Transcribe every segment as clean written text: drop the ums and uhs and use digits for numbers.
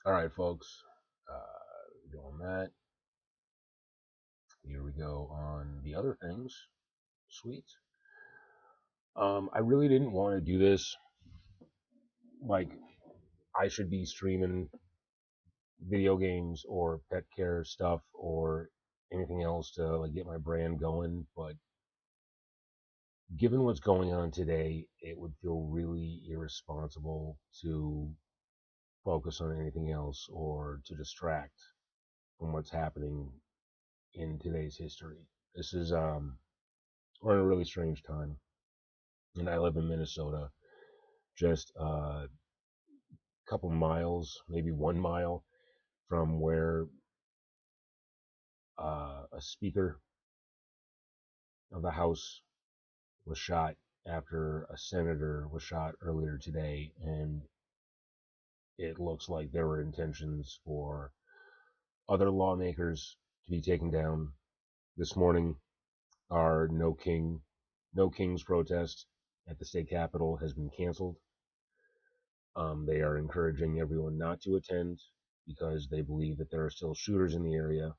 All right, folks. Doing that. Here we go on the other things. Sweet. I really didn't want to do this. Like, I should be streaming video games or pet care stuff or anything else to like get my brand going. But given what's going on today, it would feel really irresponsible to focus on anything else or to distract from what's happening in today's history. This is we're in a really strange time, and I live in Minnesota, just a couple miles, maybe 1 mile from where a speaker of the House was shot after a senator was shot earlier today, and it looks like there were intentions for other lawmakers to be taken down. This morning, our No Kings protest at the state capitol has been canceled. They are encouraging everyone not to attend because they believe that there are still shooters in the area.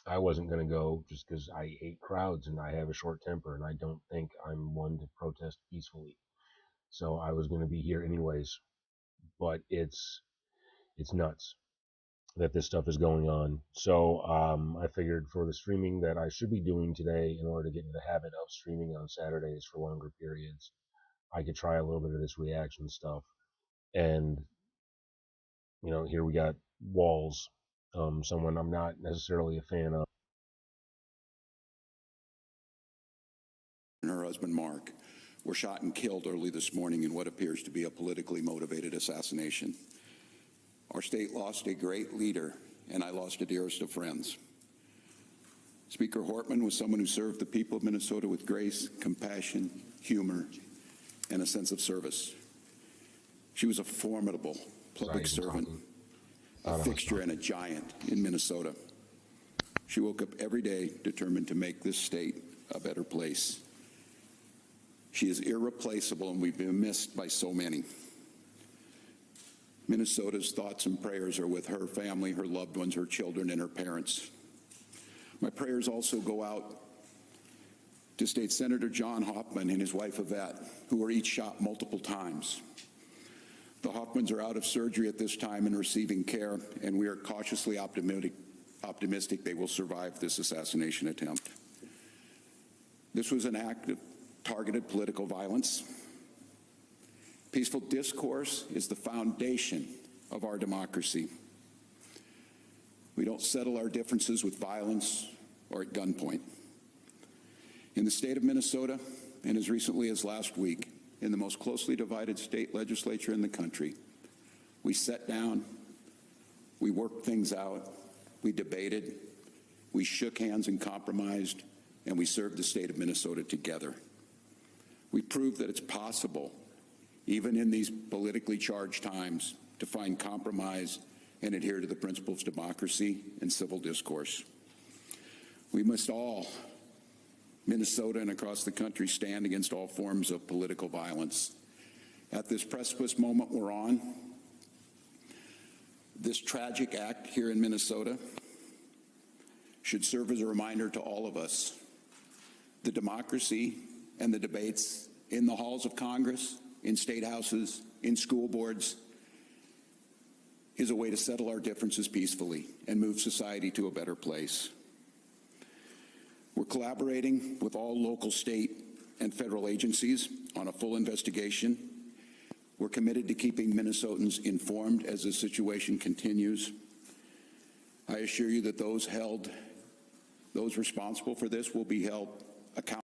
I wasn't going to go just because I hate crowds and I have a short temper and I don't think I'm one to protest peacefully. So I was going to be here anyways, but it's nuts that this stuff is going on. So I figured for the streaming that I should be doing today, in order to get into the habit of streaming on Saturdays for longer periods, I could try a little bit of this reaction stuff. And here we got Walls, someone I'm not necessarily a fan of. And her husband, Mark, were shot and killed early this morning in what appears to be a politically motivated assassination. Our state lost a great leader, and I lost a dearest of friends. Speaker Hortman was someone who served the people of Minnesota with grace, compassion, humor, and a sense of service. She was a formidable public servant, a fixture and a giant in Minnesota. She woke up every day determined to make this state a better place. She is irreplaceable, and we've been missed by so many. Minnesota's thoughts and prayers are with her family, her loved ones, her children, and her parents. My prayers also go out to State Senator John Hoffman and his wife Yvette, who were each shot multiple times. The Hoffmans are out of surgery at this time and receiving care, and we are cautiously optimistic they will survive this assassination attempt. This was an act of targeted political violence. Peaceful discourse is the foundation of our democracy. We don't settle our differences with violence or at gunpoint. In the state of Minnesota, and as recently as last week, in the most closely divided state legislature in the country, we sat down, we worked things out, we debated, we shook hands and compromised, and we served the state of Minnesota together. We proved that it's possible, even in these politically charged times, to find compromise and adhere to the principles of democracy and civil discourse. We must all, Minnesota and across the country, stand against all forms of political violence. At this precipice moment we're on, this tragic act here in Minnesota should serve as a reminder to all of us. The democracy and the debates in the halls of Congress, in state houses, in school boards, is a way to settle our differences peacefully and move society to a better place. We're collaborating with all local, state, and federal agencies on a full investigation. We're committed to keeping Minnesotans informed as the situation continues. I assure you that those responsible for this will be held accountable.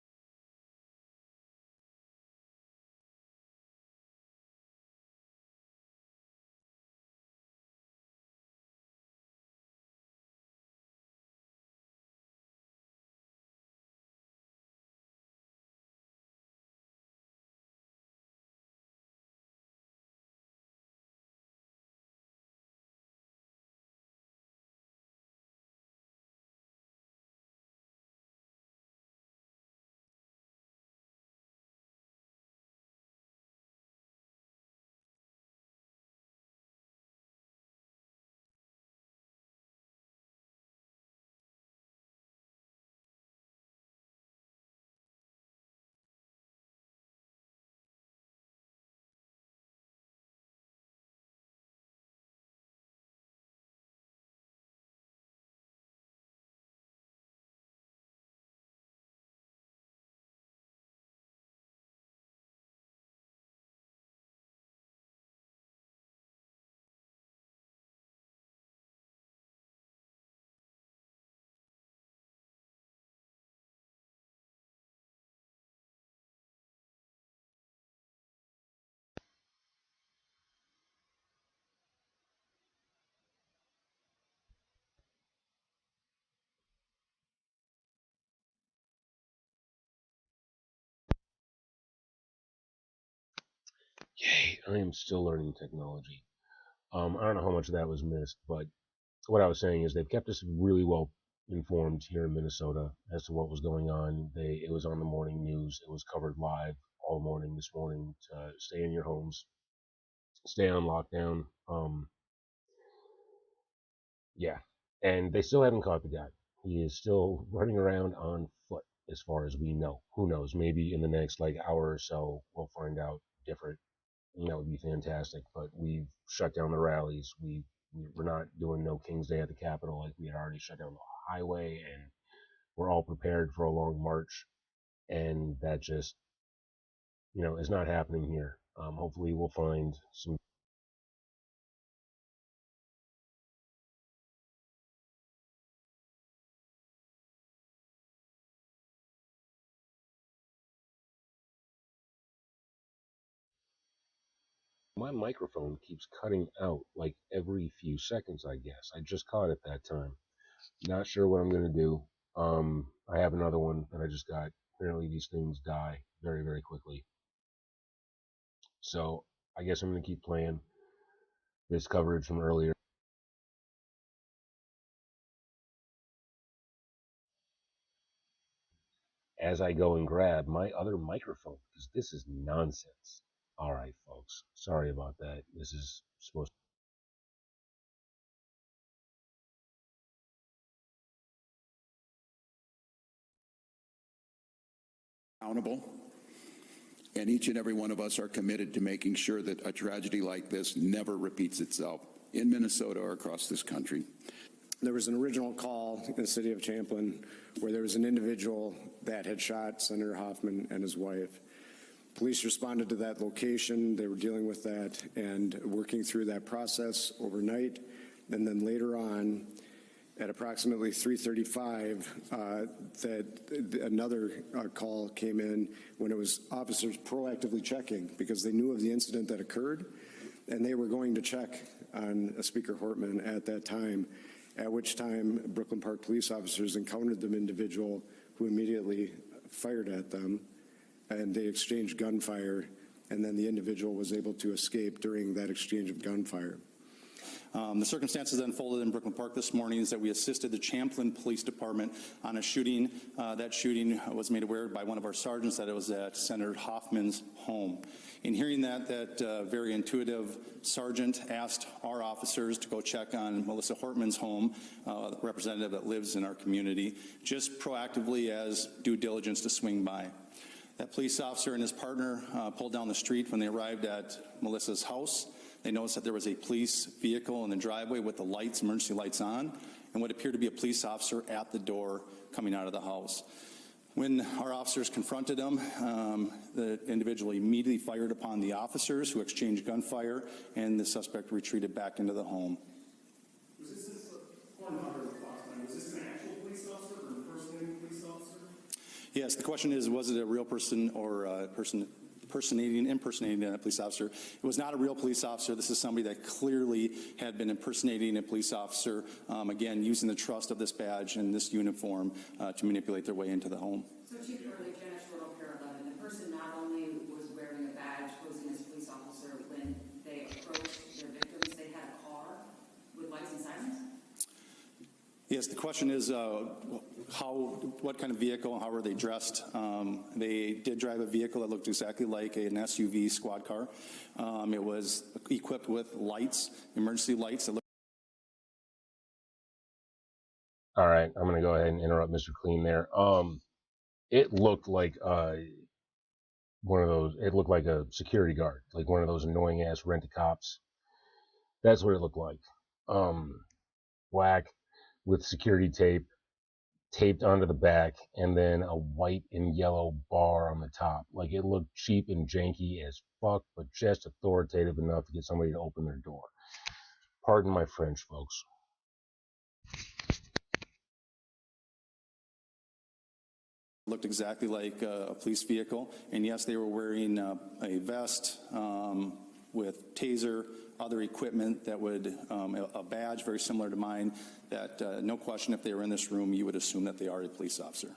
Yay, I am still learning technology. I don't know how much of that was missed, but what I was saying is they've kept us really well informed here in Minnesota as to what was going on. It was on the morning news. It was covered live all morning this morning to stay in your homes, stay on lockdown. Yeah, and they still haven't caught the guy. He is still running around on foot, as far as we know. Who knows? Maybe in the next like hour or so, we'll find out different. That would be fantastic. But we've shut down the rallies. We're not doing no King's Day at the Capitol like we had already shut down the highway, and we're all prepared for a long march. And that just is not happening here. Hopefully, we'll find some. My microphone keeps cutting out like every few seconds, I guess. I just caught it that time. Not sure what I'm going to do. I have another one that I just got. Apparently, these things die very, very quickly. So I guess I'm going to keep playing this coverage from earlier as I go and grab my other microphone because this is nonsense. All right, folks. Sorry about that. This is supposed Accountable. And each and every one of us are committed to making sure that a tragedy like this never repeats itself in Minnesota or across this country. There was an original call in the city of Champlin where there was an individual that had shot Senator Hoffman and his wife. Police responded to that location. They were dealing with that and working through that process overnight. And then later on, at approximately 3:35, that another call came in when it was officers proactively checking because they knew of the incident that occurred, and they were going to check on Speaker Hortman at that time, at which time Brooklyn Park police officers encountered the individual who immediately fired at them, and they exchanged gunfire, and then the individual was able to escape during that exchange of gunfire. The circumstances that unfolded in Brooklyn Park this morning is that we assisted the Champlin Police Department on a shooting. That shooting was made aware by one of our sergeants that it was at Senator Hoffman's home. In hearing that very intuitive sergeant asked our officers to go check on Melissa Hortman's home, the representative that lives in our community, just proactively as due diligence to swing by. That police officer and his partner pulled down the street when they arrived at Melissa's house. They noticed that there was a police vehicle in the driveway with the lights, emergency lights on, and what appeared to be a police officer at the door coming out of the house. When our officers confronted him, the individual immediately fired upon the officers who exchanged gunfire, and the suspect retreated back into the home. Was this an actual police officer or an impersonating police officer? Yes, the question is, was it a real person or a person impersonating a police officer? It was not a real police officer. This is somebody that clearly had been impersonating a police officer, again, using the trust of this badge and this uniform to manipulate their way into the home. So, Chief Early, Janice Little, Pier 11, the person not only was wearing a badge posing as a police officer when they approached their victims, they had a car with lights and sirens? Yes, the question is what kind of vehicle, how were they dressed? They did drive a vehicle that looked exactly like an SUV squad car. It was equipped with lights, emergency lights. All right, I'm gonna go ahead and interrupt Mr. Clean there. It looked like one of those. It looked like a security guard, like one of those annoying ass rent-a-cops. That's what it looked like. Black with security tape taped onto the back, and then a white and yellow bar on the top. Like it looked cheap and janky as fuck, but just authoritative enough to get somebody to open their door. Pardon my French, folks. Looked exactly like a police vehicle, and yes, they were wearing a vest with taser, other equipment that would, a badge very similar to mine, that no question if they were in this room, you would assume that they are a police officer.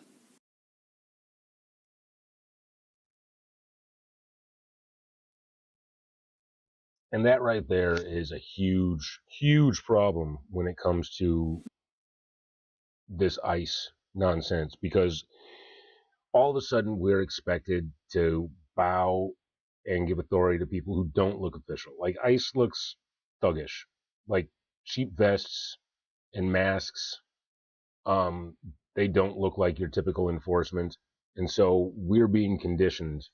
And that right there is a huge, huge problem when it comes to this ICE nonsense, because all of a sudden we're expected to bow and give authority to people who don't look official. Like ICE looks thuggish, like cheap vests and masks. They don't look like your typical enforcement. And so we're being conditioned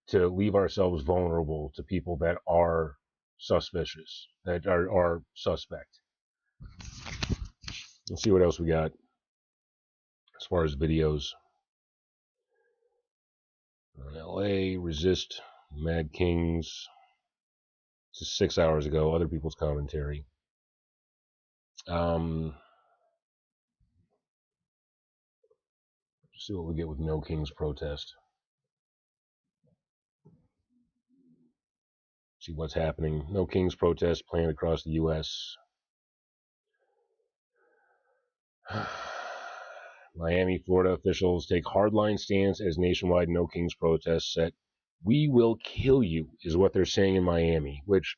to leave ourselves vulnerable to people that are suspicious, that are suspect. Let's see what else we got as far as videos. LA, resist, Mad Kings. This is 6 hours ago. Other people's commentary. See what we get with No Kings protest. See what's happening. No Kings protest planned across the U.S. Miami, Florida officials take hardline stance as nationwide No Kings protests set. We will kill you, is what they're saying in Miami, which,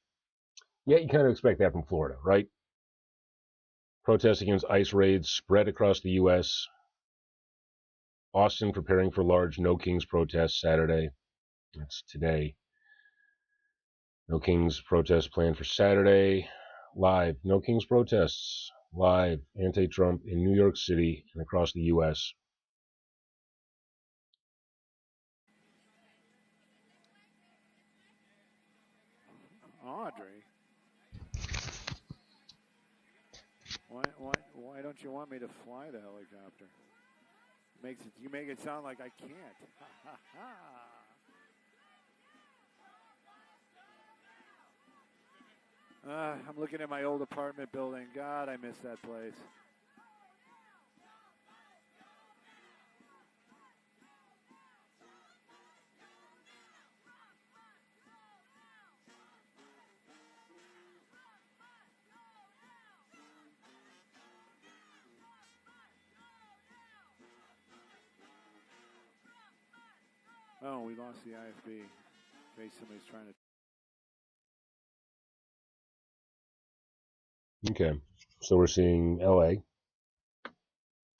yeah, you kind of expect that from Florida, right? Protests against ICE raids spread across the U.S. Austin preparing for large No Kings protest Saturday. That's today. No Kings protest planned for Saturday. Live. No Kings protests. Live. Anti-Trump in New York City and across the U.S. Audrey, why don't you want me to fly the helicopter? You make it sound like I can't. I'm looking at my old apartment building. God, I miss that place. Oh, we lost the IFB. In case somebody's trying to. Okay. So we're seeing LA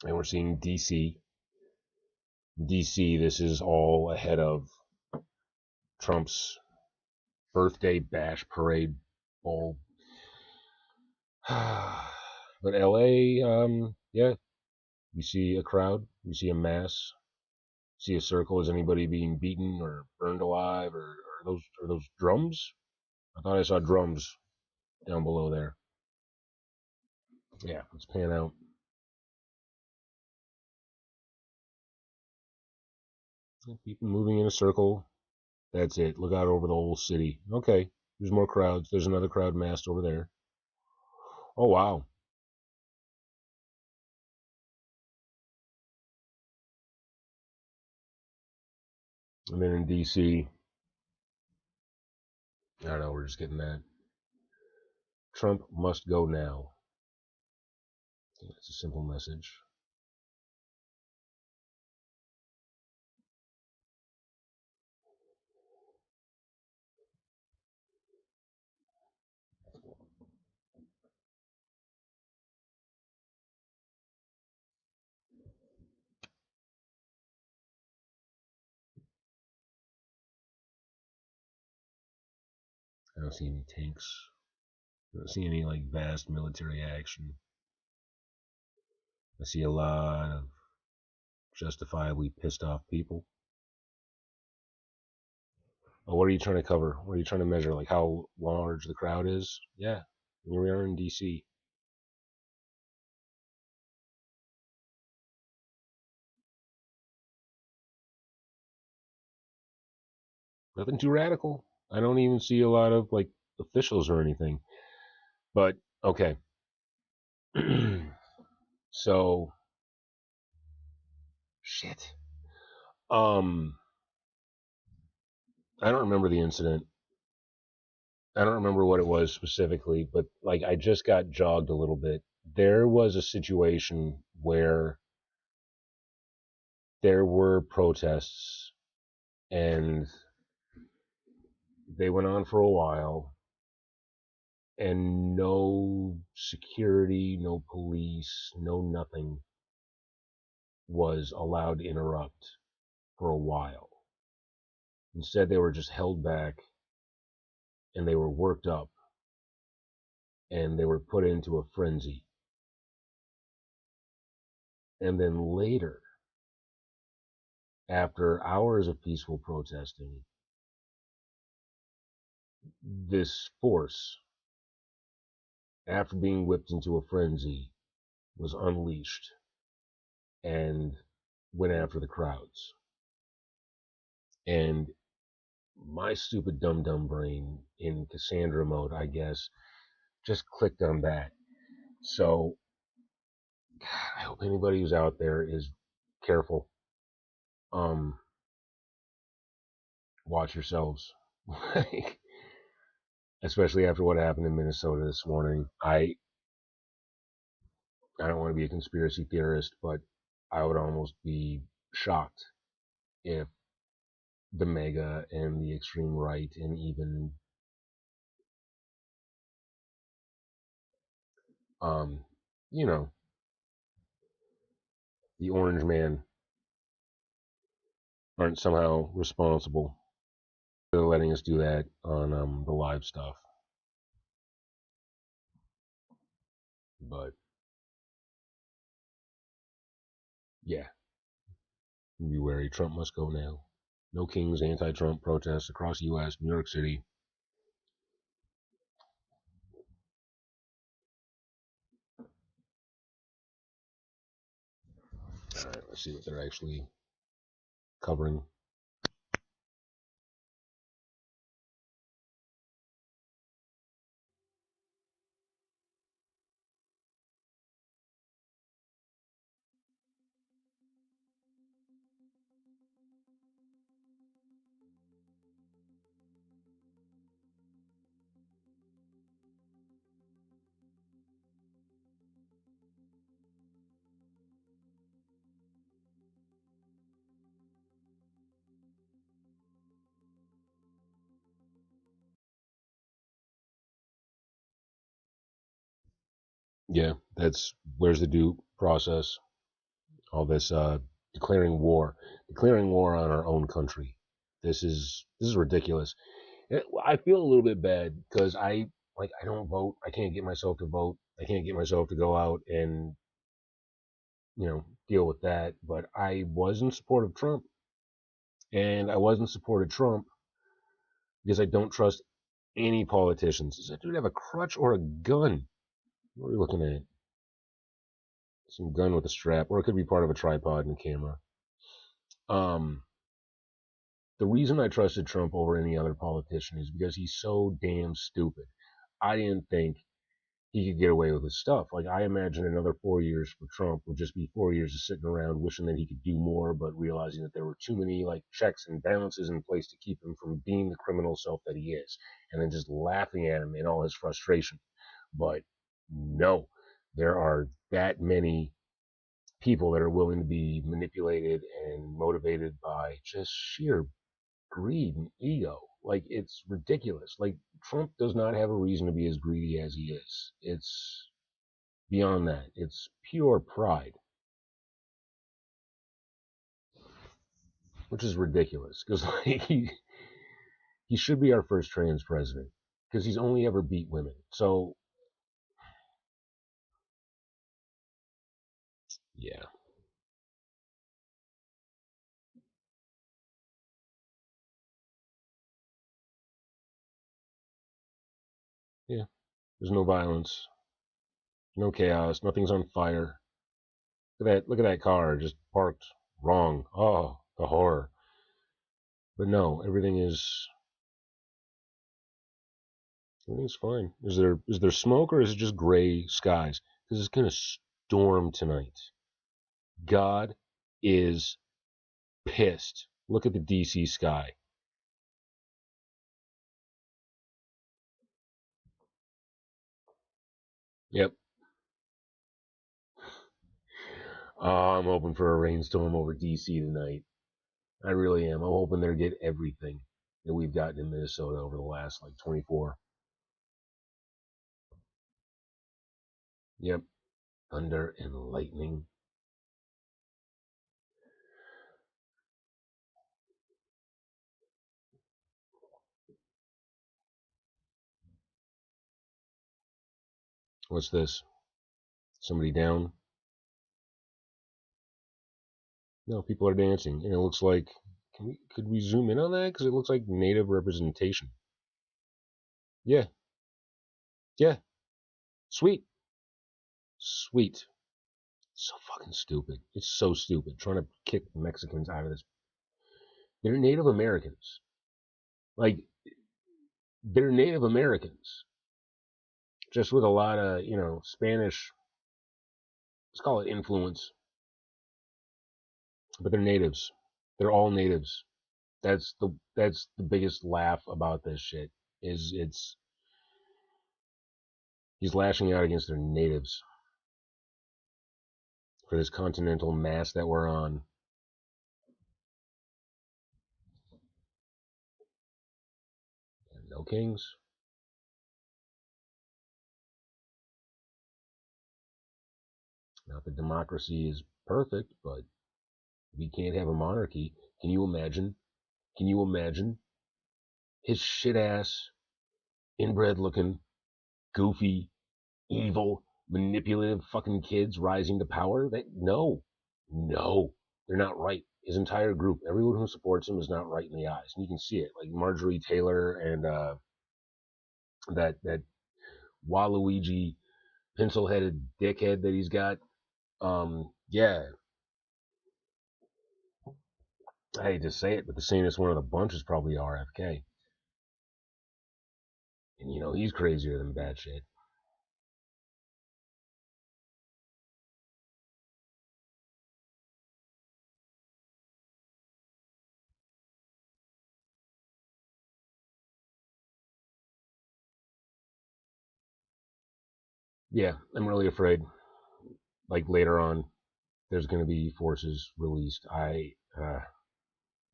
and we're seeing DC. DC, this is all ahead of Trump's birthday bash parade bowl. But LA, yeah, you see a crowd, you see a mass, see a circle. Is anybody being beaten or burned alive, or are those drums? I thought I saw drums down below there. Yeah, let's pan out. People moving in a circle. That's it. Look out over the whole city. Okay, there's more crowds. There's another crowd massed over there. Oh, wow. And then in DC, I don't know, we're just getting that. Trump must go now. It's a simple message. I don't see any tanks. I don't see any like vast military action. I see a lot of justifiably pissed off people. Oh, what are you trying to cover? What are you trying to measure? Like how large the crowd is? Yeah, here we are in DC. Nothing too radical. I don't even see a lot of like officials or anything. But okay. So shit. I don't remember the incident. I don't remember what it was specifically, but like I just got jogged a little bit. There was a situation where there were protests and they went on for a while and no security, no police, no nothing was allowed to interrupt for a while. Instead, they were just held back and they were worked up and they were put into a frenzy. And then later, after hours of peaceful protesting, this force, after being whipped into a frenzy, was unleashed and went after the crowds. And my stupid dumb brain in Cassandra mode, I guess, just clicked on that. So I hope anybody who's out there is careful. Watch yourselves. Especially after what happened in Minnesota this morning. I don't want to be a conspiracy theorist, but I would almost be shocked if the MAGA and the extreme right and even you know, the orange man aren't somehow responsible for letting us do that on the live stuff. But yeah, be wary. Trump must go now. No Kings anti-Trump protests across the U.S., New York City. All right, let's see what they're actually covering. Yeah, that's where's the due process. All this declaring war on our own country. This is ridiculous. I feel a little bit bad because I don't vote. I can't get myself to vote. I can't get myself to go out and deal with that. But I was in support of Trump, and I was in support of Trump because I don't trust any politicians. Does that dude have a crutch or a gun? What are we looking at? Some gun with a strap, or it could be part of a tripod and a camera. The reason I trusted Trump over any other politician is because he's so damn stupid. I didn't think he could get away with his stuff. Like, I imagine another 4 years for Trump would just be 4 years of sitting around wishing that he could do more, but realizing that there were too many, like, checks and balances in place to keep him from being the criminal self that he is, and then just laughing at him in all his frustration. But no, there are that many people that are willing to be manipulated and motivated by just sheer greed and ego. Like, it's ridiculous. Like, Trump does not have a reason to be as greedy as he is. It's beyond that. It's pure pride, which is ridiculous because like he should be our first trans president because he's only ever beat women. So yeah, yeah. There's no violence, no chaos, nothing's on fire. Look at that car just parked wrong. Oh, the horror. But no, everything's fine. Is there smoke or is it just gray skies? Because it's gonna storm tonight. God is pissed. Look at the DC sky. Yep. I'm hoping for a rainstorm over DC tonight. I really am. I'm hoping they get everything that we've gotten in Minnesota over the last like 24 Yep. Thunder and lightning. What's this? Somebody down? No, people are dancing, and it looks like. Could we zoom in on that? Because it looks like native representation. Yeah. Yeah. Sweet. Sweet. So fucking stupid. It's so stupid. Trying to kick Mexicans out of this. They're Native Americans. Like, they're Native Americans. Just with a lot of, Spanish, let's call it influence. But they're natives. They're all natives. That's the biggest laugh about this shit. He's lashing out against their natives for this continental mass that we're on. No kings. Not that democracy is perfect, but we can't have a monarchy. Can you imagine? Can you imagine his shit ass, inbred looking, goofy, evil, manipulative fucking kids rising to power? No, they're not right. His entire group, everyone who supports him, is not right in the eyes, and you can see it. Like Marjorie Taylor and that Waluigi pencil-headed dickhead that he's got. Yeah, I hate to say it, but the sanest one of the bunch is probably RFK. And he's crazier than bad shit. Yeah, I'm really afraid. Like later on, there's going to be forces released. I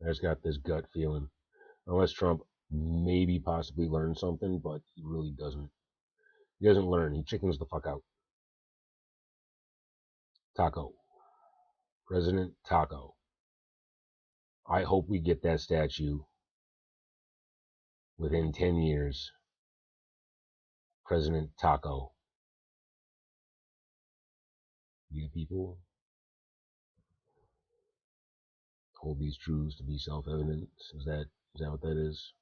just got this gut feeling. Unless Trump maybe possibly learns something, but he really doesn't. He doesn't learn. He chickens the fuck out. Taco. President Taco. I hope we get that statue within 10 years. President Taco. You people hold these truths to be self-evident. Is that what that is?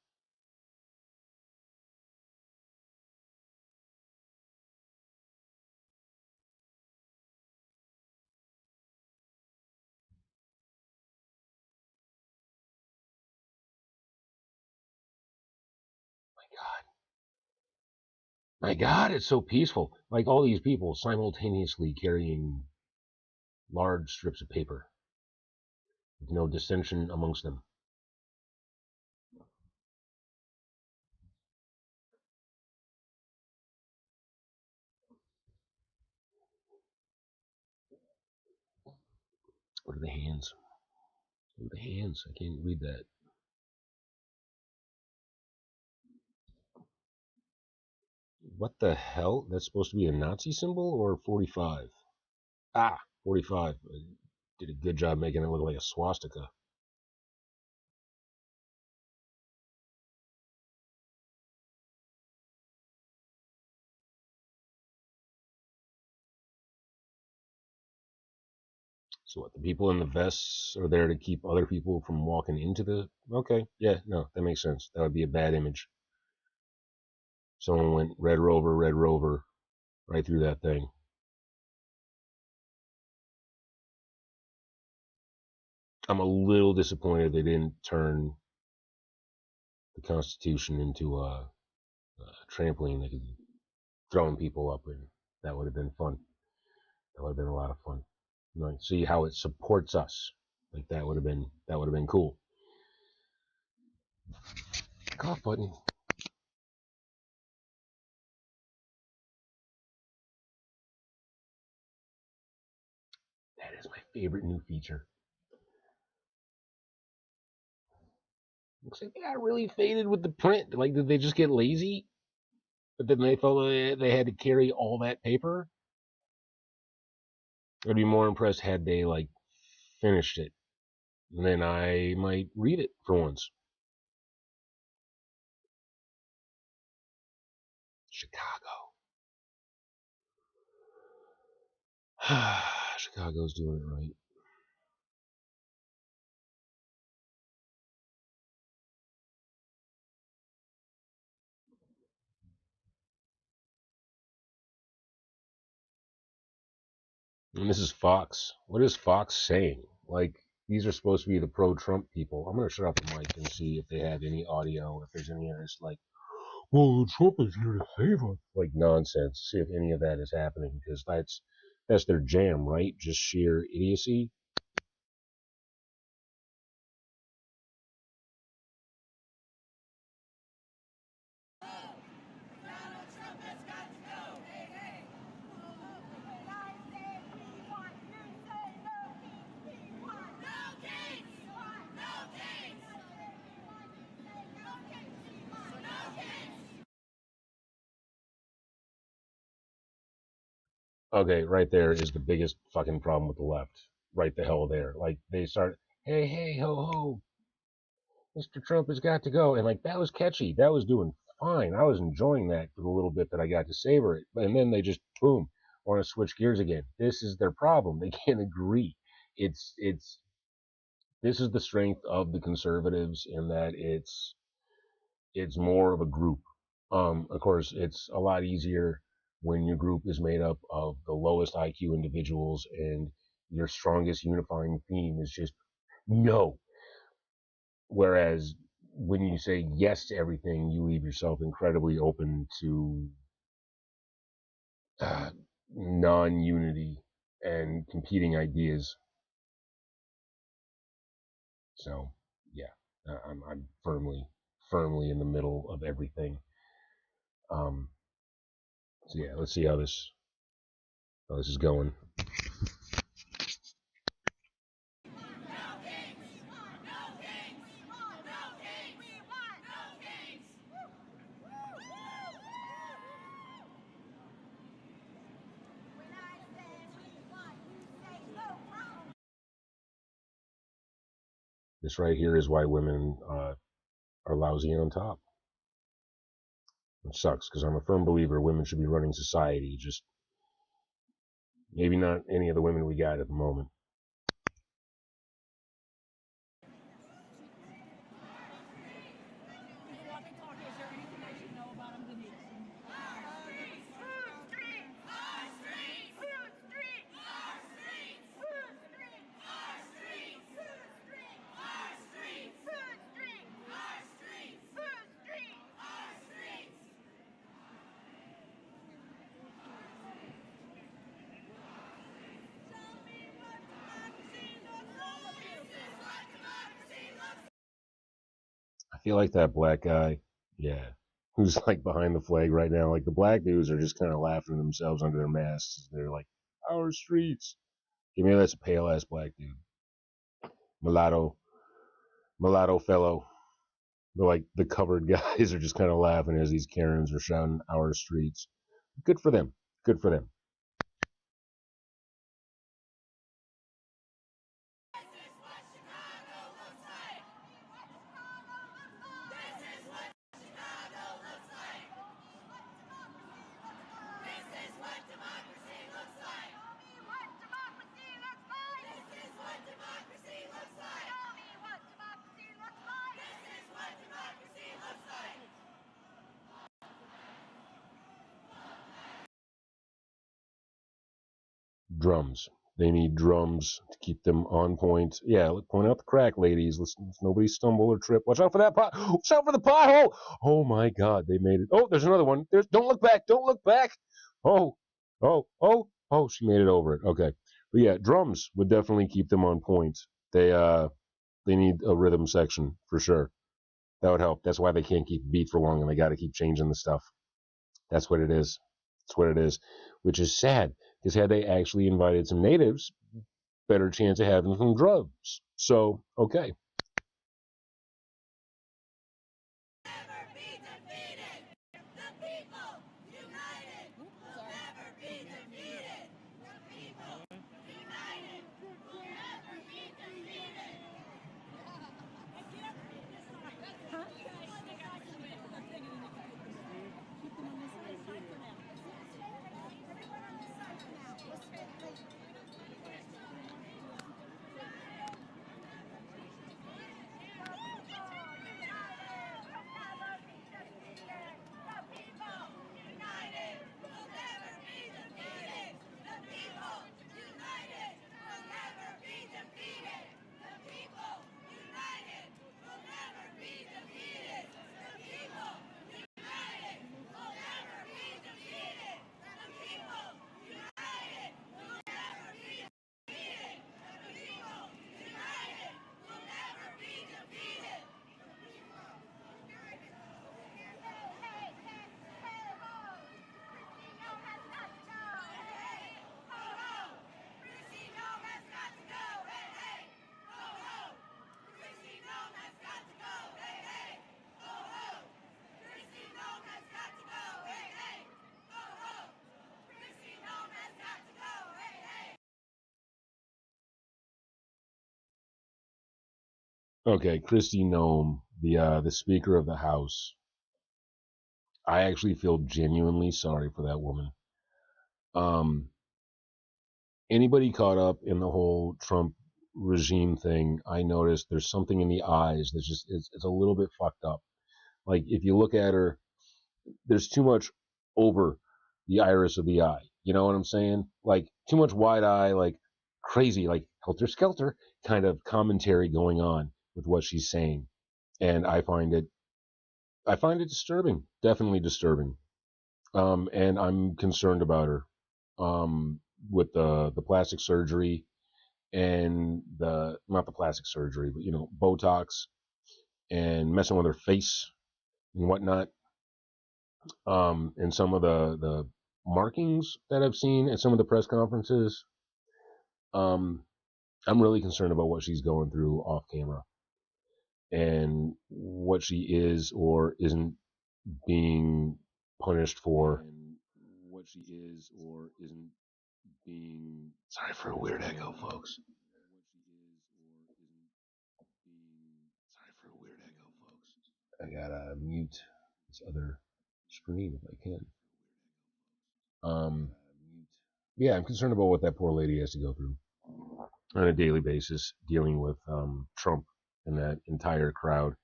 My God, it's so peaceful. Like all these people simultaneously carrying large strips of paper with no dissension amongst them. What are the hands? What are the hands? I can't read that. What the hell? That's supposed to be a Nazi symbol or 45? Ah, 45. Did a good job making it look like a swastika. So what, the people in the vests are there to keep other people from walking into the... Okay, yeah, no, that makes sense. That would be a bad image. Someone went Red Rover, right through that thing. I'm a little disappointed they didn't turn the Constitution into a trampoline they could throwing people up in. That would have been fun. That would have been a lot of fun. See how it supports us. Like that would have been cool. Cough button. That is my favorite new feature. Looks like they got really faded with the print. Like, did they just get lazy? But then they felt like they had to carry all that paper? I'd be more impressed had they like finished it. And then I might read it for once. Chicago. Chicago's doing it right. And this is Fox. What is Fox saying? Like, these are supposed to be the pro-Trump people. I'm going to shut off the mic and see if they have any audio, if there's any of this, like, well, Trump is here to save us. Like, nonsense. See if any of that is happening, because that's their jam, right? Just sheer idiocy. Okay, right there is the biggest fucking problem with the left. Right the hell there. Like, they start, hey, hey, ho, ho, Mr. Trump has got to go. And, like, that was catchy. That was doing fine. I was enjoying that for the little bit that I got to savor it. And then they just, boom, want to switch gears again. This is their problem. They can't agree. This is the strength of the conservatives in that it's more of a group. Of course, it's a lot easier when your group is made up of the lowest IQ individuals and your strongest unifying theme is just no. Whereas when you say yes to everything, you leave yourself incredibly open to uh, non-unity and competing ideas. So, yeah, I'm firmly in the middle of everything. Um, so yeah, let's see how this is going. This right here is why women are lousy on top. It sucks because I'm a firm believer women should be running society. Just maybe not any of the women we got at the moment. I feel like that black guy, yeah, who's like behind the flag right now. Like the black dudes are just kind of laughing at themselves under their masks. They're like, our streets. Yeah, maybe that's a pale ass black dude, mulatto fellow. But like the covered guys are just kind of laughing as these Karens are shouting our streets. Good for them. Good for them. Drums. They need drums to keep them on point. Yeah, point out the crack, ladies. Let's nobody stumble or trip. Watch out for that pot. Watch out for the pothole. Oh my God, they made it. Oh, there's another one. Don't look back. Don't look back. Oh, oh. She made it over it. Okay, but yeah, drums would definitely keep them on point. They need a rhythm section for sure. That would help. That's why they can't keep beat for long, and they got to keep changing the stuff. That's what it is. That's what it is. Which is sad because had they actually invited some natives, better chance of having some drums. So, okay. Okay, Christy Nome, the Speaker of the House. I actually feel genuinely sorry for that woman. Anybody caught up in the whole Trump regime thing, I noticed there's something in the eyes that's just it's a little bit fucked up. Like if you look at her, there's too much over the iris of the eye. You know what I'm saying? Like too much wide eye, like crazy, like helter skelter kind of commentary going on with what she's saying. And I find it disturbing, definitely disturbing. And I'm concerned about her. With the plastic surgery and the not the plastic surgery, but Botox and messing with her face and whatnot. And some of the markings that I've seen at some of the press conferences. Um, I'm really concerned about what she's going through off camera and what she is or isn't being punished for. And what she is or isn't being. Sorry for a weird echo, folks. Sorry for a weird echo, folks. I gotta mute this other screen if I can. Yeah, I'm concerned about what that poor lady has to go through on a daily basis, dealing with Trump and that entire crowd.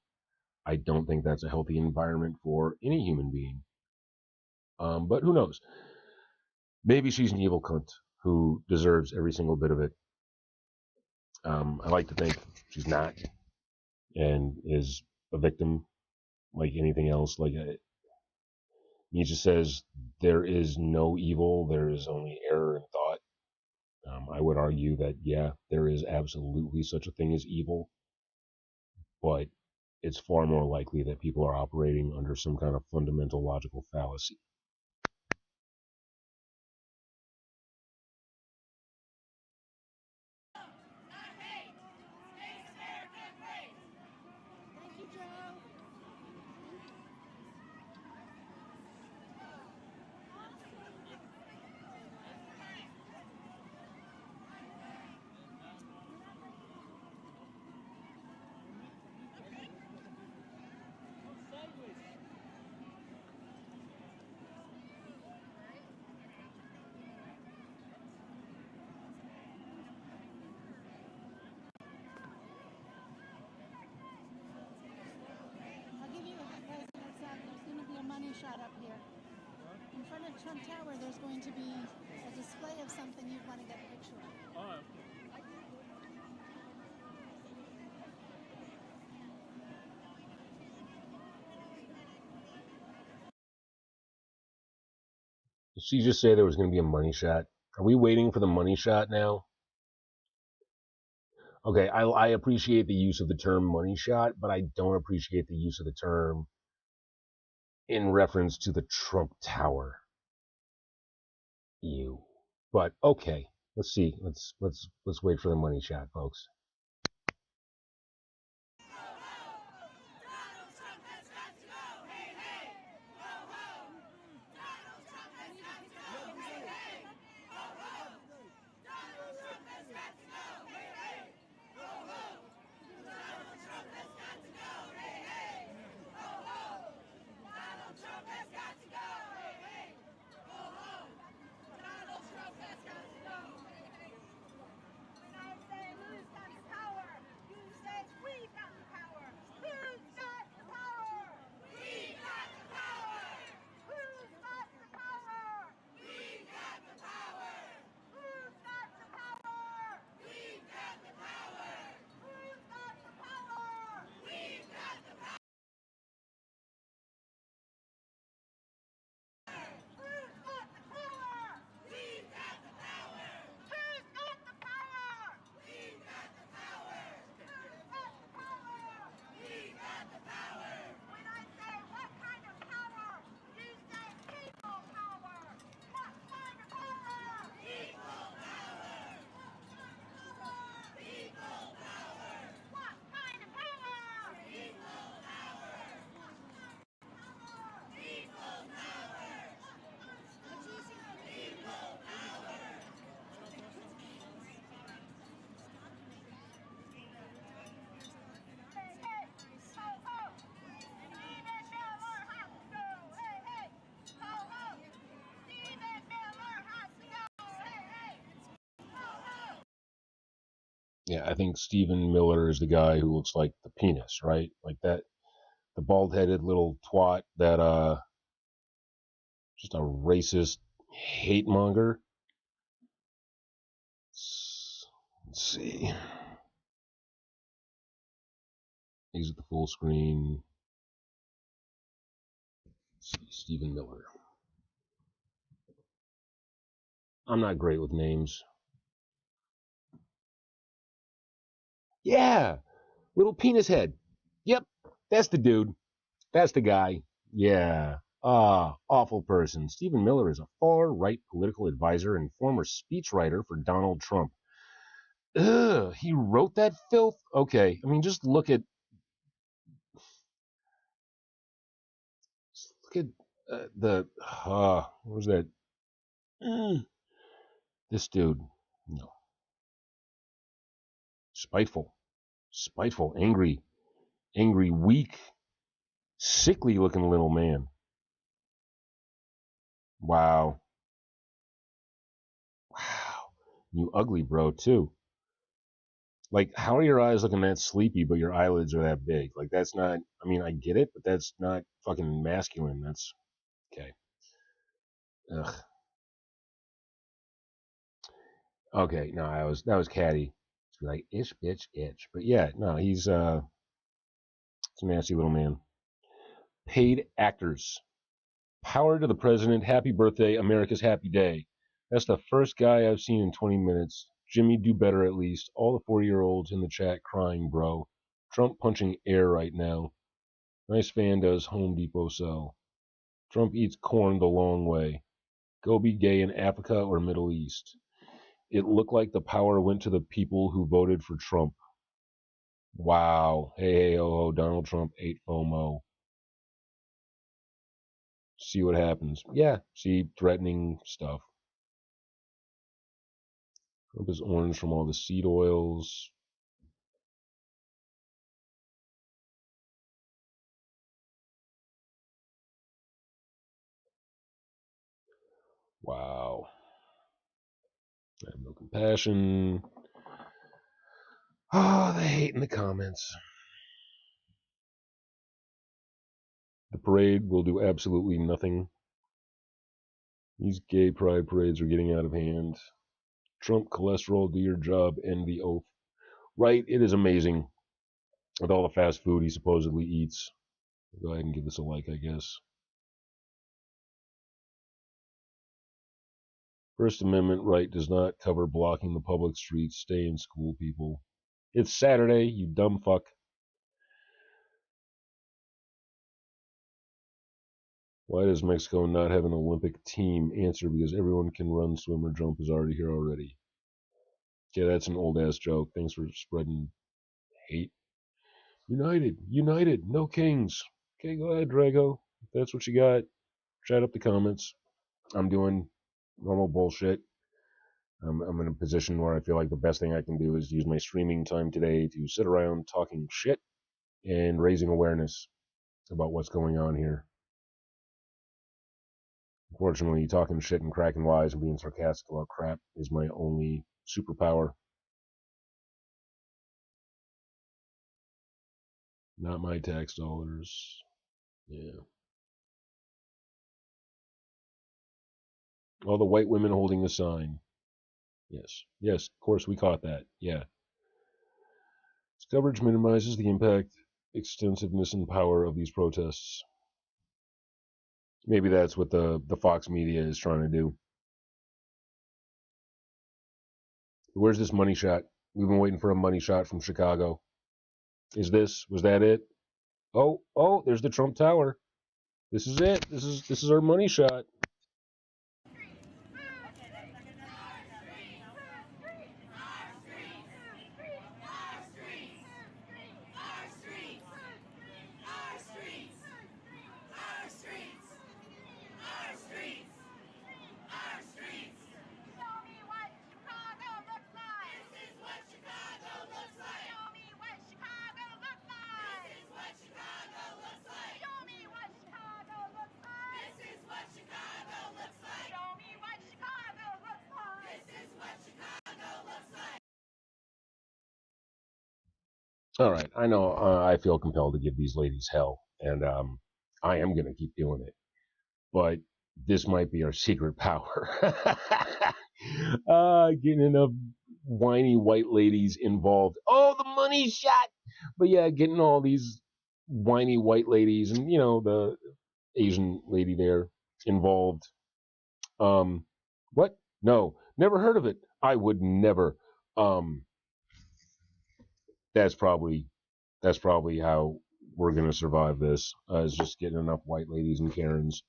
I don't think that's a healthy environment for any human being. But who knows? Maybe she's an evil cunt who deserves every single bit of it. I like to think she's not and is a victim like anything else. Like Nietzsche says, there is no evil, there is only error in thought. I would argue that, yeah, there is absolutely such a thing as evil, but it's far more likely that people are operating under some kind of fundamental logical fallacy. I'll give you a heads up. There's going to be a money shot up here. In front of Trump Tower, there's going to be a display of something you'd want to get a picture of. Did she just say there was going to be a money shot? Are we waiting for the money shot now? Okay, I appreciate the use of the term money shot, but I don't appreciate the use of the term in reference to the Trump Tower. Ew. But okay, let's see. Let's wait for the money shot, folks. Yeah, I think Stephen Miller is the guy who looks like the penis, right? Like that, the bald-headed little twat that, just a racist hate monger. Let's see. Exit the full screen. Let's see, Stephen Miller. I'm not great with names. Yeah, little penis head. Yep, that's the dude. That's the guy. Yeah. Awful person. Stephen Miller is a far-right political advisor and former speechwriter for Donald Trump. Ugh, he wrote that filth? Okay, I mean, just look at what was that? This dude. No. Spiteful, angry, weak, sickly looking little man. Wow. You ugly bro, too. Like, how are your eyes looking that sleepy, but your eyelids are that big? Like, that's not, I mean, I get it, but that's not fucking masculine. That's, okay. Ugh. Okay, no, that was catty. It's like, itch, bitch, itch. But yeah, no, he's a nasty little man. Paid actors. Power to the president. Happy birthday. America's happy day. That's the first guy I've seen in 20 minutes. Jimmy, do better at least. All the 40-year-olds in the chat crying, bro. Trump punching air right now. Nice fan does Home Depot sell. Trump eats corn the long way. Go be gay in Africa or Middle East. It looked like the power went to the people who voted for Trump. Wow. Hey, ho, ho. Donald Trump ate FOMO. See what happens. Yeah, see threatening stuff. Trump is orange from all the seed oils. Wow. I have no compassion. Oh, the hate in the comments. The parade will do absolutely nothing. These gay pride parades are getting out of hand. Trump cholesterol, do your job, end the oath. Right, it is amazing with all the fast food he supposedly eats. Go ahead and give this a like, I guess. First Amendment right does not cover blocking the public streets. Stay in school, people. It's Saturday, you dumb fuck. Why does Mexico not have an Olympic team? Answer, because everyone can run, swim, or jump is already here already. Yeah, that's an old-ass joke. Thanks for spreading hate. United, no kings. Okay, go ahead, Drago. If that's what you got, chat up the comments. I'm doing normal bullshit. I'm in a position where I feel like the best thing I can do is use my streaming time today to sit around talking shit and raising awareness about what's going on here. Unfortunately, talking shit and cracking wise and being sarcastic about crap is my only superpower. Not my tax dollars. Yeah. All the white women holding the sign. Yes. Yes, of course we caught that. Yeah. This coverage minimizes the impact, extensiveness, and power of these protests. Maybe that's what the Fox media is trying to do. Where's this money shot? We've been waiting for a money shot from Chicago. Was that it? Oh, there's the Trump Tower. This is it. This is our money shot. All right, I know I feel compelled to give these ladies hell, and I am going to keep doing it. But this might be our secret power. Getting enough whiny white ladies involved. Oh, the money shot. But yeah, getting all these whiny white ladies and, the Asian lady there involved. What? No, never heard of it. I would never. Um, that's probably how we're gonna survive this. Is just getting enough white ladies and Karens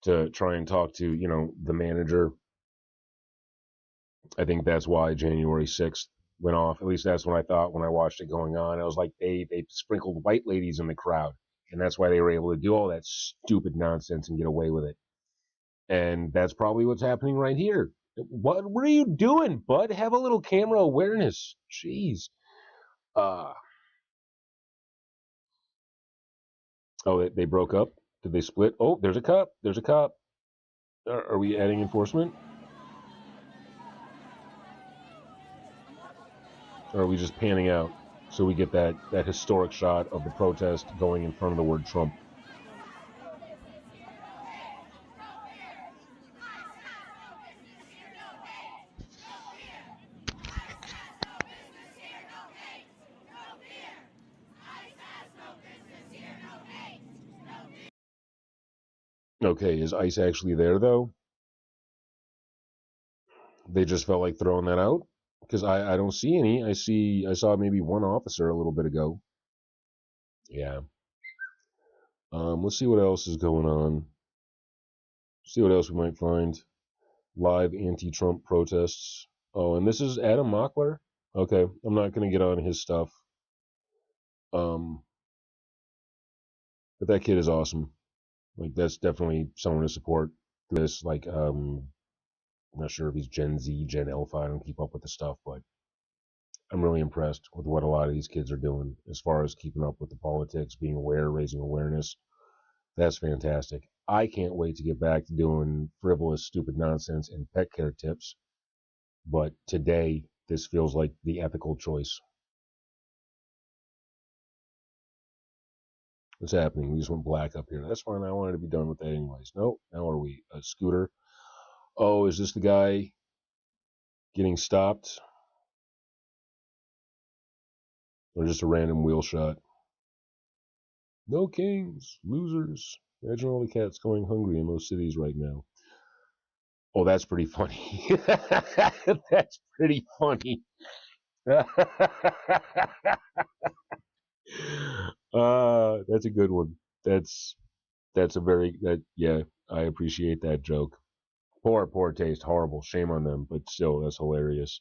to try and talk to, the manager. I think that's why January 6th went off. At least that's what I thought when I watched it going on. I was like, they sprinkled white ladies in the crowd, and that's why they were able to do all that stupid nonsense and get away with it. And that's probably what's happening right here. What are you doing, bud? Have a little camera awareness. Jeez. Oh, they broke up? Did they split? Oh, there's a cop. There's a cop. Are we adding enforcement? Or are we just panning out so we get that historic shot of the protest going in front of the word Trump? Okay, is ICE actually there, though? They just felt like throwing that out? Because I don't see any. I saw maybe one officer a little bit ago. Yeah. Let's see what else is going on. See what else we might find. Live anti-Trump protests. Oh, and this is Adam Mockler? Okay, I'm not going to get on his stuff. But that kid is awesome. Like, that's definitely someone to support this. Like, I'm not sure if he's Gen Z, Gen Alpha. I don't keep up with the stuff, but I'm really impressed with what a lot of these kids are doing as far as keeping up with the politics, being aware, raising awareness. That's fantastic. I can't wait to get back to doing frivolous, stupid nonsense and pet care tips. But today, this feels like the ethical choice. What's happening? We just went black up here. That's fine. I wanted to be done with that anyways. Nope. Now are we? A scooter. Oh, is this the guy getting stopped? Or just a random wheel shot? No kings, losers. Imagine all the cats going hungry in those cities right now. Oh, that's pretty funny. That's pretty funny. That's a good one. That's a very yeah, I appreciate that joke. Poor taste, horrible. Shame on them, but still, that's hilarious.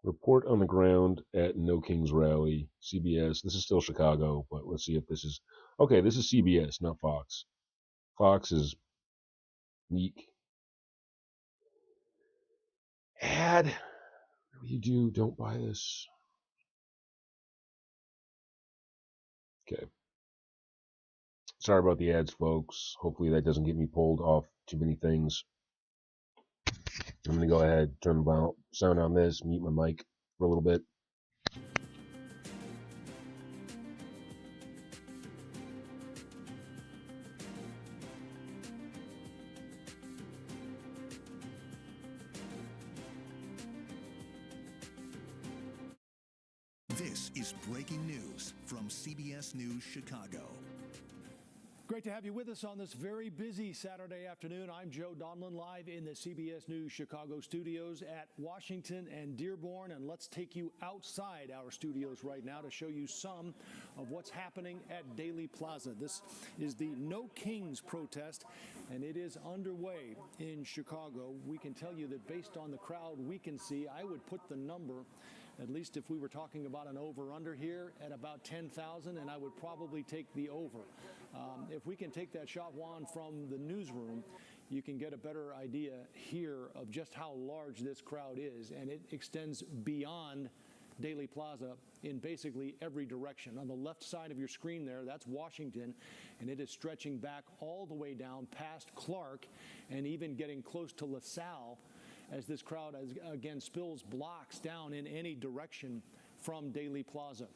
Report on the ground at No Kings rally. CBS. This is still Chicago, but let's see if this is okay. This is CBS, not Fox. Fox is weak. Ad. What do you do? Don't buy this. Okay. Sorry about the ads, folks. Hopefully that doesn't get me pulled off too many things. I'm going to go ahead, turn the sound on this, mute my mic for a little bit. This is breaking news from CBS News Chicago. Great to have you with us on this very busy Saturday afternoon. I'm Joe Donlin, live in the CBS News Chicago studios at Washington and Dearborn. And let's take you outside our studios right now to show you some of what's happening at Daley Plaza. This is the No Kings protest, and it is underway in Chicago. We can tell you that based on the crowd we can see, I would put the number, at least if we were talking about an over-under here, at about 10,000, and I would probably take the over. If we can take that shot, Juan, from the newsroom, you can get a better idea here of just how large this crowd is, and it extends beyond Daley Plaza in basically every direction. On the left side of your screen there, that's Washington, and it is stretching back all the way down past Clark and even getting close to LaSalle as this crowd, again, spills blocks down in any direction from Daley Plaza.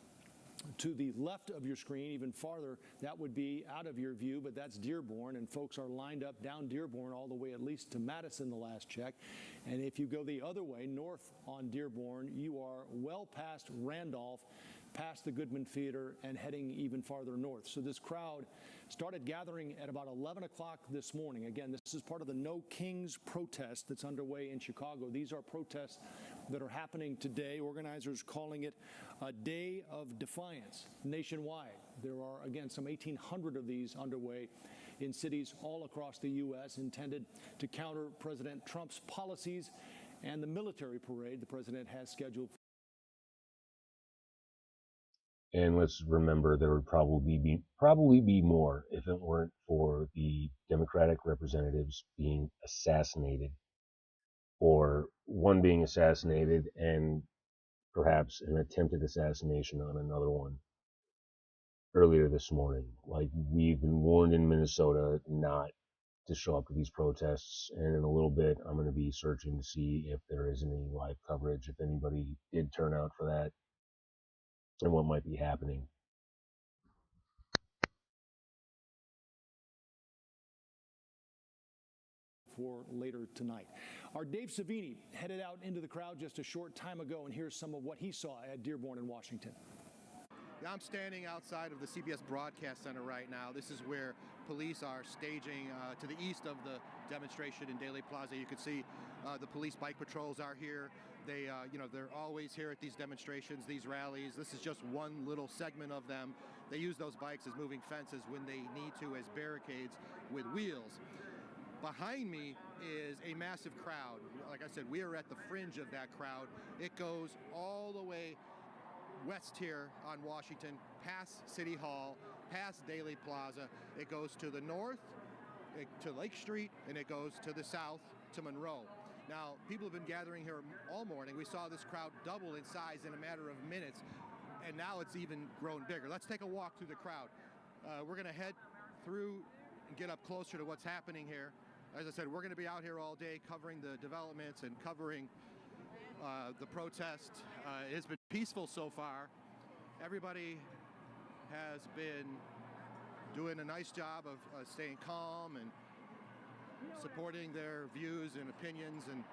To the left of your screen, even farther, that would be out of your view, but that's Dearborn, and folks are lined up down Dearborn all the way at least to Madison the last check. And if you go the other way, north on Dearborn, you are well past Randolph, past the Goodman Theater, and heading even farther north. So this crowd started gathering at about 11 o'clock this morning. Again, this is part of the No Kings protest that's underway in Chicago. These are protests that are happening today. Organizers calling it a day of defiance nationwide. There are, again, some 1,800 of these underway in cities all across the U.S. intended to counter President Trump's policies and the military parade the president has scheduled. And let's remember there would probably be more if it weren't for the Democratic representatives being assassinated, or one being assassinated and perhaps an attempted assassination on another one earlier this morning. Like, we've been warned in Minnesota not to show up to these protests, and in a little bit I'm going to be searching to see if there is any live coverage, if anybody did turn out for that, and what might be happening. For later tonight. Our Dave Savini headed out into the crowd just a short time ago, and here's some of what he saw at Dearborn in Washington. I'm standing outside of the CBS Broadcast Center right now. This is where police are staging to the east of the demonstration in Daley Plaza. You can see the police bike patrols are here. They, they're always here at these demonstrations, these rallies. This is just one little segment of them. They use those bikes as moving fences when they need to, as barricades with wheels. Behind me is a massive crowd. Like I said, we are at the fringe of that crowd. It goes all the way west here on Washington, past City Hall, past Daley Plaza. It goes to the north, to Lake Street, and it goes to the south, to Monroe. Now, people have been gathering here all morning. We saw this crowd double in size in a matter of minutes, and now it's even grown bigger. Let's take a walk through the crowd. We're going to head through and get up closer to what's happening here. As I said, we're going to be out here all day covering the developments and covering the protest. It has been peaceful so far. Everybody has been doing a nice job of staying calm and supporting their views and opinions. And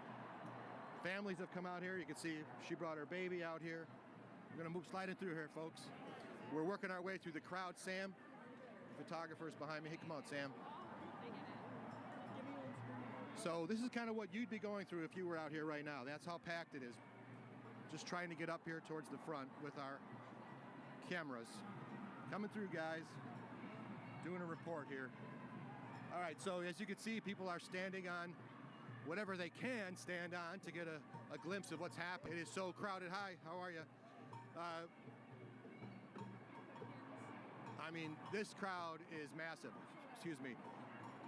families have come out here. You can see she brought her baby out here. We're going to move sliding through here, folks. We're working our way through the crowd. Sam, the photographer's behind me. Hey, come on, Sam. So this is kind of what you'd be going through if you were out here right now. That's how packed it is. Just trying to get up here towards the front with our cameras. Coming through, guys. Doing a report here. All right, so as you can see, people are standing on whatever they can stand on to get a glimpse of what's happening. It is so crowded. Hi, how are you? I mean, this crowd is massive. Excuse me.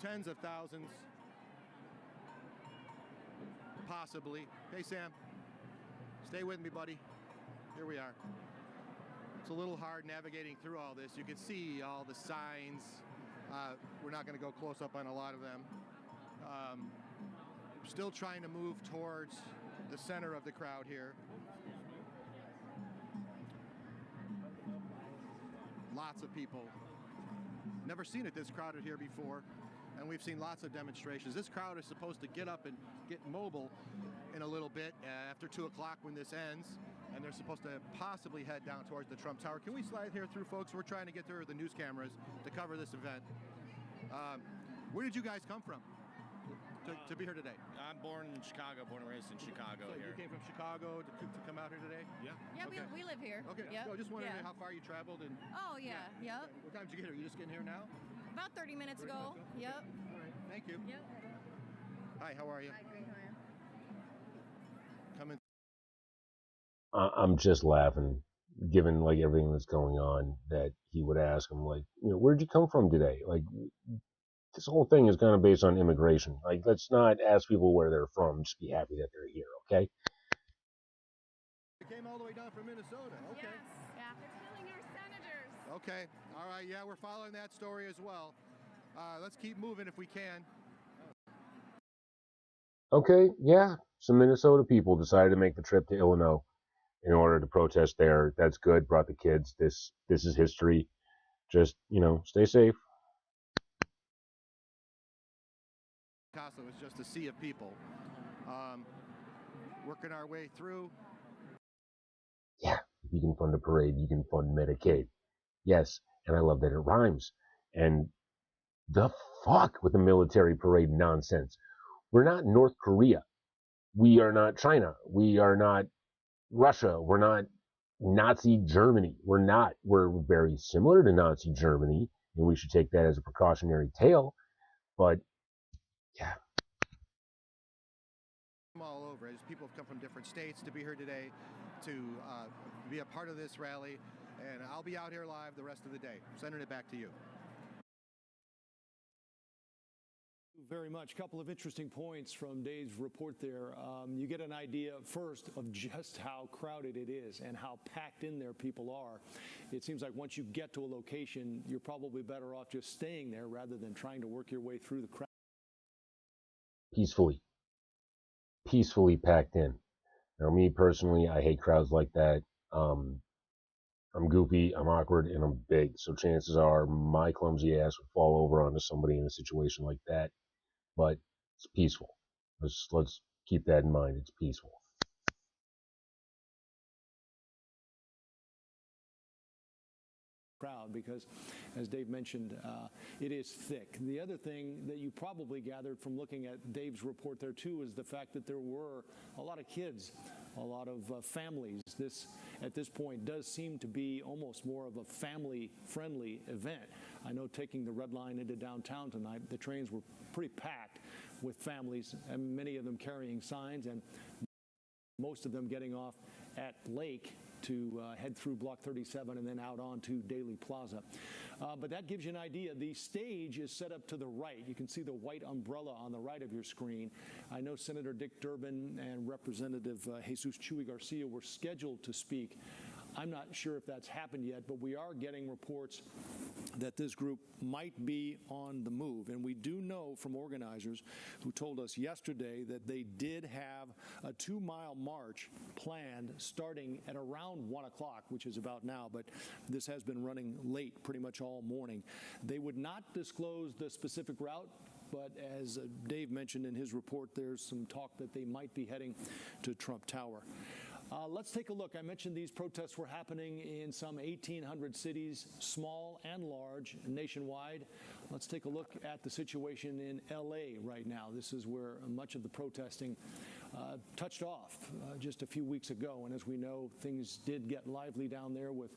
Tens of thousands. Possibly. Hey, Sam. Stay with me, buddy. Here we are. It's a little hard navigating through all this. You can see all the signs. We're not going to go close up on a lot of them. Still trying to move towards the center of the crowd here. Lots of people. Never seen it this crowded here before. And we've seen lots of demonstrations. This crowd is supposed to get up and get mobile in a little bit after 2 o'clock when this ends, and they're supposed to possibly head down towards the Trump Tower. Can we slide here through, folks? We're trying to get through the news cameras to cover this event. Where did you guys come from to be here today? I'm born in Chicago, born and raised in Chicago. So here. you came from Chicago to come out here today? Yeah. Yeah, Okay. we live here. Okay, Yep. so just wondering Yeah. how far you traveled and... Oh, yeah, yep. What time did you get here? You just getting here now? About 30 minutes 30 ago. minutes ago? Yep. All right, thank you. Yep. Hi, how are you? Hi, great, how are you? Coming. I'm just laughing, given like everything that's going on, that he would ask him, like, where'd you come from today? Like, this whole thing is kind of based on immigration. Like, let's not ask people where they're from. Just be happy that they're here, okay? You came all the way down from Minnesota. Okay. Yes. Yeah. They're killing our senators. Okay. All right. Yeah, we're following that story as well. Let's keep moving if we can. Okay, yeah, some Minnesota people decided to make the trip to Illinois. in order to protest there. That's good. Brought the kids. This is history. Just, stay safe. Picasso is just a sea of people. Working our way through. Yeah, if you can fund a parade, you can fund Medicaid. Yes, and I love that it rhymes. And the fuck with the military parade nonsense. We're not North Korea. We are not China. We are not Russia. We're not Nazi Germany. We're not. We're very similar to Nazi Germany, and we should take that as a precautionary tale. But yeah. From all over, as people have come from different states to be here today to be a part of this rally, and I'll be out here live the rest of the day. Sending it back to you. Very much. A couple of interesting points from Dave's report there. You get an idea first of just how crowded it is and how packed in there people are. It seems like once you get to a location, you're probably better off just staying there rather than trying to work your way through the crowd. Peacefully packed in. Now, me personally, I hate crowds like that. I'm goofy, I'm awkward, and I'm big, so chances are my clumsy ass would fall over onto somebody in a situation like that. But it's peaceful. Let's keep that in mind. It's peaceful. Crowd because, as Dave mentioned, it is thick. The other thing that you probably gathered from looking at Dave's report there too is the fact that there were a lot of kids, a lot of families. This, at this point, does seem to be almost more of a family-friendly event. I know taking the Red Line into downtown tonight, the trains were pretty packed with families, and many of them carrying signs, and most of them getting off at Lake to head through Block 37 and then out onto Daley Plaza. But that gives you an idea. The stage is set up to the right. You can see the white umbrella on the right of your screen. I know Senator Dick Durbin and Representative Jesus Chuy Garcia were scheduled to speak. I'm not sure if that's happened yet, but we are getting reports that this group might be on the move. And we do know from organizers who told us yesterday that they did have a 2-mile march planned starting at around 1 o'clock, which is about now, but this has been running late pretty much all morning. They would not disclose the specific route, but as Dave mentioned in his report, there's some talk that they might be heading to Trump Tower. Let's take a look. I mentioned these protests were happening in some 1,800 cities, small and large, nationwide. Let's take a look at the situation in L.A. right now. This is where much of the protesting touched off just a few weeks ago. And as we know, things did get lively down there with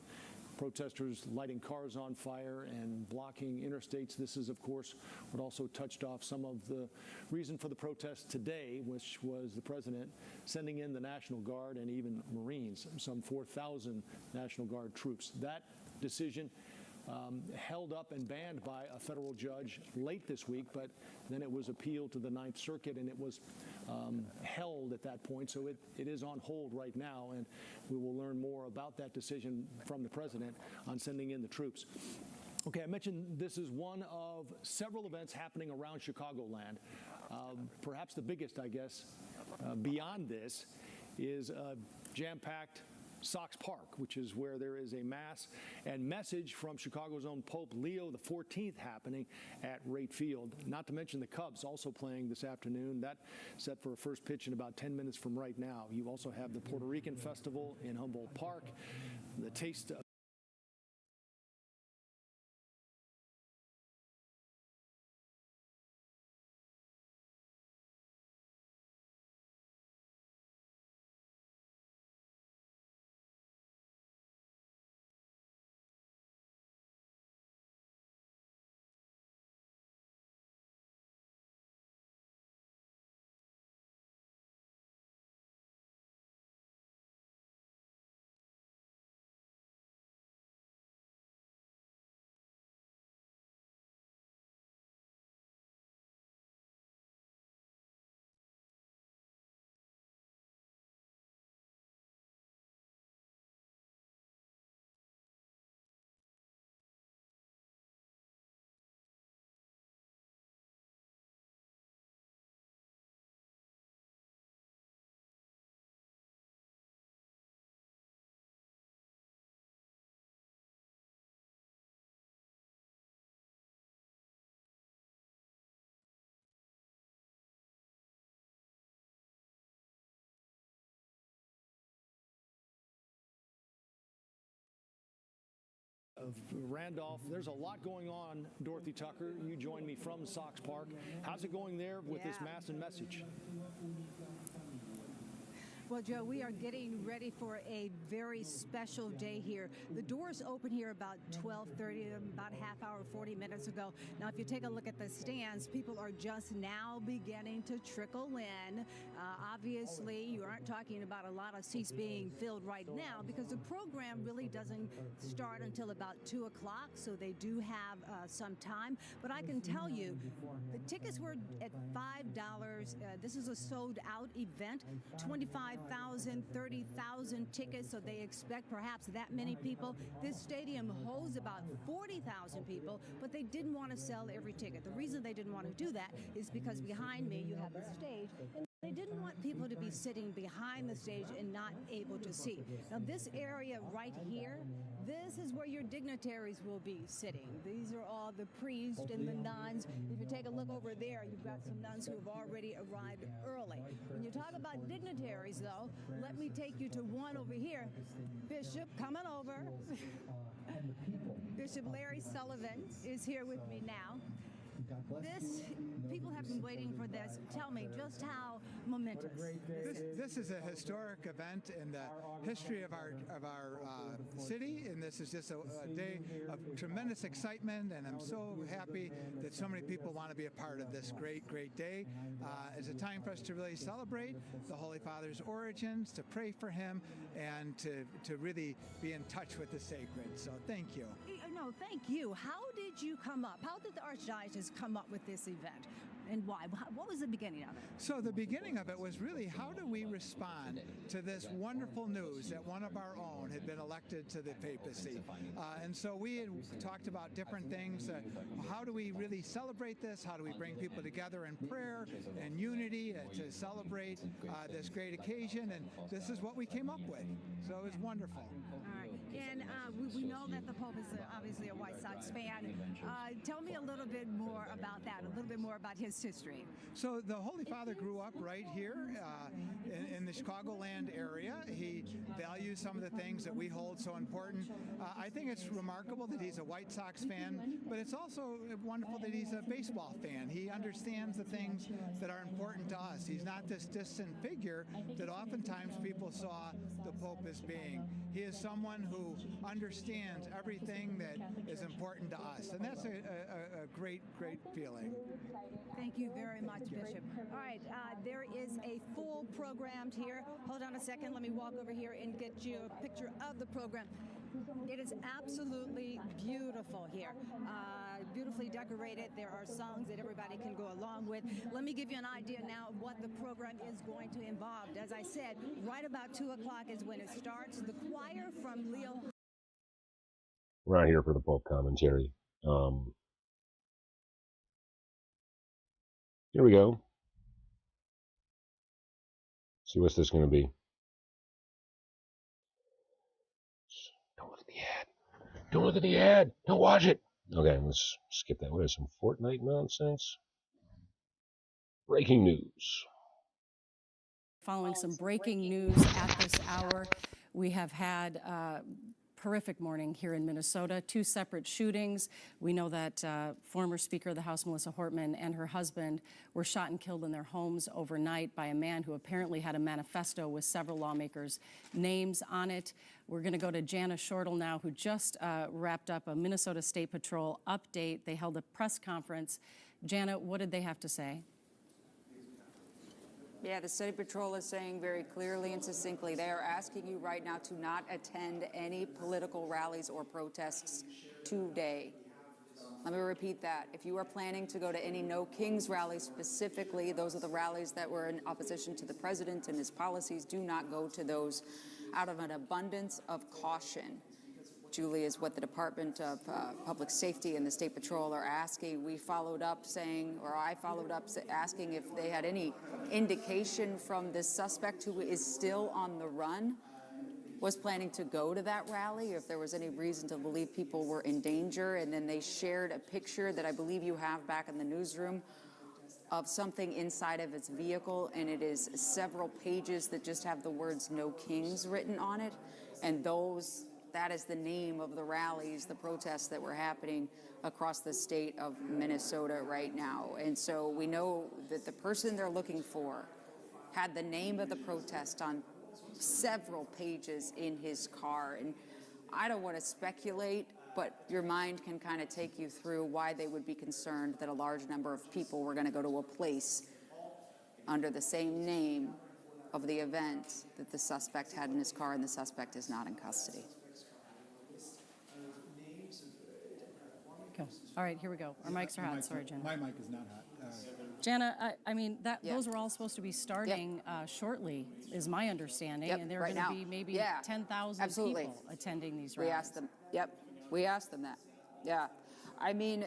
protesters lighting cars on fire and blocking interstates. This is, of course, what also touched off some of the reason for the protest today, which was the president sending in the National Guard and even Marines, some 4,000 National Guard troops. That decision held up and banned by a federal judge late this week, but then it was appealed to the Ninth Circuit and it was held at that point. So it is on hold right now, and we will learn more about that decision from the president on sending in the troops. Okay, I mentioned this is one of several events happening around Chicagoland. Perhaps the biggest, I guess, beyond this is a jam-packed Sox Park, which is where there is a mass and message from Chicago's own Pope Leo XIV happening at Rate Field. Not to mention the Cubs also playing this afternoon. That set for a first pitch in about 10 minutes from right now. You also have the Puerto Rican Festival in Humboldt Park, the Taste of Randolph. There's a lot going on, Dorothy Tucker. You joined me from Sox Park. How's it going there with this mass and message? Well, Joe, we are getting ready for a very special day here. The doors open here about 12:30, about a half hour, 40 minutes ago. Now, if you take a look at the stands, people are just now beginning to trickle in. Obviously, you aren't talking about a lot of seats being filled right now because the program really doesn't start until about 2 o'clock, so they do have some time. But I can tell you, the tickets were at $5. This is a sold-out event, 25,000, 30,000 tickets, so they expect perhaps that many people. This stadium holds about 40,000 people, but they didn't want to sell every ticket. The reason they didn't want to do that is because behind me you have the stage, and they didn't want people to be sitting behind the stage and not able to see. Now, this area right here, this is where your dignitaries will be sitting. These are all the priests and the nuns. If you take a look over there, you've got some nuns who have already arrived early. When you talk about dignitaries, though, let me take you to one over here. Bishop, coming over. Bishop Larry Sullivan is here with me now. People have been waiting for this. Tell me just how momentous this is a historic event in the history of our city, and this is just a day of tremendous excitement, and I'm so happy that so many people want to be a part of this great day. It's a time for us to really celebrate the Holy Father's origins, to pray for him, and to really be in touch with the sacred. So thank you. No, thank you. How did you come up? How did the Archdiocese come up with this event? And why? What was the beginning of it? So the beginning of it was really, how do we respond to this wonderful news that one of our own had been elected to the papacy? And so we had talked about different things. How do we really celebrate this? How do we bring people together in prayer and unity to celebrate this great occasion? And this is what we came up with. So it was wonderful. All right. And we know that the Pope is obviously a White Sox fan. Tell me a little bit more about that, a little bit more about his history. So the Holy Father grew up right here in the Chicagoland area. He values some of the things that we hold so important. I think it's remarkable that he's a White Sox fan, but it's also wonderful that he's a baseball fan. He understands the things that are important to us. He's not this distant figure that oftentimes people saw the Pope as being. He is someone who understands everything that is important to us, and that's a great feeling. Thank you very much, Bishop. All right, there is a full program here. Hold on a second. Let me walk over here and get you a picture of the program. It is absolutely beautiful here. Beautifully decorated. There are songs that everybody can go along with. Let me give you an idea now of what the program is going to involve. As I said, right about 2 o'clock is when it starts. The choir from Leo. We're not here for the Pope commentary. Here we go. See what's this going to be. Don't look at the ad. Don't look at the ad. Don't watch it. Okay, let's skip that. What is some Fortnite nonsense? Breaking news. Following some breaking news at this hour, we have had horrific morning here in Minnesota, 2 separate shootings. We know that former Speaker of the House, Melissa Hortman, and her husband were shot and killed in their homes overnight by a man who apparently had a manifesto with several lawmakers' names on it. We're going to go to Jana Shortle now, who just wrapped up a Minnesota State Patrol update. They held a press conference. Jana, what did they have to say? Yeah, the State Patrol is saying very clearly and succinctly, they are asking you right now to not attend any political rallies or protests today. Let me repeat that. If you are planning to go to any No Kings rallies specifically, those are the rallies that were in opposition to the president and his policies, do not go to those out of an abundance of caution. Julie, is what the Department of Public Safety and the State Patrol are asking. We followed up saying, or I followed up asking if they had any indication from this suspect who is still on the run, was planning to go to that rally, if there was any reason to believe people were in danger. And then they shared a picture that I believe you have back in the newsroom of something inside of its vehicle, and it is several pages that just have the words "No Kings" written on it. And those That is the name of the rallies, the protests that were happening across the state of Minnesota right now. And so we know that the person they're looking for had the name of the protest on several pages in his car. And I don't want to speculate, but your mind can kind of take you through why they would be concerned that a large number of people were going to go to a place under the same name of the event that the suspect had in his car, and the suspect is not in custody. Okay. All right, here we go. Our mics are hot. Sorry, Jana. My mic is not hot. Jana, I mean, those were all supposed to be starting shortly, is my understanding, and there are right going to now. be maybe 10,000 people attending these rallies. We asked them. We asked them that. Yeah. I mean,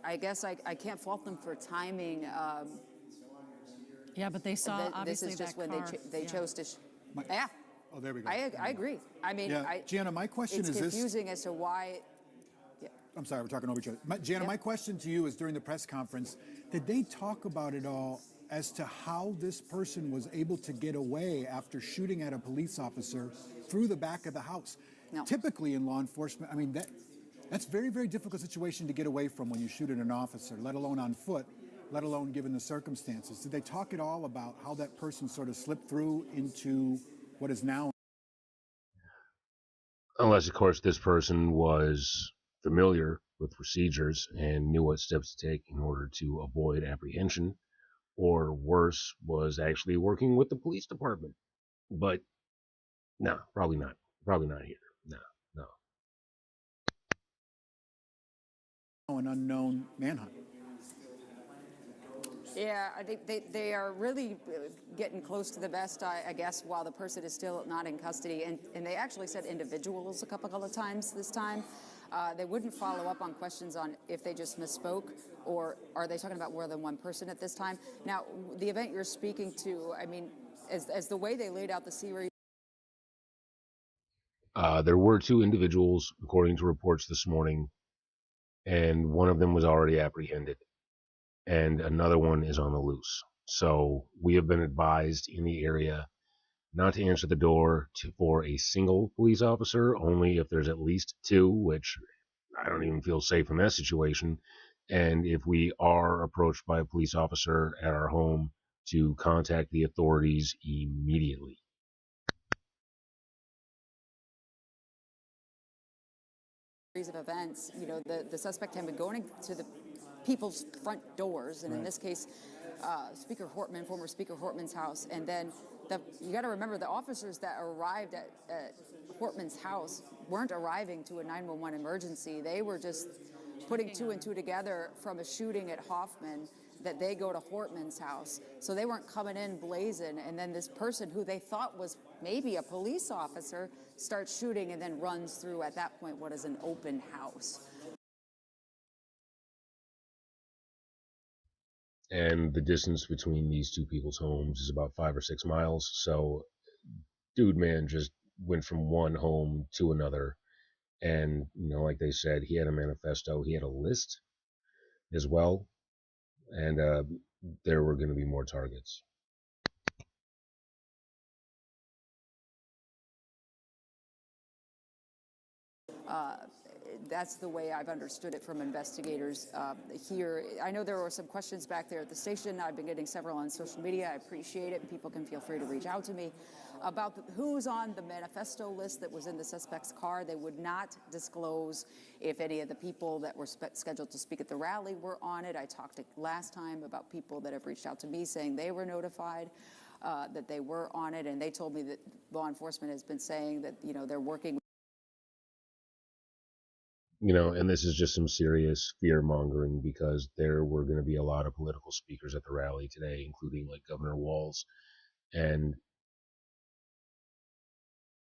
I guess I can't fault them for timing. Yeah, but they saw obviously this is just that when car. they chose to. Yeah. Oh, there we go. I agree. I mean, Jana, my question is this. It's confusing as to why. I'm sorry, we're talking over each other. Jana, my question to you is during the press conference, did they talk about it all as to how this person was able to get away after shooting at a police officer through the back of the house? No. Typically in law enforcement, I mean, that's a very, very difficult situation to get away from when you shoot at an officer, let alone on foot, let alone given the circumstances. Did they talk at all about how that person sort of slipped through into what is now? Unless, of course, this person was familiar with procedures and knew what steps to take in order to avoid apprehension, or worse, was actually working with the police department. But no, probably not. Probably not here. No. An unknown manhunt. Yeah, I think they are really getting close to the best, I guess, while the person is still not in custody. And they actually said individuals a couple of times this time. They wouldn't follow up on questions on if they just misspoke or are they talking about more than one person at this time. Now, the event you're speaking to, I mean, as the way they laid out the series. There were 2 individuals, according to reports this morning, and one of them was already apprehended, and another one is on the loose. So we have been advised in the area not to answer the door for a single police officer, only if there's at least 2, which I don't even feel safe in that situation. And if we are approached by a police officer at our home, to contact the authorities immediately. Of events, you know, the suspect had been going to the people's front doors, and in this case, Speaker Hortman, former Speaker Hortman's house, and then you got to remember the officers that arrived at Hortman's house weren't arriving to a 911 emergency. They were just putting 2 and 2 together from a shooting at Hoffman that they go to Hortman's house. So they weren't coming in blazing, and then this person who they thought was maybe a police officer starts shooting and then runs through, at that point, what is an open house. And the distance between these 2 people's homes is about 5 or 6 miles. So dude, man, just went from one home to another. And, you know, like they said, he had a manifesto, he had a list as well. And there were going to be more targets. That's the way I've understood it from investigators here. I know there were some questions back there at the station. I've been getting several on social media. I appreciate it. People can feel free to reach out to me about who's on the manifesto list that was in the suspect's car. They would not disclose if any of the people that were scheduled to speak at the rally were on it. I talked last time about people that have reached out to me saying they were notified that they were on it, and they told me that law enforcement has been saying that, you know, they're working. You know, and this is just some serious fear mongering, because there were going to be a lot of political speakers at the rally today, including like Governor Walz, and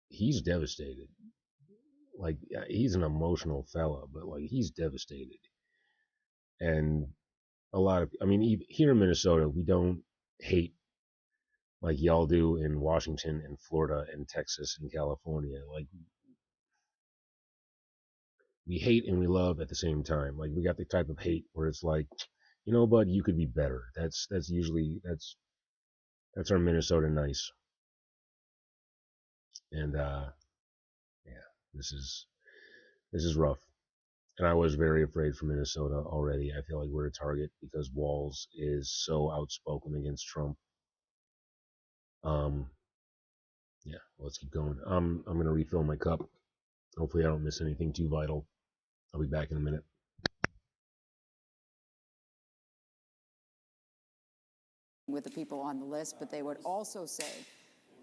he's devastated. Like, he's an emotional fella, but like, he's devastated. And a lot of, I mean, here in Minnesota, we don't hate like y'all do in Washington and Florida and Texas and California. Like, we hate and we love at the same time. Like, we got the type of hate where it's like, you know, bud, you could be better. That's usually, that's our Minnesota nice. And, yeah. This is rough. And I was very afraid for Minnesota already. I feel like we're a target because Walz is so outspoken against Trump. Yeah, let's keep going. I'm gonna refill my cup. Hopefully I don't miss anything too vital. I'll be back in a minute. With the people on the list, but they would also say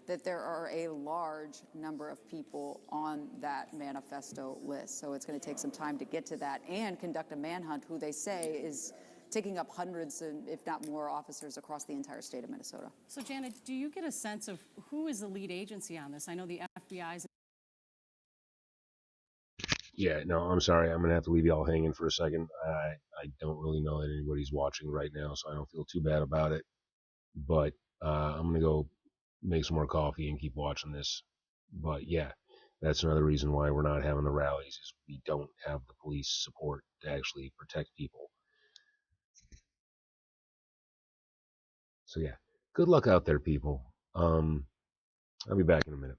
that there are a large number of people on that manifesto list. So it's going to take some time to get to that and conduct a manhunt, who they say is taking up hundreds, if not more, officers across the entire state of Minnesota. So, Janet, do you get a sense of who is the lead agency on this? I know the FBI's. Yeah, no, I'm sorry. I'm gonna have to leave y'all hanging for a second. I don't really know that anybody's watching right now, so I don't feel too bad about it. But I'm gonna go make some more coffee and keep watching this. But yeah, that's another reason why we're not having the rallies is we don't have the police support to actually protect people. So yeah, good luck out there, people. I'll be back in a minute.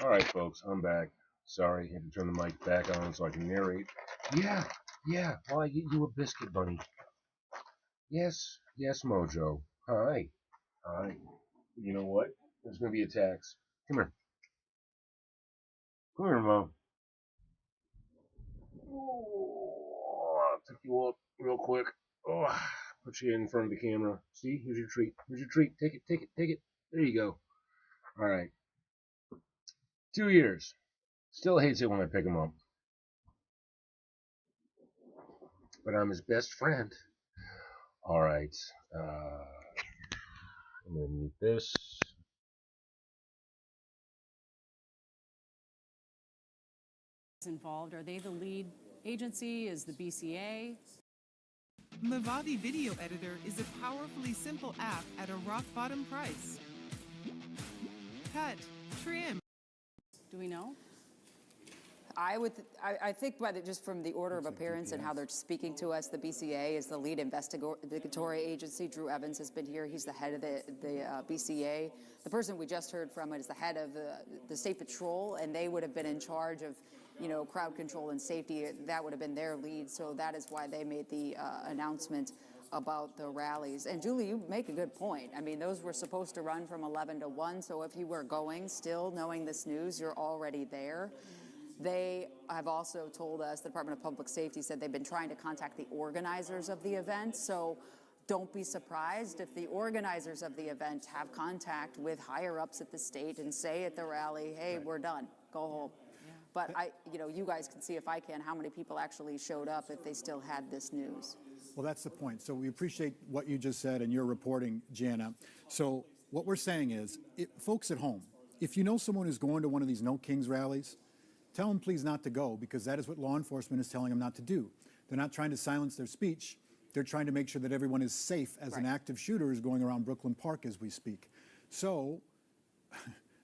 All right, folks, I'm back. Sorry, had to turn the mic back on so I can narrate. Yeah, well, I get you a biscuit, bunny. Yes, Mojo. Hi. You know what? There's going to be attacks. Come here. Come here, Mo. Oh, I'll pick you up real quick. Oh, put you in front of the camera. See? Here's your treat. Take it. There you go. All right. 2 years. Still hates it when I pick him up. But I'm his best friend. All right. I'm going to mute this. Involved? Are they the lead agency? Is the BCA? Mavavi Video Editor is a powerfully simple app at a rock-bottom price. Cut, trim. Do we know? I think just from the order of appearance and how they're speaking to us, the BCA is the lead investigatory agency. Drew Evans has been here. He's the head of the BCA. The person we just heard from is the head of the State Patrol, and they would have been in charge of, crowd control and safety. That would have been their lead, so that is why they made the announcement about the rallies. And Julie, you make a good point. I mean, those were supposed to run from 11 to 1, so if you were going still knowing this news, you're already there. They have also told us, the Department of Public Safety said they've been trying to contact the organizers of the event, so don't be surprised if the organizers of the event have contact with higher-ups at the state and say at the rally, hey, we're done, go home. Yeah. But you guys can see, if I can, how many people actually showed up if they still had this news. Well, that's the point. So we appreciate what you just said and your reporting, Jana. So what we're saying is, folks at home, if you know someone who's going to one of these No Kings rallies, tell them please not to go, because that is what law enforcement is telling them not to do. They're not trying to silence their speech. They're trying to make sure that everyone is safe as an active shooter is going around Brooklyn Park as we speak. So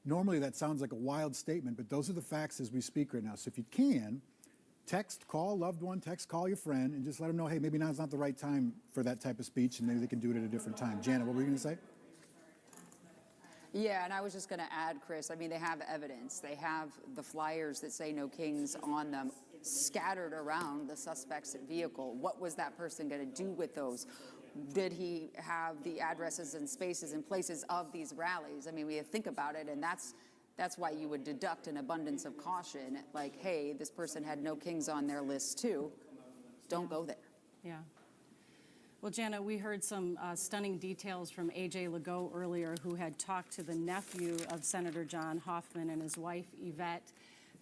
normally that sounds like a wild statement, but those are the facts as we speak right now. So if you can, call a loved one, call your friend, and just let them know, hey, maybe now's not the right time for that type of speech, and maybe they can do it at a different time. Jana, what were you going to say? Yeah, and I was just going to add, Chris, I mean, they have evidence. They have the flyers that say No Kings on them scattered around the suspect's vehicle. What was that person going to do with those? Did he have the addresses and spaces and places of these rallies? I mean, we think about it, and that's why you would deduct an abundance of caution, like, hey, this person had No Kings on their list too. Don't go there. Yeah. Well, Jana, we heard some stunning details from A.J. Legault earlier, who had talked to the nephew of Senator John Hoffman and his wife, Yvette.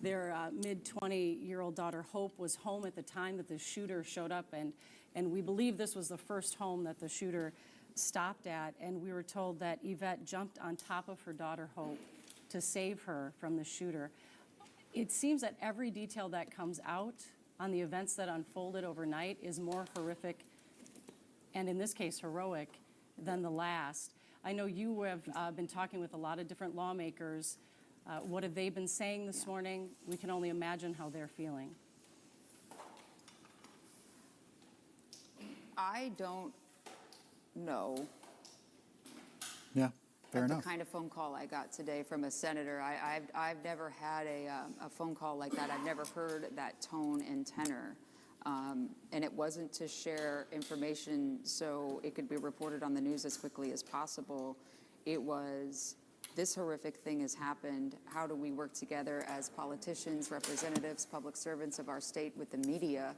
Their mid-20-year-old daughter, Hope, was home at the time that the shooter showed up, and we believe this was the first home that the shooter stopped at, and we were told that Yvette jumped on top of her daughter, Hope, to save her from the shooter. It seems that every detail that comes out on the events that unfolded overnight is more horrific, and in this case, heroic, than the last. I know you have been talking with a lot of different lawmakers. What have they been saying this morning? We can only imagine how they're feeling. I don't know. Yeah, fair enough. The kind of phone call I got today from a senator. I've never had a phone call like that. I've never heard that tone and tenor. And it wasn't to share information so it could be reported on the news as quickly as possible. It was, this horrific thing has happened. How do we work together as politicians, representatives, public servants of our state with the media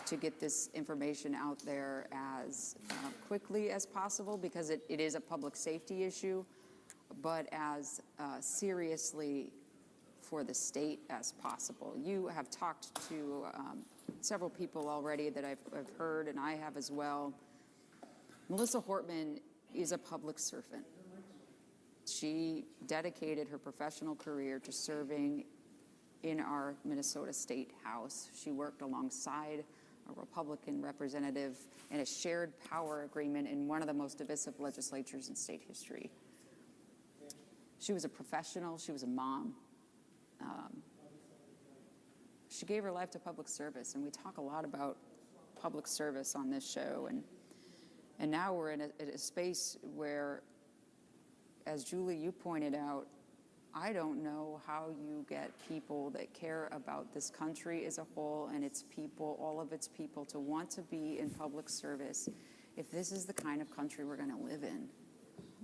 to get this information out there as quickly as possible, because it is a public safety issue, but as seriously for the state as possible. You have talked to several people already that I've heard, and I have as well. Melissa Hortman is a public servant. She dedicated her professional career to serving in our Minnesota State House. She worked alongside a Republican representative in a shared power agreement in one of the most divisive legislatures in state history. She was a professional. She was a mom. She gave her life to public service, and we talk a lot about public service on this show. And now we're in a space where, as Julie, you pointed out, I don't know how you get people that care about this country as a whole and its people, all of its people, to want to be in public service if this is the kind of country we're going to live in.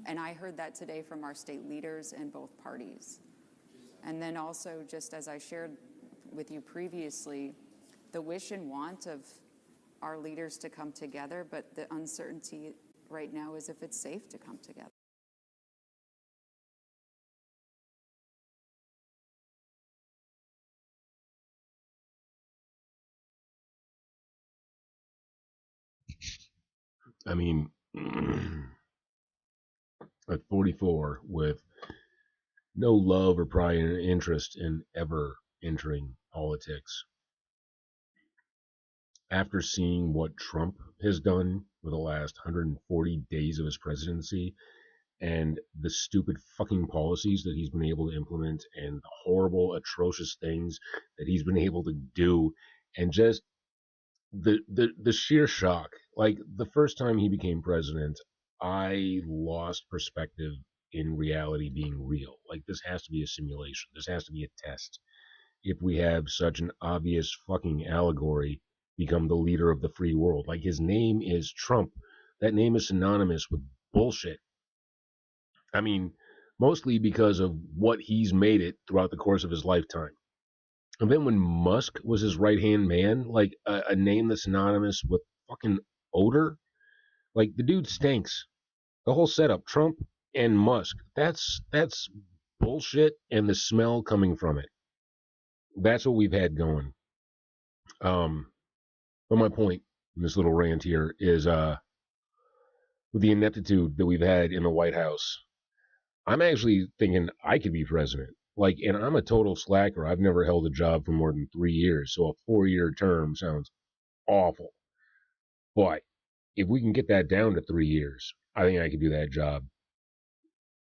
And I heard that today from our state leaders in both parties. And then also, just as I shared with you previously, the wish and want of our leaders to come together, but the uncertainty right now is if it's safe to come together. I mean, at 44, with no love or prior interest in ever entering politics, after seeing what Trump has done for the last 140 days of his presidency and the stupid fucking policies that he's been able to implement and the horrible, atrocious things that he's been able to do, and just the sheer shock. Like, the first time he became president, I lost perspective in reality being real. Like, this has to be a simulation. This has to be a test. If we have such an obvious fucking allegory become the leader of the free world. Like, his name is Trump. That name is synonymous with bullshit. I mean, mostly because of what he's made it throughout the course of his lifetime. And then when Musk was his right-hand man, like a name that's synonymous with fucking odor, like, the dude stinks. The whole setup, Trump and Musk, that's bullshit, and the smell coming from it. That's what we've had going. But my point in this little rant here is, with the ineptitude that we've had in the White House, I'm actually thinking I could be president. Like, and I'm a total slacker. I've never held a job for more than 3 years, so a 4-year term sounds awful. But if we can get that down to 3 years, I think I could do that job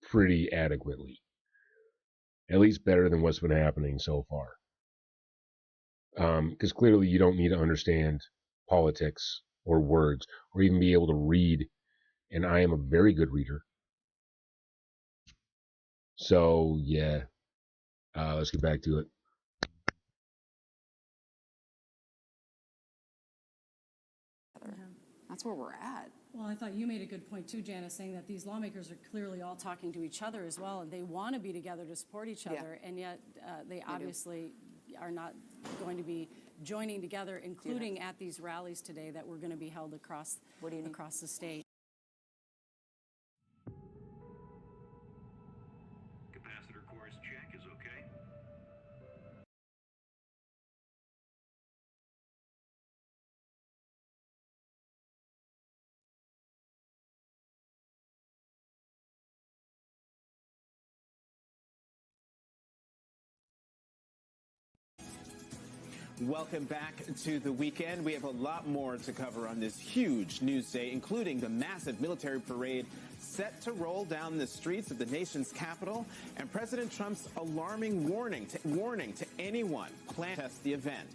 pretty adequately. At least better than what's been happening so far. Because clearly you don't need to understand politics or words or even be able to read, and I am a very good reader. So, yeah, let's get back to it. That's where we're at. Well, I thought you made a good point too, Janice, saying that these lawmakers are clearly all talking to each other as well, and they want to be together to support each other, and yet they obviously are not going to be joining together, including at these rallies today that were going to be held across the state. Capacitor course check is okay. Welcome back to the weekend. We have a lot more to cover on this huge news day, including the massive military parade set to roll down the streets of the nation's capital, and President Trump's alarming warning to anyone planning to test the event,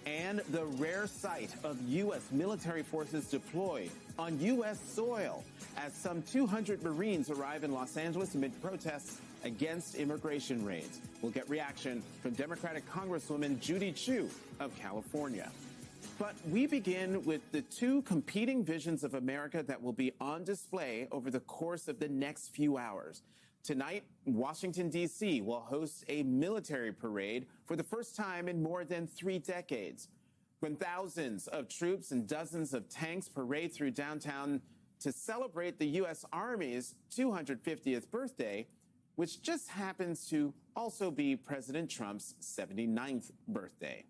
and the rare sight of U.S. military forces deployed on U.S. soil as some 200 Marines arrive in Los Angeles amid protests against immigration raids. We'll get reaction from Democratic Congresswoman Judy Chu of California. But we begin with the two competing visions of America that will be on display over the course of the next few hours. Tonight, Washington, D.C. will host a military parade for the first time in more than 3 decades, when thousands of troops and dozens of tanks parade through downtown to celebrate the U.S. Army's 250th birthday, which just happens to also be President Trump's 79th birthday.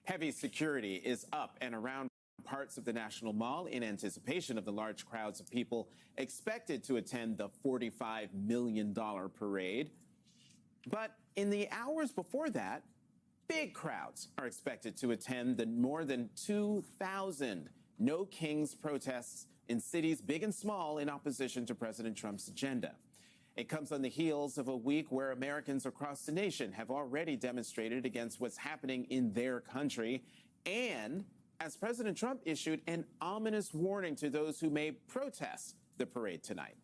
Heavy security is up and around parts of the National Mall in anticipation of the large crowds of people expected to attend the $45 million parade. But in the hours before that, big crowds are expected to attend the more than 2,000 No Kings protests in cities big and small in opposition to President Trump's agenda. It comes on the heels of a week where Americans across the nation have already demonstrated against what's happening in their country, and as President Trump issued an ominous warning to those who may protest the parade tonight.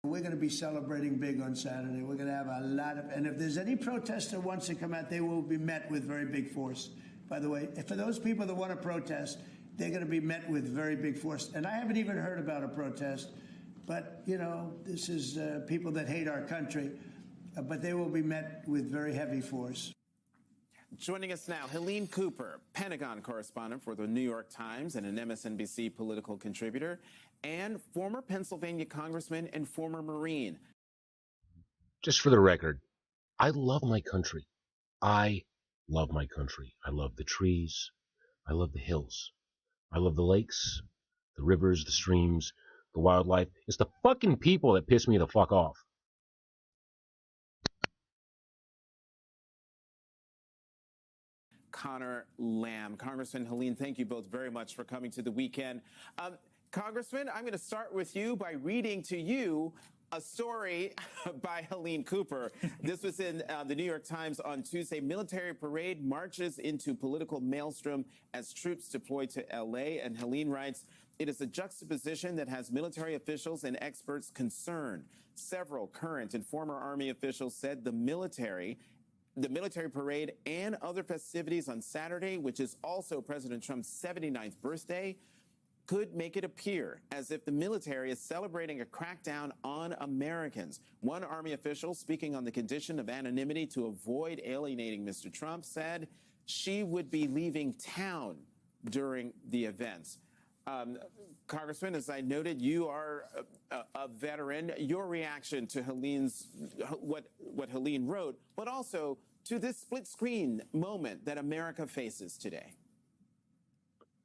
We're going to be celebrating big on Saturday. We're going to have a lot of, and if there's any protester who wants to come out, they will be met with very big force. By the way, for those people that want to protest, they're going to be met with very big force. And I haven't even heard about a protest, but, you know, this is people that hate our country, but they will be met with very heavy force. Joining us now, Helene Cooper, Pentagon correspondent for the New York Times and an MSNBC political contributor, and former Pennsylvania congressman and former Marine. Just for the record, I love my country. I love my country. I love the trees. I love the hills. I love the lakes, the rivers, the streams, the wildlife. It's the fucking people that piss me the fuck off. Connor Lamb. Congressman Helene, thank you both very much for coming to the weekend. Congressman, I'm going to start with you by reading to you a story by Helene Cooper. This was in the New York Times on Tuesday. Military parade marches into political maelstrom as troops deploy to L.A. And Helene writes, it is a juxtaposition that has military officials and experts concerned. Several current and former Army officials said the military parade and other festivities on Saturday, which is also President Trump's 79th birthday, could make it appear as if the military is celebrating a crackdown on Americans. One Army official, speaking on the condition of anonymity to avoid alienating Mr. Trump, said she would be leaving town during the events. Congressman, as I noted, you are a veteran. Your reaction to Helene's what Helene wrote, but also to this split screen moment that America faces today.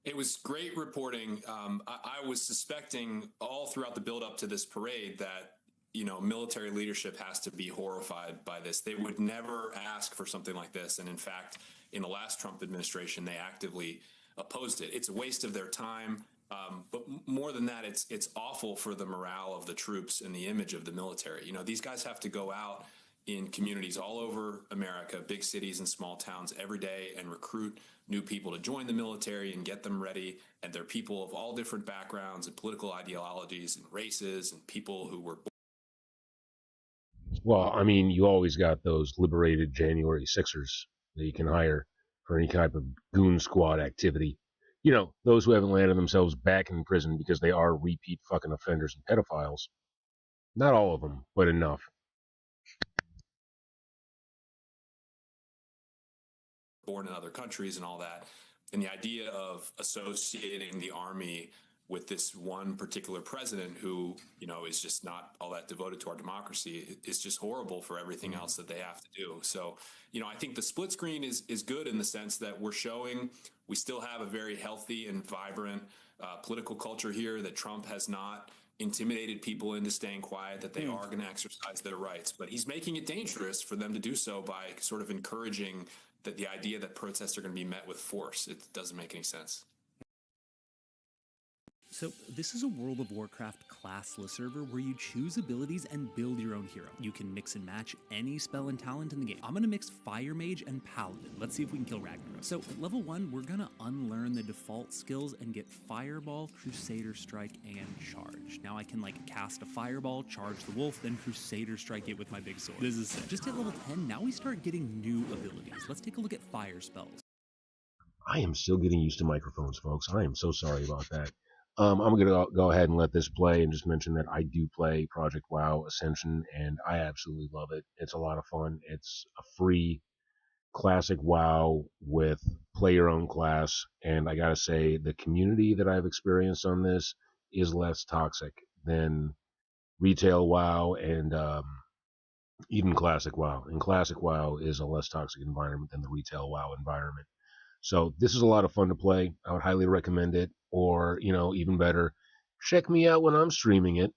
It was great reporting. I was suspecting all throughout the buildup to this parade that, you know, military leadership has to be horrified by this. They would never ask for something like this. And in fact, in the last Trump administration, they actively opposed it. It's a waste of their time. But more than that, it's awful for the morale of the troops and the image of the military. You know, these guys have to go out in communities all over America, big cities and small towns every day and recruit new people to join the military and get them ready. And they're people of all different backgrounds and political ideologies and races and people who were. Well, I mean, you always got those liberated January 6ers that you can hire for any type of goon squad activity. You know, those who haven't landed themselves back in prison because they are repeat fucking offenders and pedophiles. Not all of them, but enough. Born in other countries and all that. And the idea of associating the Army with this one particular president who, you know, is just not all that devoted to our democracy is just horrible for everything else that they have to do. So, you know, I think the split screen is good in the sense that we're showing we still have a very healthy and vibrant political culture here, that Trump has not intimidated people into staying quiet, that they are going to exercise their rights. But he's making it dangerous for them to do so by sort of encouraging that the idea that protests are going to be met with force. It doesn't make any sense. So this is a World of Warcraft classless server where you choose abilities and build your own hero. You can mix and match any spell and talent in the game. I'm gonna mix Fire Mage and Paladin. Let's see if we can kill Ragnarok. So at level 1, we're gonna unlearn the default skills and get Fireball, Crusader Strike, and Charge. Now I can cast a Fireball, charge the wolf, then Crusader Strike it with my big sword. This is sick. Just at level 10, now we start getting new abilities. Let's take a look at fire spells. I am still getting used to microphones, folks. I am so sorry about that. I'm going to go ahead and let this play and just mention that I do play Project WoW Ascension, and I absolutely love it. It's a lot of fun. It's a free classic WoW with play your own class, and I got to say, the community that I've experienced on this is less toxic than retail WoW and even classic WoW. And classic WoW is a less toxic environment than the retail WoW environment. So this is a lot of fun to play. I would highly recommend it. Or, you know, even better, check me out when I'm streaming it.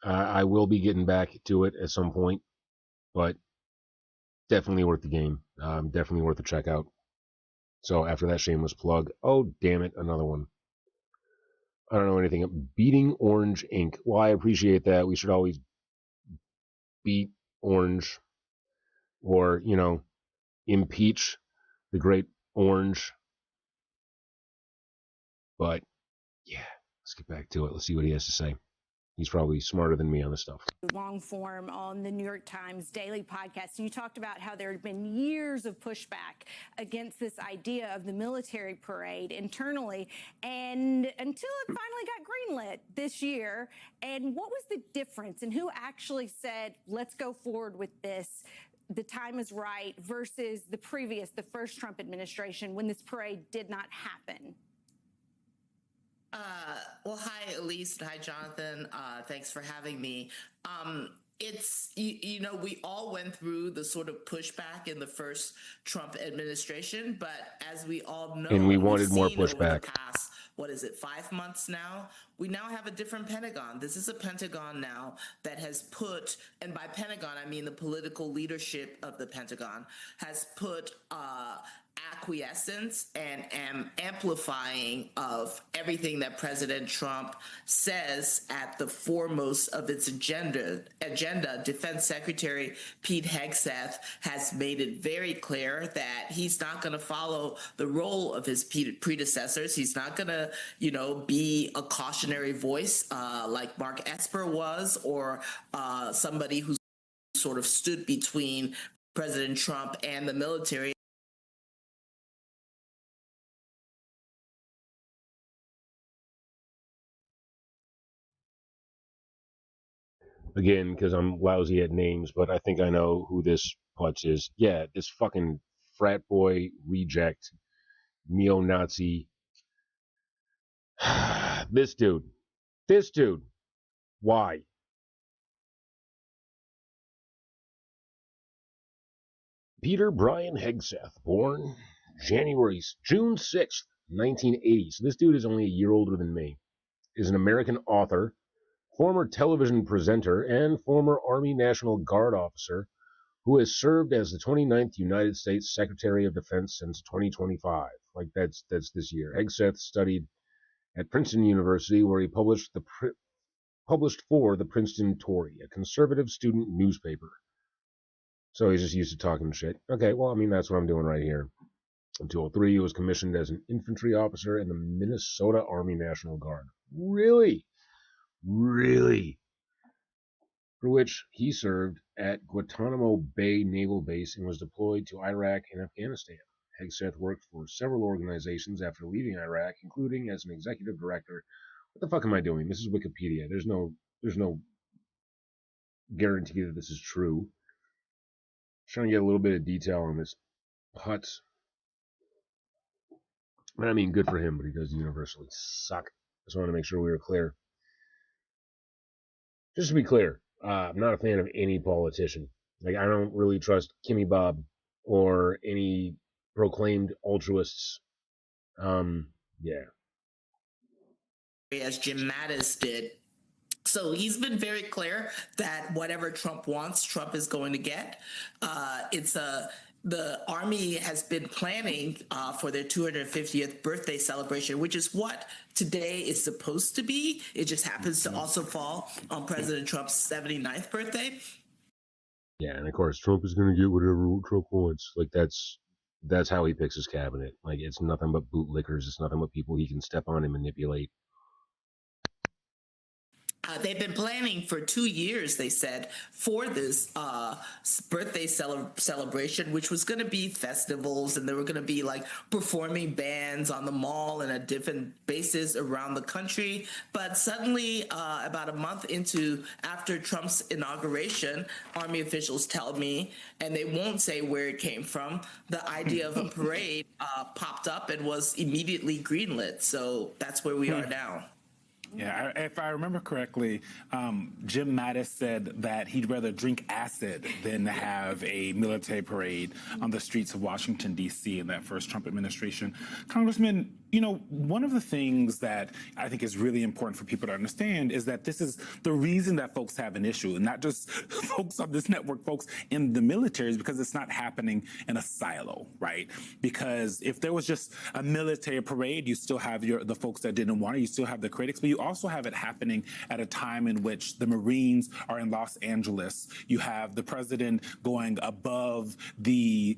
I will be getting back to it at some point, but definitely worth the game. Definitely worth the checkout. So after that shameless plug, oh, damn it, another one. I don't know anything. Beating Orange Inc. Well, I appreciate that. We should always beat Orange or, you know, impeach the great Orange. But, yeah, let's get back to it. Let's see what he has to say. He's probably smarter than me on this stuff. Long form on the New York Times daily podcast. You talked about how there had been years of pushback against this idea of the military parade internally, and until it finally got greenlit this year. And what was the difference, and who actually said, let's go forward with this? The time is right versus the first Trump administration, when this parade did not happen? Well, hi, Elise, and hi, Jonathan. Thanks for having me. It's, you know, we all went through the sort of pushback in the first Trump administration, but as we all know, And we wanted more over the pushback. past, what is it, 5 months now, we now have a different Pentagon. This is a Pentagon now that has put, and by Pentagon, I mean the political leadership of the Pentagon, has put acquiescence and amplifying of everything that President Trump says at the foremost of its agenda. Defense Secretary Pete Hegseth has made it very clear that he's not going to follow the role of his predecessors. He's not going to, you know, be a cautionary voice like Mark Esper was, or somebody who sort of stood between President Trump and the military. Again, because I'm lousy at names, but I think I know who this putz is. Yeah, this fucking frat boy reject, neo-Nazi. This dude. Why? Peter Brian Hegseth, born June 6th, 1980. So this dude is only a year older than me. Is an American author, former television presenter, and former Army National Guard officer who has served as the 29th United States Secretary of Defense since 2025. Like, that's this year. Hegseth studied at Princeton University, where he published for the Princeton Tory, a conservative student newspaper. So he's just used to talking shit. Okay, well, I mean, that's what I'm doing right here. In 2003, he was commissioned as an infantry officer in the Minnesota Army National Guard. Really? For which he served at Guantanamo Bay Naval Base and was deployed to Iraq and Afghanistan. Hegseth worked for several organizations after leaving Iraq, including as an executive director. What the fuck am I doing? This is Wikipedia. There's no guarantee that this is true. Trying to get a little bit of detail on this putz. I mean, good for him, but he does universally suck. Just want to make sure we were clear. Just to be clear, I'm not a fan of any politician. Like, I don't really trust Kimmy Bob or any proclaimed altruists. Yeah. As Jim Mattis did. So he's been very clear that whatever Trump wants, Trump is going to get. The Army has been planning for their 250th birthday celebration, which is what today is supposed to be. It just happens to also fall on President Trump's 79th birthday. Yeah, and of course, Trump is going to get whatever Trump wants. Like, that's how he picks his cabinet. Like, it's nothing but bootlickers. It's nothing but people he can step on and manipulate. They've been planning for 2 years, they said, for this birthday celebration, which was going to be festivals, and there were going to be like performing bands on the mall and at different bases around the country. But suddenly, about a month after Trump's inauguration, Army officials tell me, and they won't say where it came from, the idea of a parade popped up and was immediately greenlit. So that's where we are now. Yeah, if I remember correctly, Jim Mattis said that he'd rather drink acid than have a military parade on the streets of Washington, D.C. in that first Trump administration. Congressman, you know, one of the things that I think is really important for people to understand is that this is the reason that folks have an issue, and not just folks on this network, folks in the military, is because it's not happening in a silo, right? Because if there was just a military parade, you still have the folks that didn't want it, you still have the critics, but you also have it happening at a time in which the Marines are in Los Angeles. You have the president going above the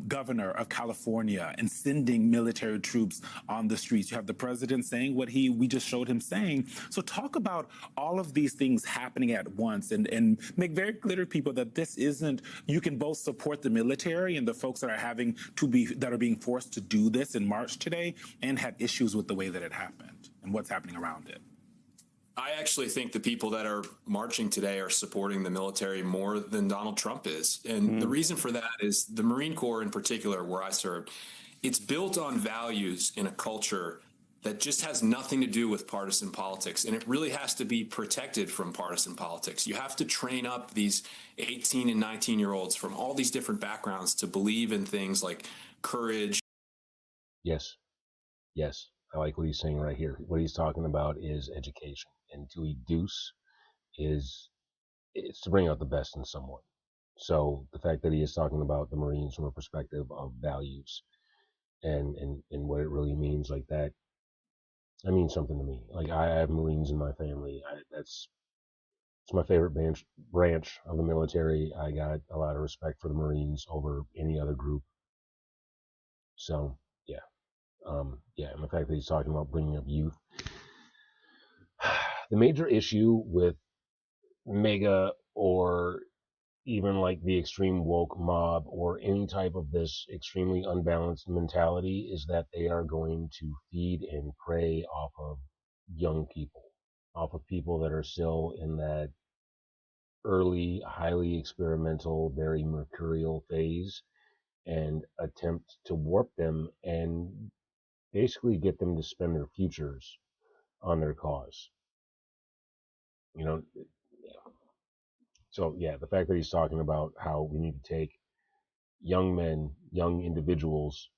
governor of California and sending military troops on the streets. You have the president saying what we just showed him saying. So talk about all of these things happening at once and make very clear to people that this isn't, you can both support the military and the folks that are being forced to do this in March today and have issues with the way that it happened and what's happening around it. I actually think the people that are marching today are supporting the military more than Donald Trump is. And the reason for that is the Marine Corps in particular, where I served, it's built on values in a culture that just has nothing to do with partisan politics. And it really has to be protected from partisan politics. You have to train up these 18 and 19-year-olds from all these different backgrounds to believe in things like courage. Yes. Yes. I like what he's saying right here. What he's talking about is education. And to educe it's to bring out the best in someone. So the fact that he is talking about the Marines from a perspective of values and what it really means, like that means something to me. Like, I have Marines in my family. It's my favorite branch of the military. I got a lot of respect for the Marines over any other group. So yeah. And the fact that he's talking about bringing up youth. The major issue with MAGA or even like the extreme woke mob or any type of this extremely unbalanced mentality is that they are going to feed and prey off of young people, off of people that are still in that early, highly experimental, very mercurial phase, and attempt to warp them and basically get them to spend their futures on their cause. You know, so yeah, the fact that he's talking about how we need to take young men, young individuals,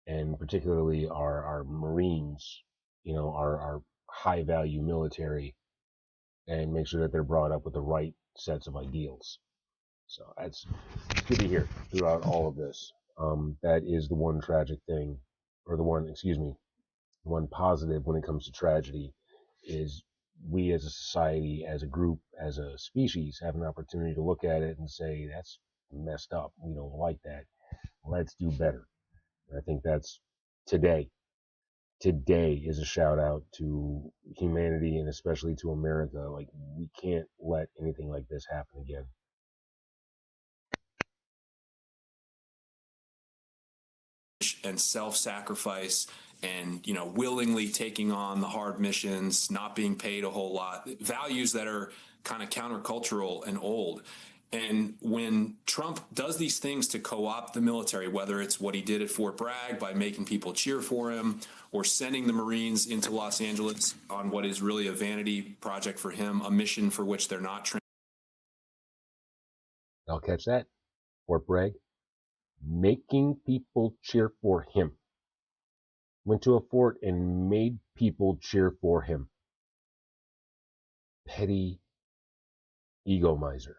and particularly our Marines, our high value military, and make sure that they're brought up with the right sets of ideals. So it's good to hear throughout all of this. That is the one tragic thing, or the one positive when it comes to tragedy, is we as a society, as a group, as a species, have an opportunity to look at it and say, that's messed up. We don't like that. Let's do better. And I think that's today. Today is a shout out to humanity and especially to America. Like, we can't let anything like this happen again. And self-sacrifice and, willingly taking on the hard missions, not being paid a whole lot, values that are kind of countercultural and old. And when Trump does these things to co-opt the military, whether it's what he did at Fort Bragg by making people cheer for him or sending the Marines into Los Angeles on what is really a vanity project for him, a mission for which they're not trained. Y'all catch that? Fort Bragg? Making people cheer for him. Went to a fort and made people cheer for him. Petty ego miser.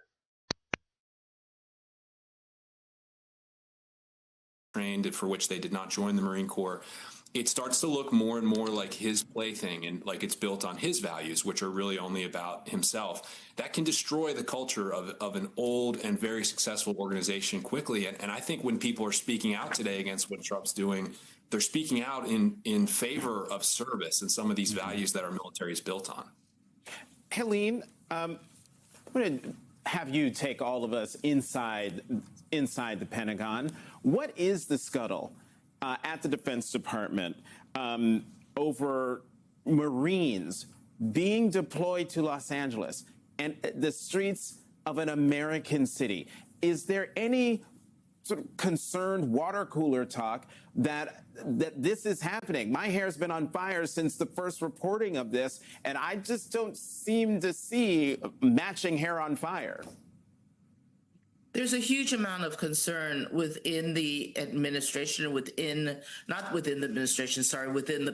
Trained for which they did not join the Marine Corps. It starts to look more and more like his plaything and like it's built on his values, which are really only about himself. That can destroy the culture of an old and very successful organization quickly. And I think when people are speaking out today against what Trump's doing, they're speaking out in favor of service and some of these values that our military is built on. Helene, I'm going to have you take all of us inside the Pentagon. What is the scuttle at the Defense Department over Marines being deployed to Los Angeles and the streets of an American city? Is there any sort of concerned water cooler talk that this is happening? My hair's been on fire since the first reporting of this, and I just don't seem to see matching hair on fire. There's a huge amount of concern within the administration, within the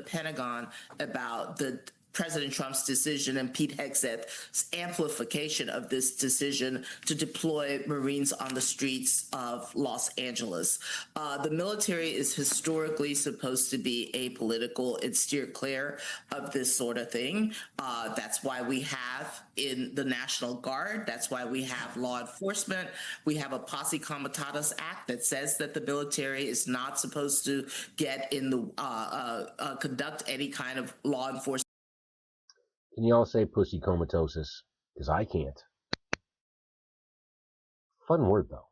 Pentagon about the President Trump's decision and Pete Hegseth's amplification of this decision to deploy Marines on the streets of Los Angeles. The military is historically supposed to be apolitical and steer clear of this sort of thing. That's why we have in the National Guard, that's why we have law enforcement. We have a Posse Comitatus Act that says that the military is not supposed to get in the conduct any kind of law enforcement. Can you all say pussy comatosis? Because I can't. Fun word, though.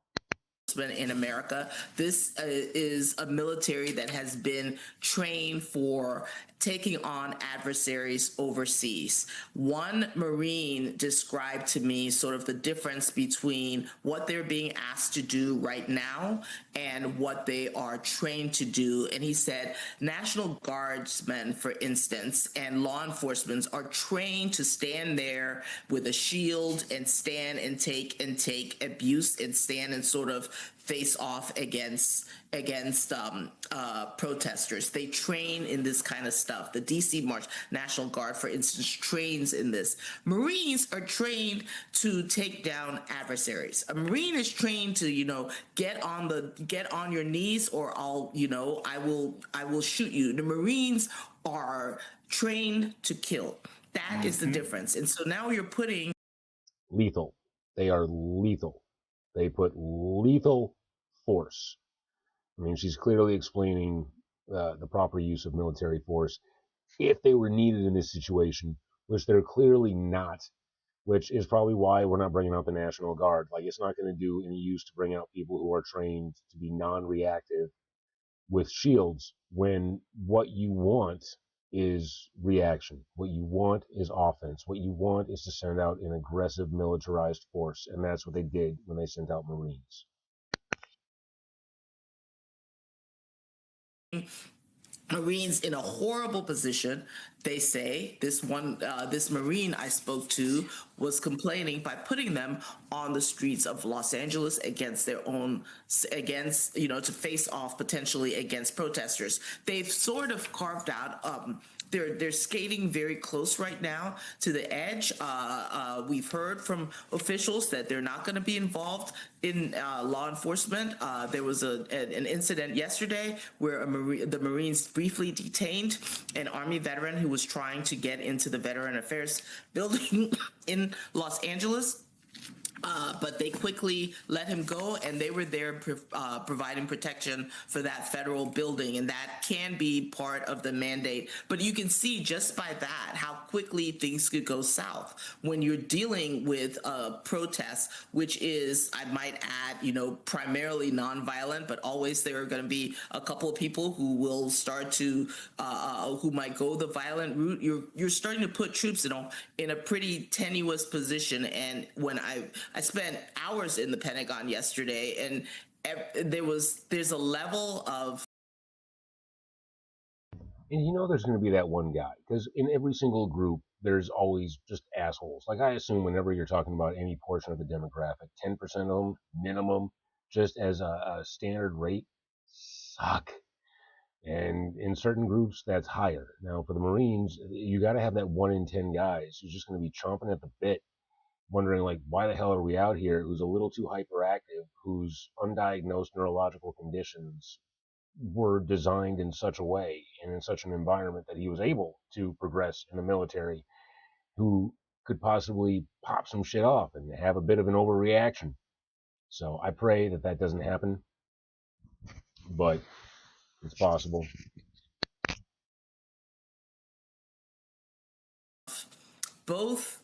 In America. This is a military that has been trained for taking on adversaries overseas. One Marine described to me sort of the difference between what they're being asked to do right now and what they are trained to do. And he said National Guardsmen, for instance, and law enforcement are trained to stand there with a shield and stand and take abuse and stand and sort of face off against protesters. They train in this kind of stuff. The DC March National Guard, for instance, trains in this. Marines are trained to take down adversaries. A Marine is trained to, get on your knees, or I will shoot you. The Marines are trained to kill. That is the difference. And so now you're putting lethal. They are lethal. They put lethal force. I mean, she's clearly explaining the proper use of military force if they were needed in this situation, which they're clearly not, which is probably why we're not bringing out the National Guard. Like, it's not going to do any use to bring out people who are trained to be non-reactive with shields when what you want is reaction. What you want is offense. What you want is to send out an aggressive militarized force, and that's what they did when they sent out Marines. Marines in a horrible position. They say this Marine I spoke to was complaining by putting them on the streets of Los Angeles against to face off potentially against protesters. They've sort of carved out. They're skating very close right now to the edge. We've heard from officials that they're not going to be involved in law enforcement. There was an incident yesterday where the Marines briefly detained an Army veteran who was trying to get into the Veteran Affairs building in Los Angeles. But they quickly let him go, and they were there providing protection for that federal building, and that can be part of the mandate. But you can see just by that how quickly things could go south when you're dealing with protests, which is, I might add, primarily nonviolent, but always there are going to be a couple of people who will start to, who might go the violent route. You're starting to put troops in a pretty tenuous position, and when I spent hours in the Pentagon yesterday, and there's a level of. And there's going to be that one guy, because in every single group, there's always just assholes. Like, I assume whenever you're talking about any portion of the demographic, 10% of them, minimum, just as a standard rate, suck. And in certain groups, that's higher. Now, for the Marines, you got to have that 1 in 10 guys who's just going to be chomping at the bit, wondering, like, why the hell are we out here, who's a little too hyperactive, whose undiagnosed neurological conditions were designed in such a way and in such an environment that he was able to progress in the military, who could possibly pop some shit off and have a bit of an overreaction. So I pray that that doesn't happen, but it's possible. Both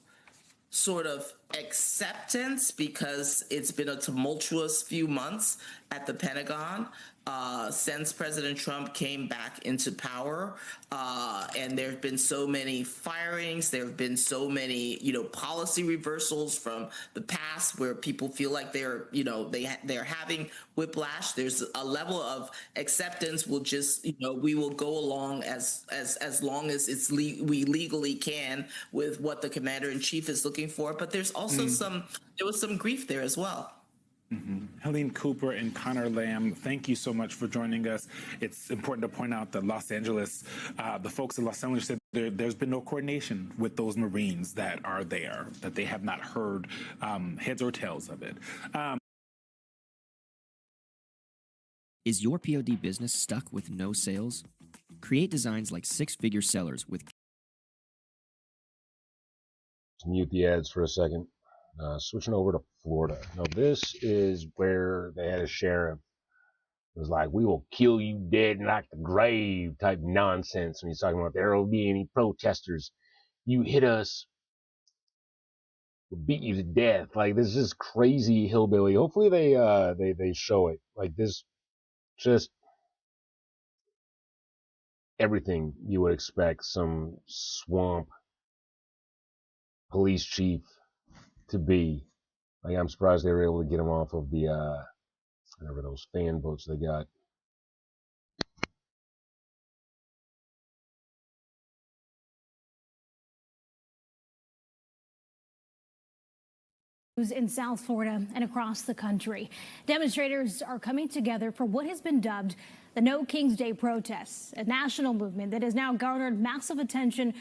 sort of acceptance, because it's been a tumultuous few months at the Pentagon since President Trump came back into power, and there have been so many firings, there have been so many policy reversals from the past where people feel like they're having whiplash. There's a level of acceptance. We'll just we will go along as long as we legally can with what the commander in chief is looking for. But there's also there was some grief there as well. Mm-hmm. Helene Cooper and Connor Lamb, thank you so much for joining us. It's important to point out that Los Angeles, the folks in Los Angeles said there's been no coordination with those Marines that are there, that they have not heard heads or tails of it. Is your POD business stuck with no sales? Create designs like six-figure sellers with... Mute the ads for a second. Switching over to Florida. Now, this is where they had a sheriff. It was like, we will kill you dead and like the grave type nonsense when he's talking about there will be any protesters. You hit us, we'll beat you to death. Like, this is crazy hillbilly. Hopefully they show it. Like, this just everything you would expect some swamp police chief to be. Like, I'm surprised they were able to get him off of the whatever those fan boats they got. In South Florida and across the country, demonstrators are coming together for what has been dubbed the No Kings Day protests, a national movement that has now garnered massive attention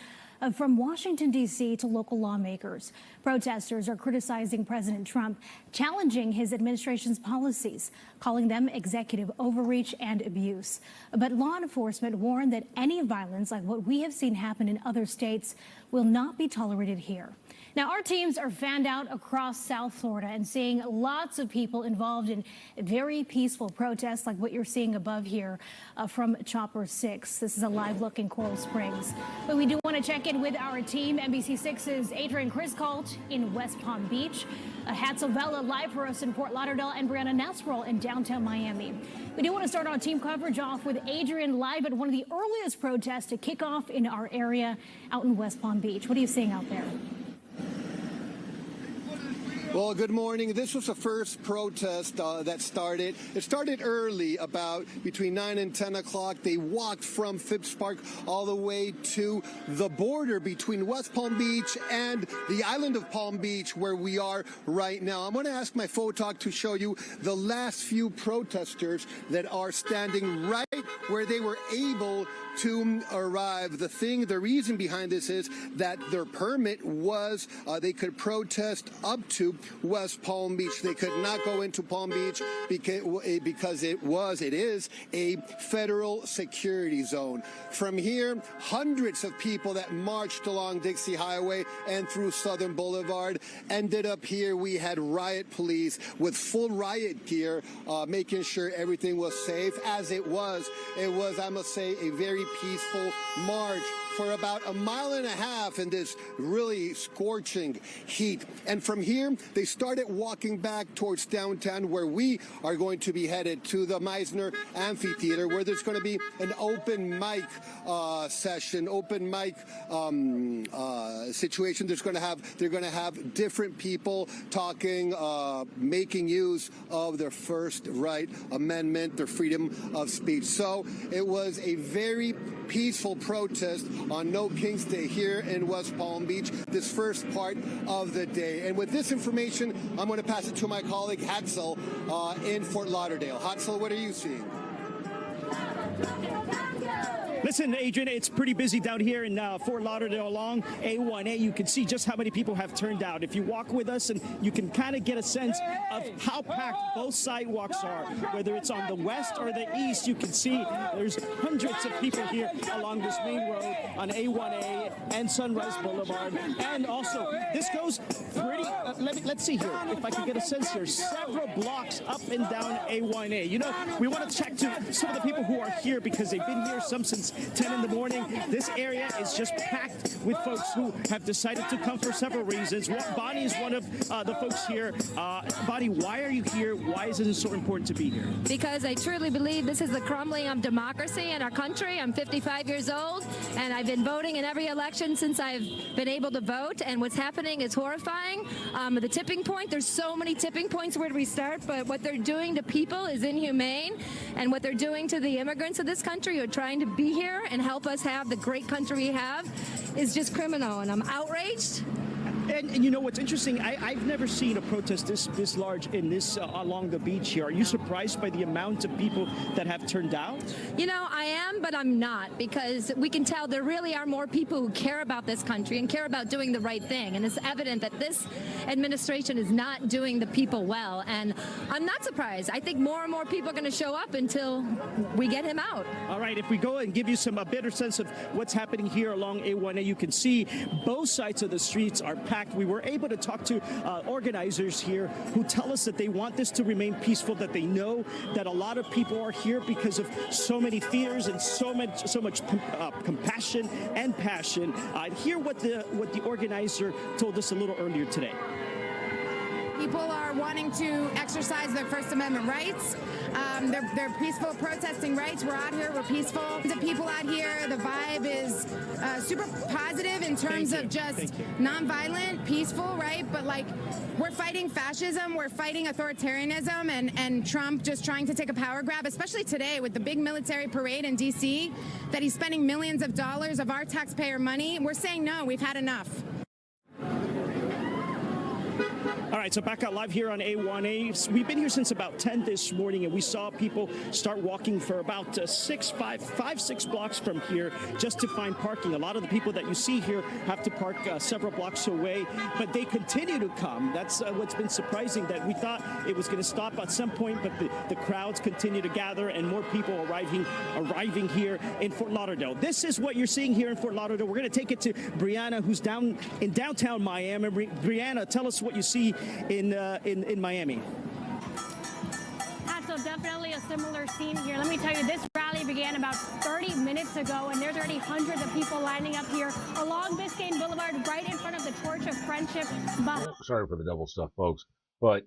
from Washington, D.C. to local lawmakers. Protesters are criticizing President Trump, challenging his administration's policies, calling them executive overreach and abuse. But law enforcement warned that any violence like what we have seen happen in other states will not be tolerated here. Now, our teams are fanned out across South Florida and seeing lots of people involved in very peaceful protests like what you're seeing above here from Chopper 6. This is a live look in Coral Springs. But we do want to check in with our team. NBC6's Adrian Criscalt in West Palm Beach, Hatzovella live for us in Fort Lauderdale, and Brianna Nesrol in downtown Miami. We do want to start our team coverage off with Adrian live at one of the earliest protests to kick off in our area out in West Palm Beach. What are you seeing out there? Well, good morning. This was the first protest that started. It started early, about between 9 and 10 o'clock. They walked from Phipps Park all the way to the border between West Palm Beach and the island of Palm Beach, where we are right now. I'm going to ask my photog to show you the last few protesters that are standing right where they were able to arrive. The reason behind this is that their permit was they could protest up to West Palm Beach. They could not go into Palm Beach because it is a federal security zone. From here, hundreds of people that marched along Dixie Highway and through Southern Boulevard ended up here. We had riot police with full riot gear, making sure everything was safe. As it was, I must say, a very peaceful march for about a mile and a half in this really scorching heat. And from here, they started walking back towards downtown, where we are going to be headed to the Meisner Amphitheater, where there's going to be an open mic session, open mic situation. They're going to have different people talking, making use of their First Right Amendment, their freedom of speech. So it was a very peaceful protest on No Kings Day here in West Palm Beach, this first part of the day. And with this information, I'm going to pass it to my colleague Hatzel in Fort Lauderdale. Hatzel, what are you seeing? Listen, Adrian, it's pretty busy down here in Fort Lauderdale along A1A. You can see just how many people have turned out. If you walk with us, and you can kind of get a sense of how packed both sidewalks are, whether it's on the west or the east. You can see there's hundreds of people here along this main road on A1A and Sunrise Boulevard. And also, this goes pretty, let's see here, if I can get a sense here, several blocks up and down A1A. You know, we want to check to some of the people who are here because they've been here since 10 in the morning. This area is just packed with folks who have decided to come for several reasons. Bonnie is one of the folks here. Bonnie, why are you here? Why is it so important to be here? Because I truly believe this is the crumbling of democracy in our country. I'm 55 years old, and I've been voting in every election since I've been able to vote, and what's happening is horrifying. The tipping point, there's so many tipping points where do we start, but what they're doing to people is inhumane, and what they're doing to the immigrants of this country who are trying to be here and help us have the great country we have is just criminal, and I'm outraged. And you know what's interesting? I've never seen a protest this large in this along the beach here. Are you surprised by the amount of people that have turned out? You know, I am, but I'm not, because we can tell there really are more people who care about this country and care about doing the right thing. And it's evident that this administration is not doing the people well. And I'm not surprised. I think more and more people are going to show up until we get him out. All right, if we go and give you a better sense of what's happening here along A1A, you can see both sides of the streets are packed. We were able to talk to organizers here who tell us that they want this to remain peaceful, that they know that a lot of people are here because of so many fears and so much compassion and passion. Hear what the organizer told us a little earlier today. People are wanting to exercise their First Amendment rights. They're peaceful protesting rights. We're out here, we're peaceful. The people out here, the vibe is super positive in terms of just nonviolent, peaceful, right? But like, we're fighting fascism, we're fighting authoritarianism, and Trump just trying to take a power grab, especially today with the big military parade in D.C., that he's spending millions of dollars of our taxpayer money. We're saying no, we've had enough. All right, so back out live here on A1A. We've been here since about 10 this morning, and we saw people start walking for about 6 blocks from here just to find parking. A lot of the people that you see here have to park several blocks away, but they continue to come. That's what's been surprising, that we thought it was going to stop at some point, but the crowds continue to gather and more people arriving here in Fort Lauderdale. This is what you're seeing here in Fort Lauderdale. We're going to take it to Brianna, who's down in downtown Miami. Brianna, tell us what you see in Miami. So definitely a similar scene here. Let me tell you, this rally began about 30 minutes ago, and there's already hundreds of people lining up here along Biscayne Boulevard, right in front of the Torch of Friendship. Sorry for the double stuff, folks, but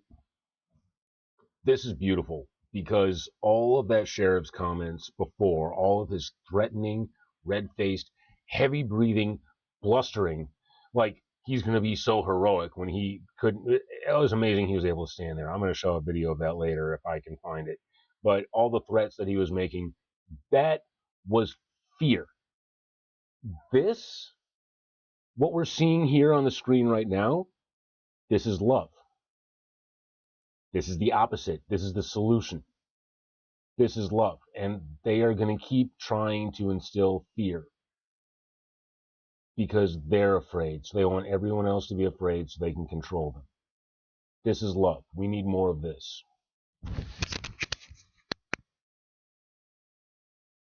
this is beautiful, because all of that sheriff's comments before, all of his threatening, red-faced, heavy-breathing, blustering, like he's going to be so heroic when he couldn't. It was amazing he was able to stand there. I'm going to show a video of that later if I can find it. But all the threats that he was making, that was fear. This, what we're seeing here on the screen right now, this is love. This is the opposite. This is the solution. This is love. And they are going to keep trying to instill fear, because they're afraid. So they want everyone else to be afraid so they can control them. This is love. We need more of this.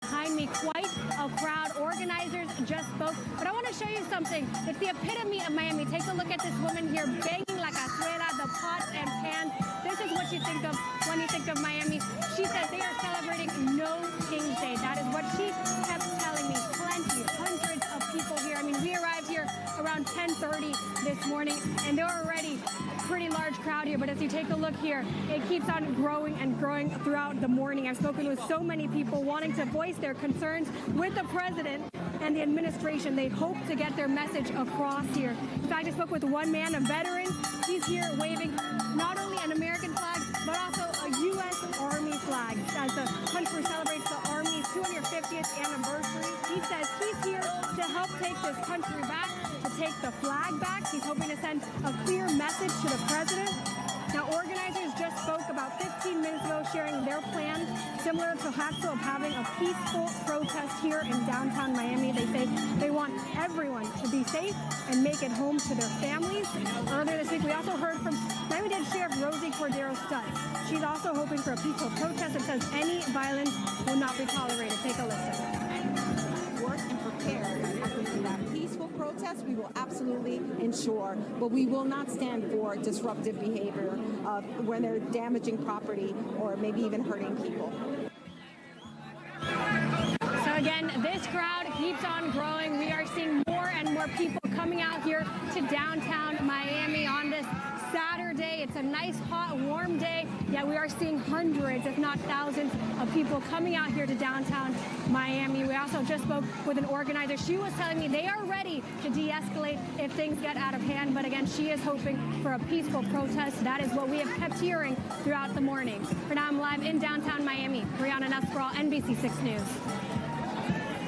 Behind me, quite a crowd. Organizers just spoke. But I want to show you something. It's the epitome of Miami. Take a look at this woman here banging la cazuela, the pots and pans. This is what you think of when you think of Miami. She says they are celebrating No King's Day. That is what she kept telling me. Plenty, hundreds of people here. I mean, we arrived here around 10:30 this morning, and there are already a pretty large crowd here. But as you take a look here, it keeps on growing and growing throughout the morning. I've spoken with so many people wanting to voice their concerns with the president and the administration. They hope to get their message across here. In fact, I spoke with one man, a veteran. He's here waving not only an American flag, but also a U.S. Army flag as the country celebrates the Army's 250th anniversary. He says he's here to help take this country back, to take the flag back. He's hoping to send a clear message to the president. Now, organizers just spoke about 15 minutes ago, sharing their plan, similar to Haxel, of having a peaceful protest here in downtown Miami. They say they want everyone to be safe and make it home to their families. Earlier this week, we also heard from Miami-Dade Sheriff Rosie Cordero-Studd. She's also hoping for a peaceful protest and says any violence will not be tolerated. Take a listen. Work and prepare for that peaceful protest. We will absolutely ensure, but we will not stand for disruptive behavior when they're damaging property or maybe even hurting people. So again, this crowd keeps on growing. We are seeing more and more people coming out here to downtown Miami on this Saturday. It's a nice, hot, warm day. Yeah, we are seeing hundreds, if not thousands, of people coming out here to downtown Miami. We also just spoke with an organizer. She was telling me they are ready to de-escalate if things get out of hand. But again, she is hoping for a peaceful protest. That is what we have kept hearing throughout the morning. For now, I'm live in downtown Miami. Brianna Nussbaugh, NBC 6 News.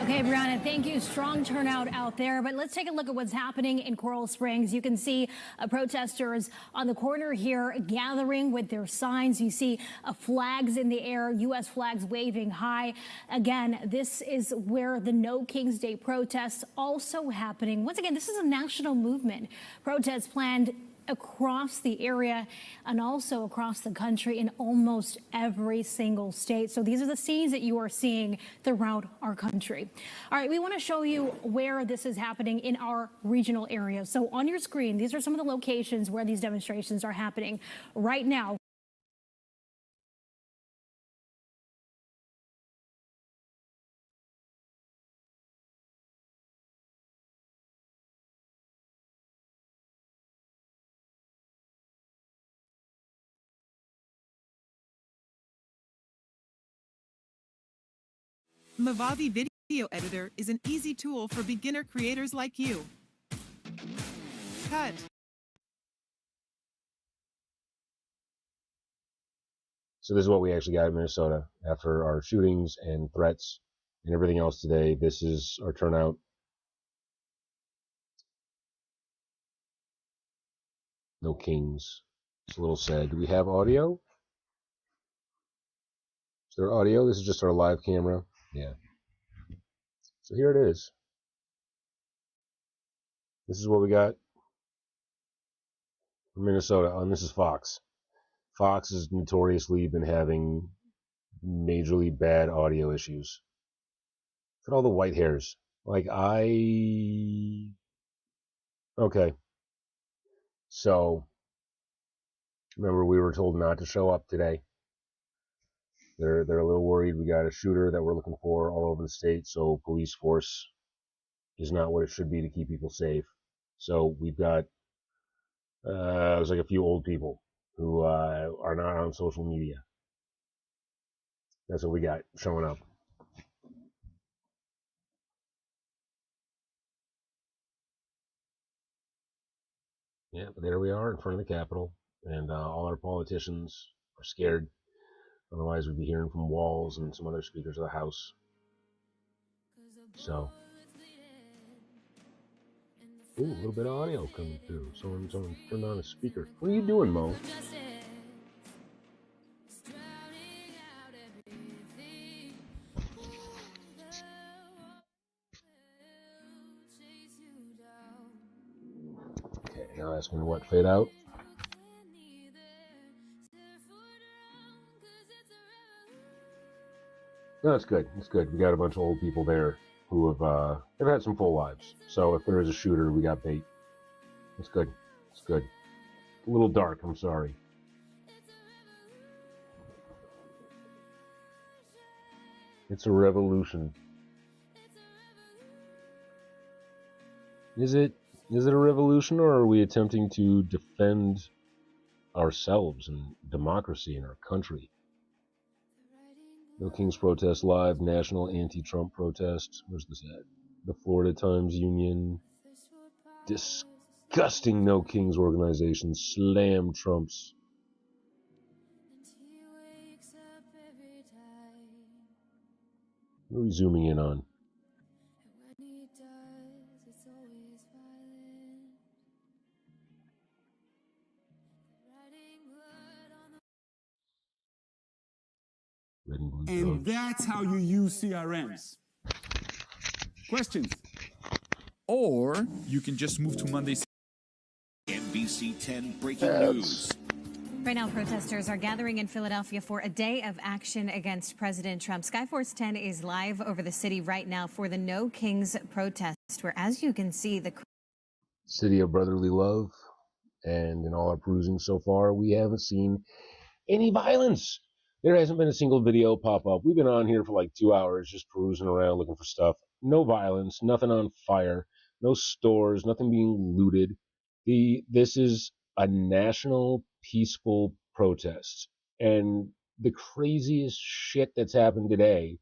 Okay. Okay, Brianna, thank you. Strong turnout out there. But let's take a look at what's happening in Coral Springs. You can see protesters on the corner here gathering with their signs. You see flags in the air, U.S. flags waving high. Again, this is where the No Kings Day protests also happening. Once again, this is a national movement. Protests planned across the area and also across the country in almost every single state. So these are the scenes that you are seeing throughout our country. All right, we want to show you where this is happening in our regional area. So on your screen, these are some of the locations where these demonstrations are happening right now. Mavavi Video Editor is an easy tool for beginner creators like you. Cut. So this is what we actually got in Minnesota after our shootings and threats and everything else today. This is our turnout. No Kings. It's a little sad. Do we have audio? Is there audio? This is just our live camera. Yeah. So here it is. This is what we got from Minnesota. And this is Fox. Fox has notoriously been having majorly bad audio issues. Look at all the white hairs. Like, okay. So, remember we were told not to show up today. They're a little worried. We got a shooter that we're looking for all over the state, so police force is not what it should be to keep people safe. So we've got there's like a few old people who are not on social media. That's what we got showing up. Yeah, but there we are in front of the Capitol, and all our politicians are scared. Otherwise, we'd be hearing from Walls and some other speakers of the House. So, ooh, a little bit of audio coming through. Someone turned on a speaker. What are you doing, Mo? Okay, now that's going to what, fade out? No, it's good. It's good. We got a bunch of old people there who have had some full lives. So if there is a shooter, we got bait. It's good. It's good. A little dark, I'm sorry. It's a revolution. Is it a revolution, or are we attempting to defend ourselves and democracy in our country? No Kings protest live, national anti-Trump protest. Where's this at? The Florida Times Union. Disgusting No Kings organization slam Trump's. What are we zooming in on? And that's how you use CRMs. Questions? Or you can just move to Monday's NBC 10 breaking news. Right now, protesters are gathering in Philadelphia for a day of action against President Trump. Skyforce 10 is live over the city right now for the No Kings protest, where, as you can see, the City of brotherly love, and in all our perusing so far, we haven't seen any violence. There hasn't been a single video pop up. We've been on here for like 2 hours just perusing around looking for stuff. No violence, nothing on fire, no stores, nothing being looted. This is a national peaceful protest. And the craziest shit that's happened today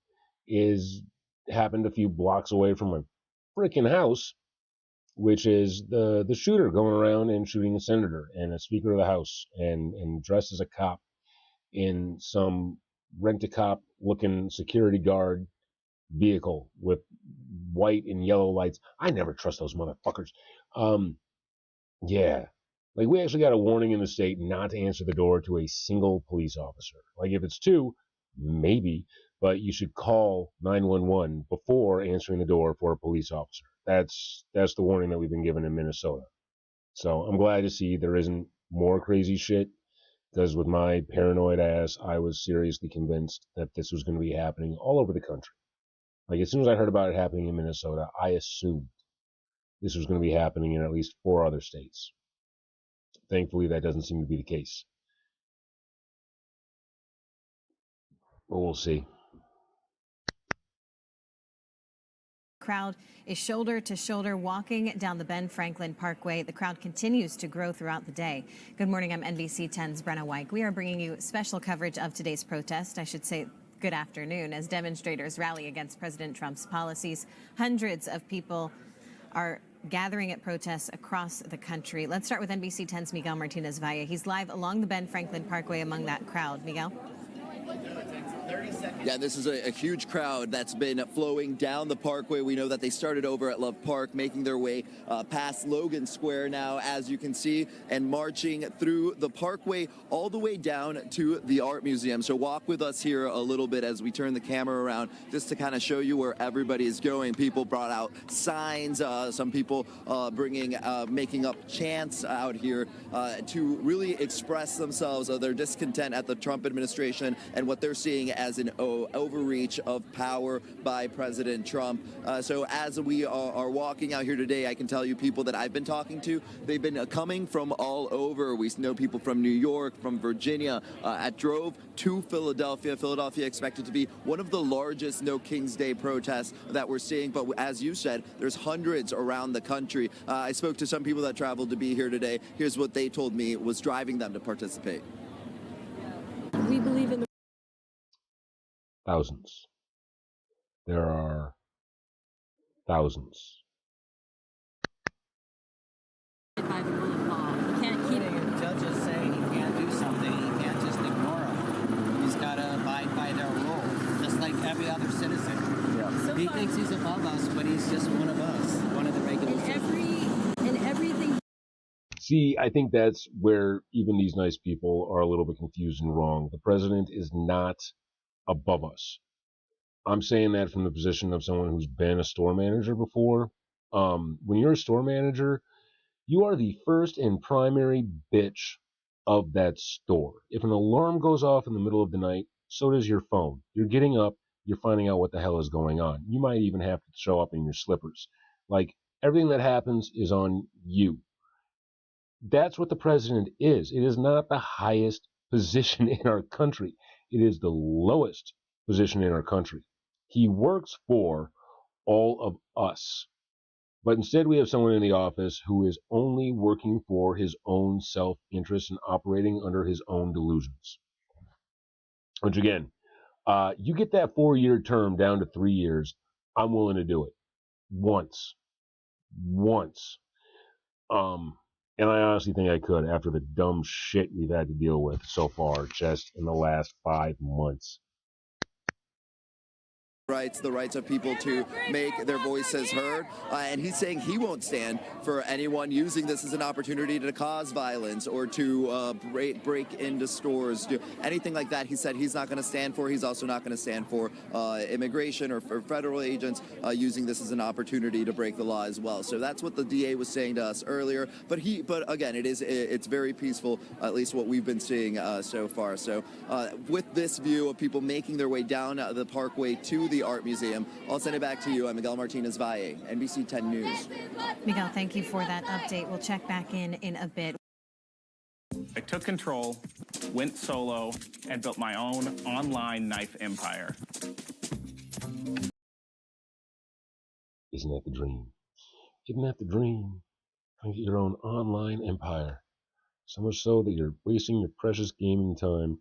happened a few blocks away from my freaking house, which is the shooter going around and shooting a senator and a speaker of the House and dressed as a cop in some rent-a-cop looking security guard vehicle with white and yellow lights. I never trust those motherfuckers. Yeah. Like, we actually got a warning in the state not to answer the door to a single police officer. Like, if it's two, maybe, but you should call 911 before answering the door for a police officer. That's the warning that we've been given in Minnesota. So I'm glad to see there isn't more crazy shit, because with my paranoid ass, I was seriously convinced that this was going to be happening all over the country. Like, as soon as I heard about it happening in Minnesota, I assumed this was going to be happening in at least 4 other states. Thankfully, that doesn't seem to be the case. But we'll see. Crowd is shoulder to shoulder walking down the Ben Franklin Parkway. The crowd continues to grow throughout the day. Good morning, I'm NBC 10's Brenna White. We are bringing you special coverage of today's protest. I should say good afternoon, as demonstrators rally against President Trump's policies. Hundreds of people are gathering at protests across the country. Let's start with NBC 10's Miguel Martinez-Valle. He's live along the Ben Franklin Parkway among that crowd. Miguel? Yeah, this is a huge crowd that's been flowing down the parkway. We know that they started over at Love Park, making their way past Logan Square now, as you can see, and marching through the parkway all the way down to the Art Museum. So walk with us here a little bit as we turn the camera around, just to kind of show you where everybody is going. People brought out signs, some people making up chants out here to really express themselves of their discontent at the Trump administration and what they're seeing as an overreach of power by President Trump. So as we are walking out here today, I can tell you people that I've been talking to, they've been coming from all over. We know people from New York, from Virginia, drove to Philadelphia. Philadelphia expected to be one of the largest No King's Day protests that we're seeing. But as you said, there's hundreds around the country. I spoke to some people that traveled to be here today. Here's what they told me was driving them to participate. We believe in the Thousands. There are thousands. by the rule of law. You can't keep If judges say he can't do something, he can't just ignore them. He's got to abide by their rules, just like every other citizen. Yeah. So he thinks he's above us, but he's just one of us, one of the regular citizens. in everything. See, I think that's where even these nice people are a little bit confused and wrong. The president is not above us. I'm saying that from the position of someone who's been a store manager before. When you're a store manager, you are the first and primary bitch of that store. If an alarm goes off in the middle of the night, so does your phone. You're getting up, you're finding out what the hell is going on. You might even have to show up in your slippers. Like, everything that happens is on you. That's what the president is. It is not the highest position in our country. It is the lowest position in our country. He works for all of us. But instead we have someone in the office who is only working for his own self-interest and operating under his own delusions. Which again, you get that 4-year term down to 3 years, I'm willing to do it. Once. And I honestly think I could after the dumb shit we've had to deal with so far just in the last 5 months. The rights of people to make their voices heard. And he's saying he won't stand for anyone using this as an opportunity to cause violence or to break into stores, do anything like that. He said he's not going to stand for. He's also not going to stand for immigration or for federal agents using this as an opportunity to break the law as well. So that's what the DA was saying to us earlier. But again, it's very peaceful, at least what we've been seeing so far. So with this view of people making their way down the parkway to the Art Museum, I'll send it back to you. I'm Miguel Martinez-Valle, NBC 10 News. Miguel, thank you for that update. We'll check back in a bit. I took control, went solo, and built my own online knife empire. Isn't that the dream? Isn't that the dream? Trying to get your own online empire. So much so that you're wasting your precious gaming time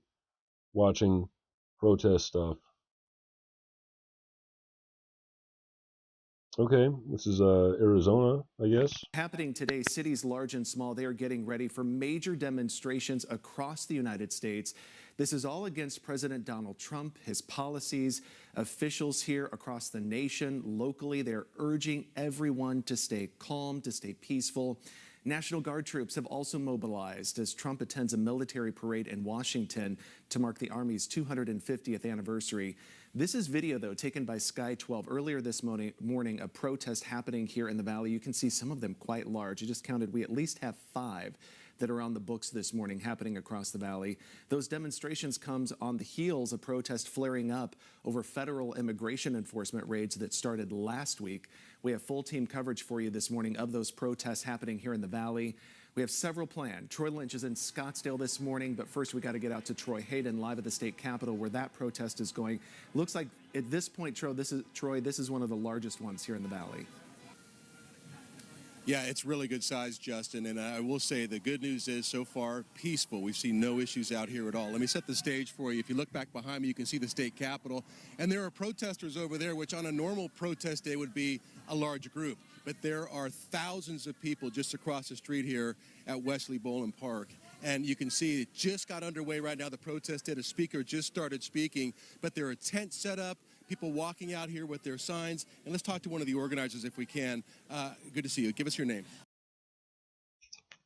watching protest stuff. Okay, this is Arizona, I guess. Happening today, cities large and small, they are getting ready for major demonstrations across the United States. This is all against President Donald Trump, his policies. Officials here across the nation, locally, they're urging everyone to stay calm, to stay peaceful. National Guard troops have also mobilized as Trump attends a military parade in Washington to mark the Army's 250th anniversary. This is video, though, taken by Sky 12 earlier this morning, a protest happening here in the Valley. You can see some of them quite large. I just counted, we at least have 5 that are on the books this morning happening across the Valley. Those demonstrations comes on the heels of protest flaring up over federal immigration enforcement raids that started last week. We have full team coverage for you this morning of those protests happening here in the Valley. We have several planned. Troy Lynch is in Scottsdale this morning, but first we got to get out to Troy Hayden live at the state capitol where that protest is going. Looks like at this point, Troy, this is one of the largest ones here in the Valley. Yeah, it's really good size, Justin, and I will say the good news is so far peaceful. We've seen no issues out here at all. Let me set the stage for you. If you look back behind me, you can see the state capitol, and there are protesters over there, which on a normal protest day would be a large group. But there are thousands of people just across the street here at Wesley Bowling Park. And you can see it just got underway right now. The protest did. A speaker just started speaking, but there are tents set up, people walking out here with their signs. And let's talk to one of the organizers if we can. Good to see you. Give us your name.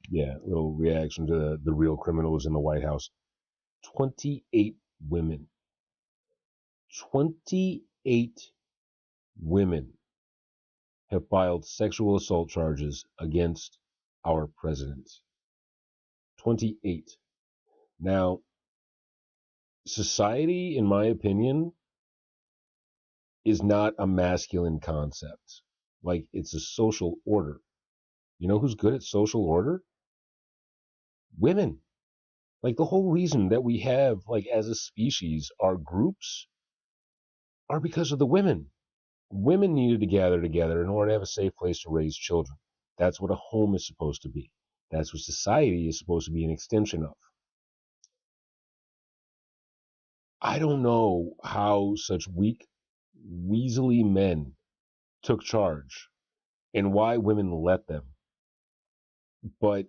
Yeah, little reaction to the real criminals in the White House. 28 women. 28 women have filed sexual assault charges against our president. 28. Now, society, in my opinion, is not a masculine concept. Like, it's a social order. You know who's good at social order? Women. Like, the whole reason that we have, like, as a species, our groups are because of the women. Women needed to gather together in order to have a safe place to raise children. That's what a home is supposed to be. That's what society is supposed to be an extension of. I don't know how such weak, weaselly men took charge and why women let them. But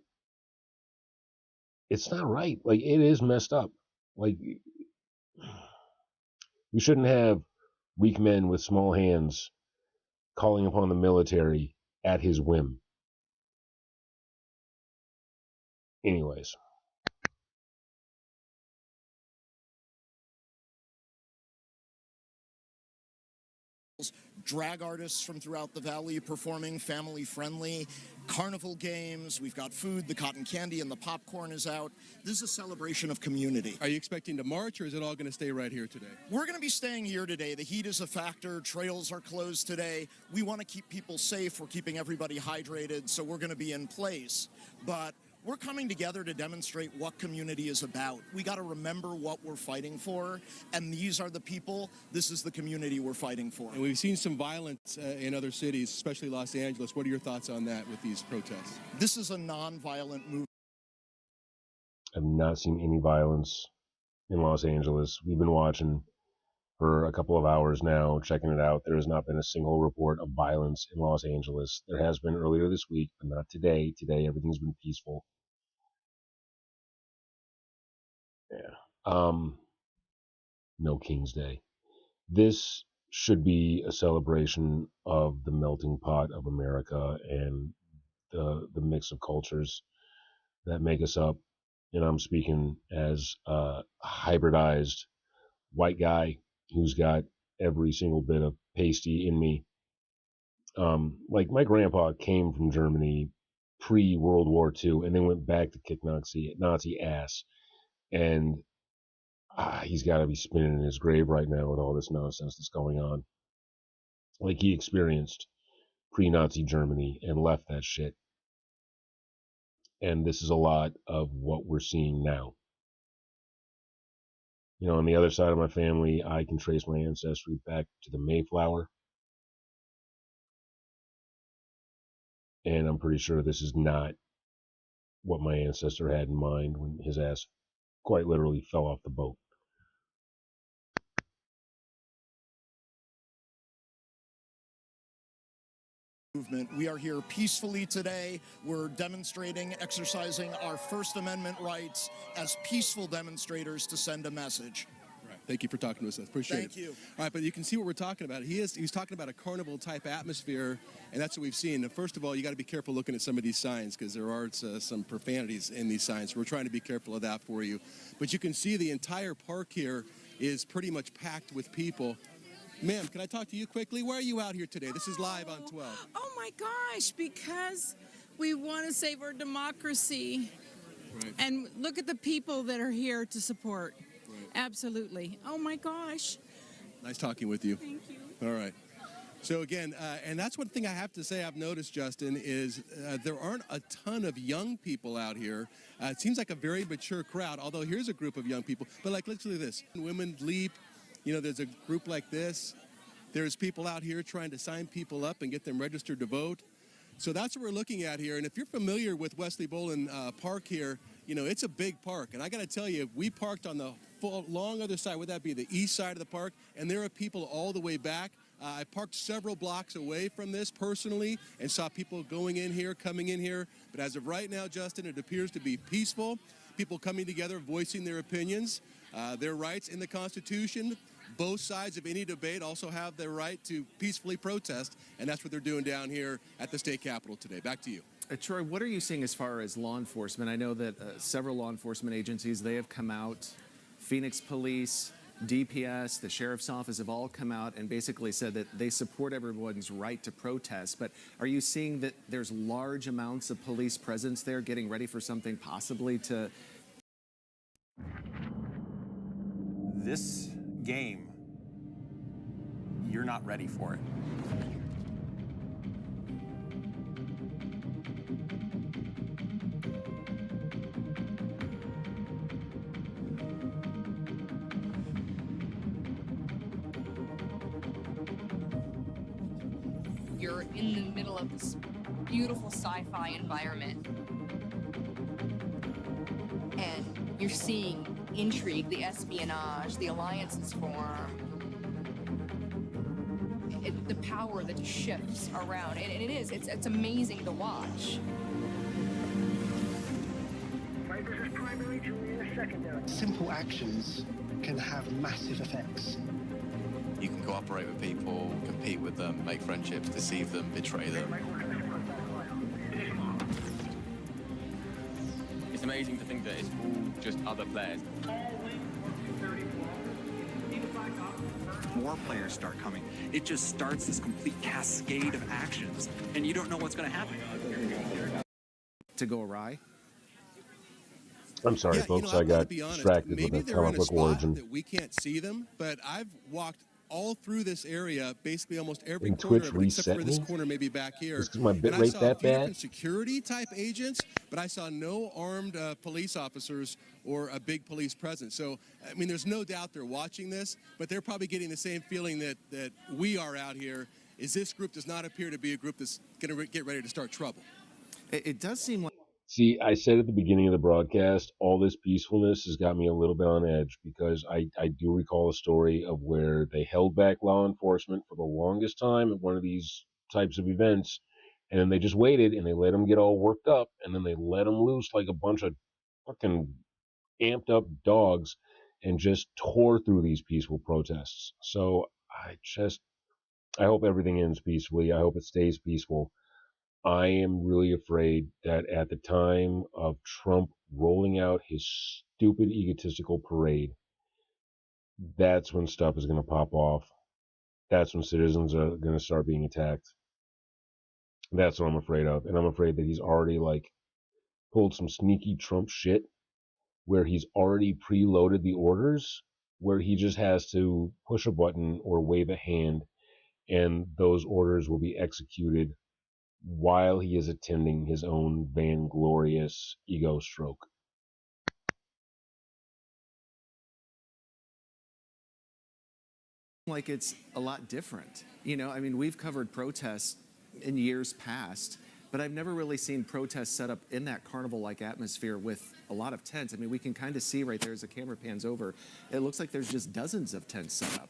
it's not right. Like, it is messed up. Like, we shouldn't have weak men with small hands calling upon the military at his whim. Anyways. Drag artists from throughout the valley performing, family friendly, carnival games, we've got food, the cotton candy and the popcorn is out. This is a celebration of community. Are you expecting to march, or is it all going to stay right here today? We're going to be staying here today. The heat is a factor. Trails are closed today. We want to keep people safe. We're keeping everybody hydrated, so we're going to be in place. But we're coming together to demonstrate what community is about. We got to remember what we're fighting for, and these are the people, this is the community we're fighting for. And we've seen some violence in other cities, especially Los Angeles. What are your thoughts on that with these protests? This is a non-violent movement. I've not seen any violence in Los Angeles. We've been watching for a couple of hours now, checking it out. There has not been a single report of violence in Los Angeles. There has been earlier this week, but not today. Today, everything's been peaceful. Yeah. No King's Day. This should be a celebration of the melting pot of America and the mix of cultures that make us up. And I'm speaking as a hybridized white guy who's got every single bit of pasty in me. Like, my grandpa came from Germany pre-World War II and then went back to kick Nazi ass. And he's got to be spinning in his grave right now with all this nonsense that's going on. Like, he experienced pre-Nazi Germany and left that shit. And this is a lot of what we're seeing now. You know, on the other side of my family, I can trace my ancestry back to the Mayflower. And I'm pretty sure this is not what my ancestor had in mind when his ass quite literally fell off the boat. movement. We are here peacefully today. We're demonstrating, exercising our First Amendment rights as peaceful demonstrators to send a message. Thank you for talking to us. I appreciate it. Thank you. All right, but you can see what we're talking about. He's talking about a carnival-type atmosphere, and that's what we've seen. And first of all, you got to be careful looking at some of these signs because there are some profanities in these signs. We're trying to be careful of that for you. But you can see the entire park here is pretty much packed with people. Ma'am, can I talk to you quickly? Why are you out here today? This is live on 12. Oh my gosh, because we want to save our democracy. Right. And look at the people that are here to support. Absolutely. Oh my gosh. Nice talking with you. Thank you. All right. So again, and that's one thing I have to say I've noticed, Justin, is there aren't a ton of young people out here. It seems like a very mature crowd, although here's a group of young people. But like, let's look at this. Women leap. You know, there's a group like this. There's people out here trying to sign people up and get them registered to vote. So that's what we're looking at here. And if you're familiar with Wesley Bolin Park here, you know, it's a big park. And I got to tell you, we parked on the long other side. Would that be the east side of the park? And there are people all the way back. I parked several blocks away from this personally and saw people going in here, coming in here. But as of right now, Justin, it appears to be peaceful. People coming together, voicing their opinions, their rights in the Constitution. Both sides of any debate also have their right to peacefully protest, and that's what they're doing down here at the state capitol today. Back to you. Troy, what are you seeing as far as law enforcement? I know that several law enforcement agencies, they have come out. Phoenix Police, DPS, the Sheriff's Office have all come out and basically said that they support everyone's right to protest. But are you seeing that there's large amounts of police presence there getting ready for something possibly to... This game, you're not ready for it. You're in the middle of this beautiful sci-fi environment, and you're seeing intrigue, the espionage, the alliances form, the power that just shifts around, and it's amazing to watch. Simple actions can have massive effects. You can cooperate with people, compete with them, make friendships, deceive them, betray them. It's amazing to think that it's all just other players. More players start coming. It just starts this complete cascade of actions, and you don't know what's going to happen. To go awry? I'm sorry, folks. I got distracted with the comic book origin. That we can't see them, but I've walked all through this area, basically almost every And corner Twitch of it, except for reset this me? corner, maybe back here. Is my bit And I rate saw that a few bad? different security type agents, but I saw no armed police officers or a big police presence. So, I mean, there's no doubt they're watching this, but they're probably getting the same feeling that we are out here. Is this group does not appear to be a group that's going to get ready to start trouble. It does seem like... See, I said at the beginning of the broadcast, all this peacefulness has got me a little bit on edge because I do recall a story of where they held back law enforcement for the longest time at one of these types of events, and then they just waited and they let them get all worked up, and then they let them loose like a bunch of fucking amped up dogs and just tore through these peaceful protests. So I hope everything ends peacefully. I hope it stays peaceful. I am really afraid that at the time of Trump rolling out his stupid egotistical parade, that's when stuff is going to pop off. That's when citizens are going to start being attacked. That's what I'm afraid of. And I'm afraid that he's already pulled some sneaky Trump shit where he's already preloaded the orders, where he just has to push a button or wave a hand and those orders will be executed while he is attending his own vainglorious ego stroke. Like it's a lot different. You know, I mean, we've covered protests in years past, but I've never really seen protests set up in that carnival-like atmosphere with a lot of tents. I mean, we can kind of see right there as the camera pans over, it looks like there's just dozens of tents set up.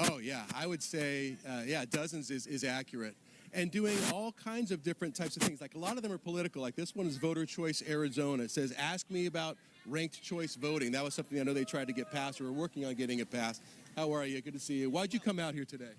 Oh, yeah, I would say, yeah, dozens is accurate. And doing all kinds of different types of things. Like a lot of them are political. Like this one is Voter Choice Arizona. It says, ask me about ranked choice voting. That was something I know they tried to get passed or were working on getting it passed. How are you? Good to see you. Why'd you come out here today?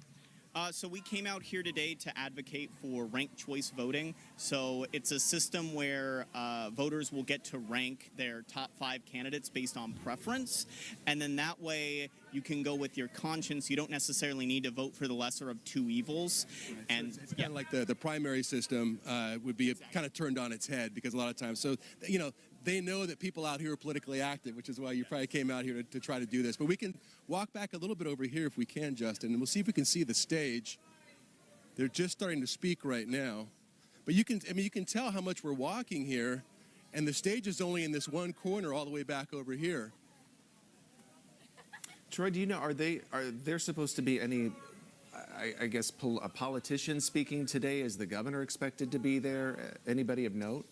So we came out here today to advocate for ranked choice voting. So it's a system where voters will get to rank their top 5 candidates based on preference. And then that way you can go with your conscience. You don't necessarily need to vote for the lesser of 2 evils. Right. And so it's kind of like the primary system would be kind of turned on its head because a lot of times, so, you know, they know that people out here are politically active, which is why you probably came out here to try to do this. But we can walk back a little bit over here if we can, Justin, and we'll see if we can see the stage. They're just starting to speak right now. But you can, I mean, you can tell how much we're walking here, and the stage is only in this one corner all the way back over here. Troy, do you know, are there supposed to be any, I guess, a politician speaking today? Is the governor expected to be there? Anybody of note?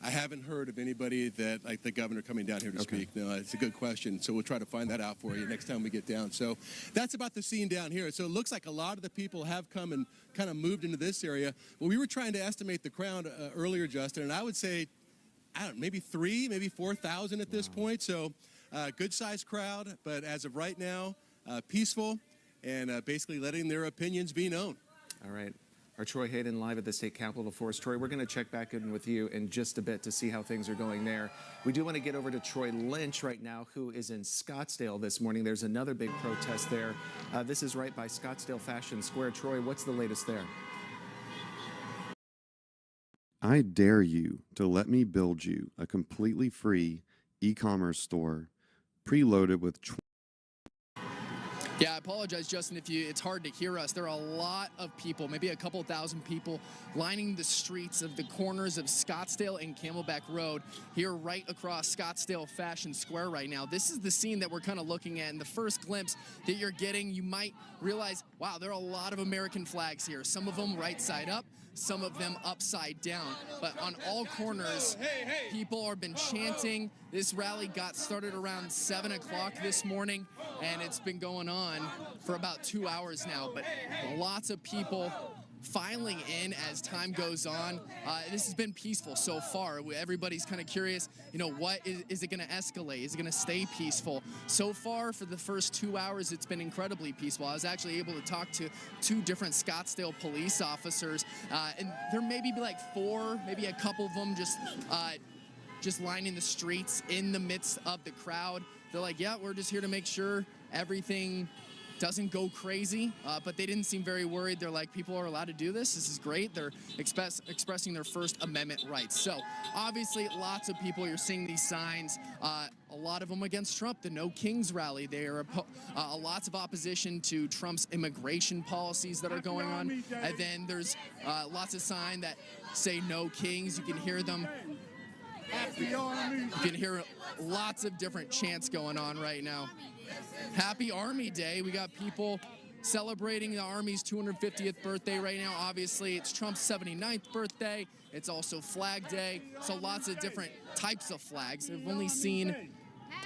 I haven't heard of anybody that, like the governor coming down here to speak. No, it's a good question. So we'll try to find that out for you next time we get down. So that's about the scene down here. So it looks like a lot of the people have come and kind of moved into this area. Well, we were trying to estimate the crowd earlier, Justin, and I would say, I don't know, maybe 3,000, maybe 4,000 at this point. So good sized crowd, but as of right now, peaceful and basically letting their opinions be known. All right. Our Troy Hayden live at the state capitol for us. Troy, we're going to check back in with you in just a bit to see how things are going there. We do want to get over to Troy Lynch right now, who is in Scottsdale this morning. There's another big protest there. This is right by Scottsdale Fashion Square. Troy, what's the latest there? I dare you to let me build you a completely free e-commerce store preloaded with Yeah, I apologize, Justin, if it's hard to hear us. There are a lot of people, maybe a couple thousand people, lining the streets of the corners of Scottsdale and Camelback Road here right across Scottsdale Fashion Square right now. This is the scene that we're kind of looking at, and the first glimpse that you're getting, you might realize, wow, there are a lot of American flags here. Some of them right side up, some of them upside down. But on all corners, people have been chanting. This rally got started around 7 o'clock this morning, and it's been going on for about 2 hours now. But lots of people filing in as time goes on. This has been peaceful so far. Everybody's kind of curious, you know, what is it going to escalate? Is it going to stay peaceful? So far, for the first 2 hours, it's been incredibly peaceful. I was actually able to talk to 2 different Scottsdale police officers, and there may be like 4, maybe a couple of them just lining the streets in the midst of the crowd. They're like, yeah, we're just here to make sure everything doesn't go crazy, but they didn't seem very worried. They're like, people are allowed to do this. This is great. They're expressing their First Amendment rights. So obviously, lots of people, you're seeing these signs, a lot of them against Trump, the No Kings rally. There are lots of opposition to Trump's immigration policies that are going on. And then there's lots of signs that say No Kings. You can hear them. You can hear lots of different chants going on right now. Happy Army Day. We got people celebrating the Army's 250th birthday right now. Obviously, it's Trump's 79th birthday. It's also Flag Day. So lots of different types of flags. I've only seen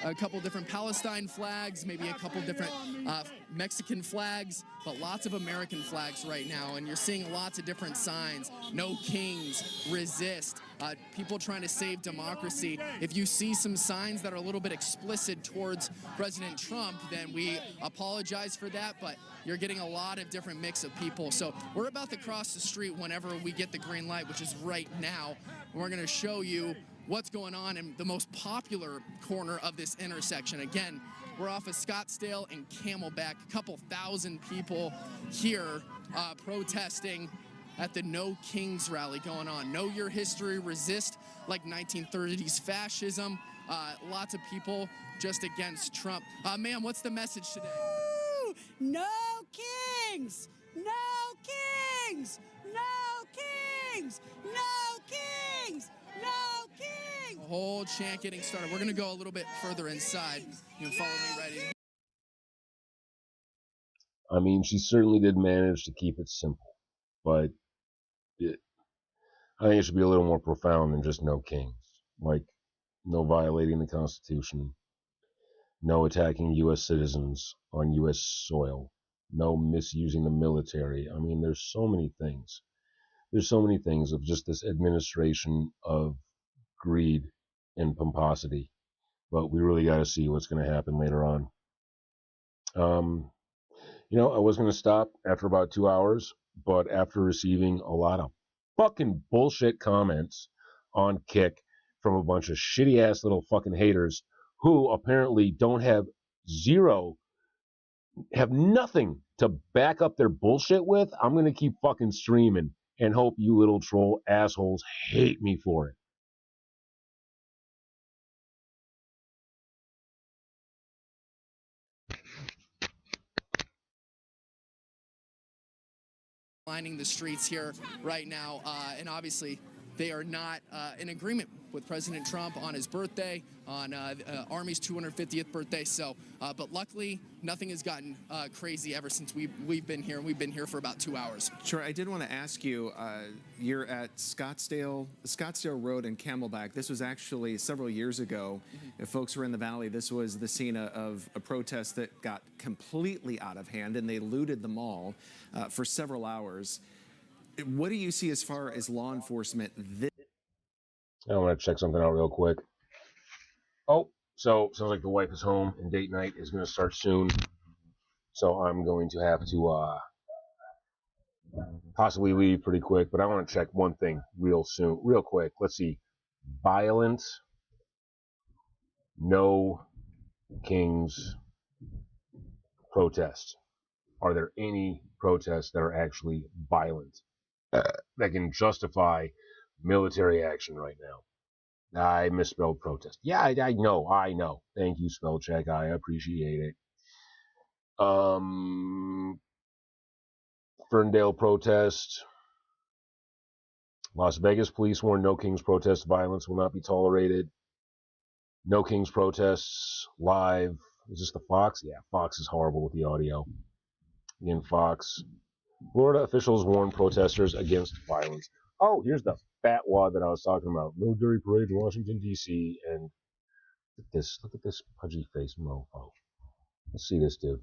a couple different Palestine flags, maybe a couple different Mexican flags, but lots of American flags right now. And you're seeing lots of different signs. No Kings, resist, people trying to save democracy. If you see some signs that are a little bit explicit towards President Trump, then we apologize for that, but you're getting a lot of different mix of people. So we're about to cross the street whenever we get the green light, which is right now. And we're going to show you what's going on in the most popular corner of this intersection. Again, we're off of Scottsdale and Camelback. A couple thousand people here protesting at the No Kings rally going on. Know your history, resist like 1930s fascism. Lots of people just against Trump. Ma'am, what's the message today? No Kings! No Kings! No Kings! No Kings! No Kings! The whole chant getting started. We're going to go a little bit further inside. You can follow me right in. I mean, she certainly did manage to keep it simple, but I think it should be a little more profound than just no kings, like no violating the Constitution, no attacking U.S. citizens on U.S. soil, no misusing the military. I mean, there's so many things. There's so many things of just this administration of greed and pomposity. But we really got to see what's going to happen later on. I was going to stop after about 2 hours, but after receiving a lot of fucking bullshit comments on Kick from a bunch of shitty ass little fucking haters who apparently have nothing to back up their bullshit with, I'm going to keep fucking streaming and hope you little troll assholes hate me for it. Lining the streets here right now, and obviously they are not in agreement with President Trump on his birthday, on Army's 250th birthday. So, but luckily, nothing has gotten crazy ever since we've been here, and we've been here for about 2 hours. Sure. I did want to ask you, you're at Scottsdale Road in Camelback. This was actually several years ago. If folks were in the Valley, this was the scene of a protest that got completely out of hand, and they looted the mall for several hours. What do you see as far as law enforcement? I want to check something out real quick. Oh, so sounds like the wife is home and date night is going to start soon. So I'm going to have to possibly leave pretty quick, but I want to check one thing real quick. Let's see. Violent, no Kings protest. Are there any protests that are actually violent that can justify military action right now? I misspelled protest. Yeah, I know. Thank you, spell check. I appreciate it. Ferndale protest. Las Vegas police warn no Kings protest violence will not be tolerated. No Kings protests live. Is this the Fox? Yeah, Fox is horrible with the audio. Again, Fox. Florida officials warn protesters against violence. Oh, here's the fat wad that I was talking about. Military parade in Washington, D.C. And look at this pudgy face mofo. Let's see this dude.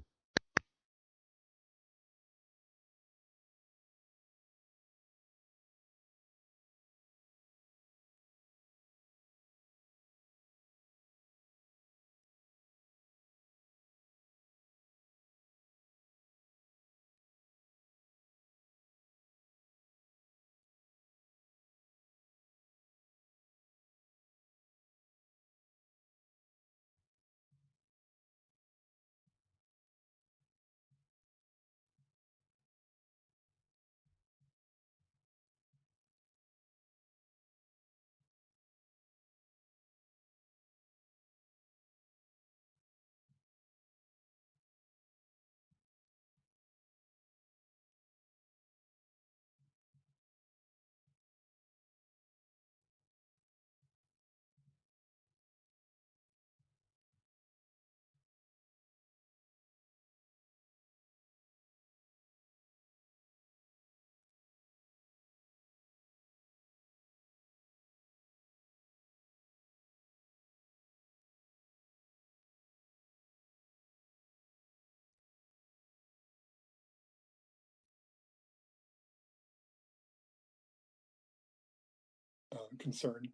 Concern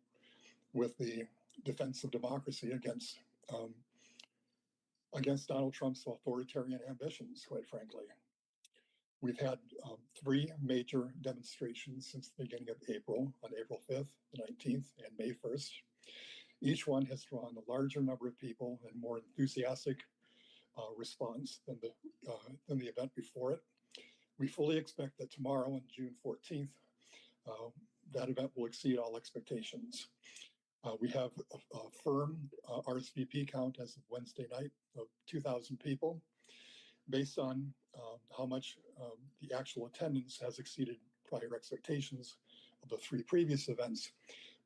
with the defense of democracy against Donald Trump's authoritarian ambitions, quite frankly. We've had 3 major demonstrations since the beginning of April, on April 5th, the 19th, and May 1st. Each one has drawn a larger number of people and more enthusiastic response than the event before it. We fully expect that tomorrow, on June 14th, that event will exceed all expectations. We have a firm RSVP count as of Wednesday night of 2,000 people. Based on how much the actual attendance has exceeded prior expectations of the 3 previous events,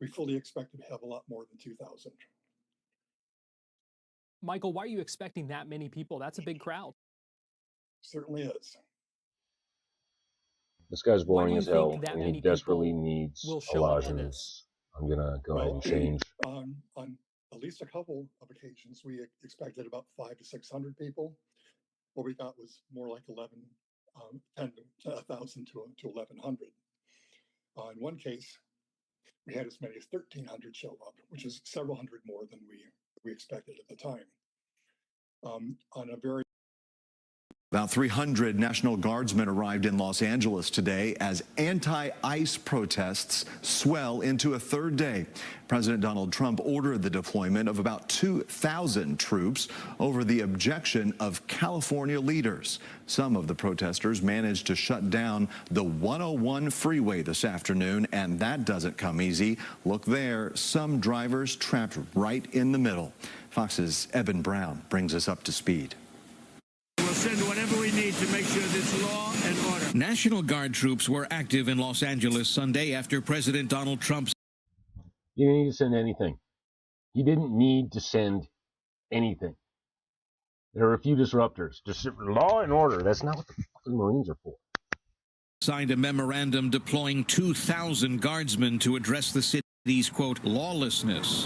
we fully expect to have a lot more than 2,000. Michael, why are you expecting that many people? That's a big crowd. Certainly is. This guy's boring as hell, that and many he desperately people needs will a show up to lozenge. this? I'm gonna go ahead and change. On at least a couple of occasions, we expected about 500 to 600 people. What we got was more like 10,000 to 1,100. In one case, we had as many as 1,300 show up, which is several hundred more than we expected at the time. On a very About 300 National Guardsmen arrived in Los Angeles today as anti-ICE protests swell into a third day. President Donald Trump ordered the deployment of about 2,000 troops over the objection of California leaders. Some of the protesters managed to shut down the 101 freeway this afternoon, and that doesn't come easy. Look there, some drivers trapped right in the middle. Fox's Eben Brown brings us up to speed. We'll send whatever we need to make sure there's law and order. National Guard troops were active in Los Angeles Sunday after President Donald Trump. You didn't need to send anything. You didn't need to send anything. There are a few disruptors. Just law and order. That's not what the fucking Marines are for. Signed a memorandum deploying 2,000 guardsmen to address the city's, quote, lawlessness.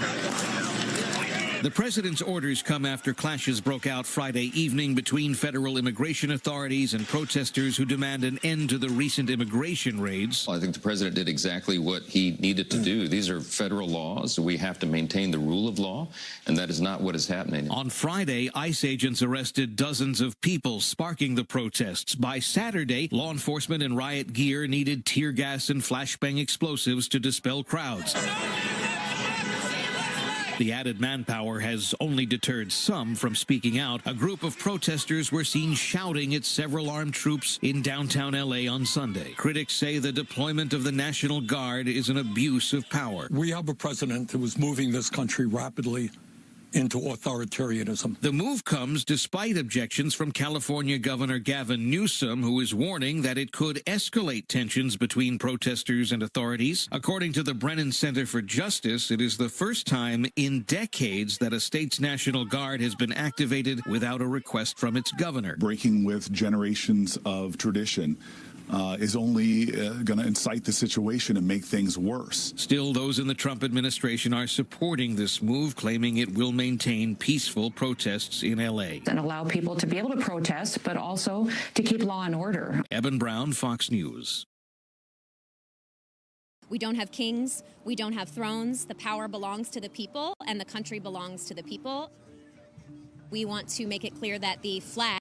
The president's orders come after clashes broke out Friday evening between federal immigration authorities and protesters who demand an end to the recent immigration raids. I think the president did exactly what he needed to do. These are federal laws. We have to maintain the rule of law, and that is not what is happening. On Friday, ICE agents arrested dozens of people, sparking the protests. By Saturday, law enforcement in riot gear needed tear gas and flashbang explosives to dispel crowds. The added manpower has only deterred some from speaking out. A group of protesters were seen shouting at several armed troops in downtown L.A. on Sunday. Critics say the deployment of the National Guard is an abuse of power. We have a president who is moving this country rapidly into authoritarianism. The move comes despite objections from California Governor Gavin Newsom, who is warning that it could escalate tensions between protesters and authorities. According to the Brennan Center for Justice, it is the first time in decades that a state's National Guard has been activated without a request from its governor. Breaking with generations of tradition is only going to incite the situation and make things worse. Still, those in the Trump administration are supporting this move, claiming it will maintain peaceful protests in L.A. And allow people to be able to protest, but also to keep law and order. Eben Brown, Fox News. We don't have kings. We don't have thrones. The power belongs to the people, and the country belongs to the people. We want to make it clear that the flag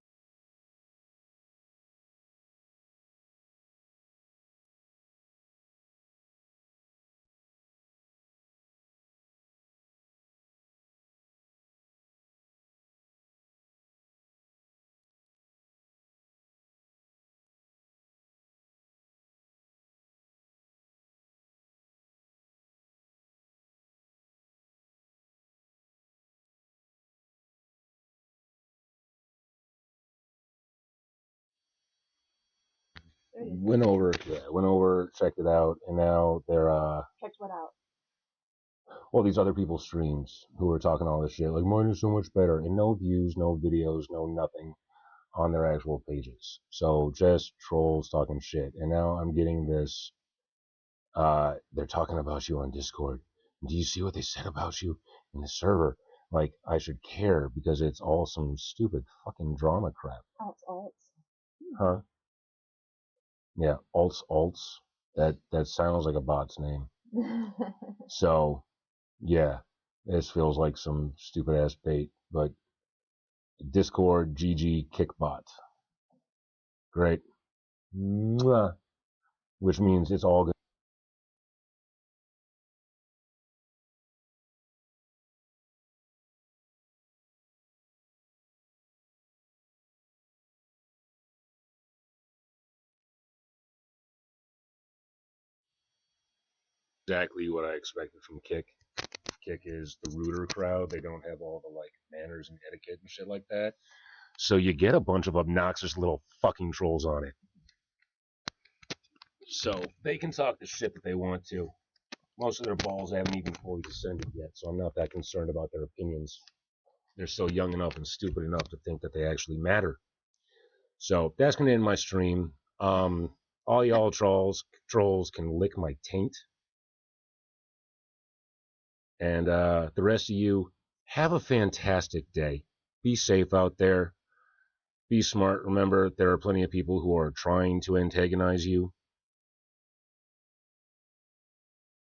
Went over, checked it out, and now they're Checked what out? all these other people's streams who are talking all this shit, like mine is so much better, and no views, no videos, no nothing on their actual pages. So just trolls talking shit. And now I'm getting this, they're talking about you on Discord. Do you see what they said about you in the server? Like, I should care because it's all some stupid fucking drama crap. Alts. Huh? Yeah, alts. That sounds like a bot's name. So, yeah, this feels like some stupid ass bait, but Discord GG kickbot. Great. Mwah. Which means it's all good. Exactly what I expected from Kick. Kick is the rooter crowd. They don't have all the like manners and etiquette and shit like that. So you get a bunch of obnoxious little fucking trolls on it. So they can talk the shit that they want to. Most of their balls haven't even fully descended yet, so I'm not that concerned about their opinions. They're still young enough and stupid enough to think that they actually matter. So that's gonna end my stream. All y'all trolls can lick my taint. And the rest of you, have a fantastic day. Be safe out there. Be smart. Remember, there are plenty of people who are trying to antagonize you.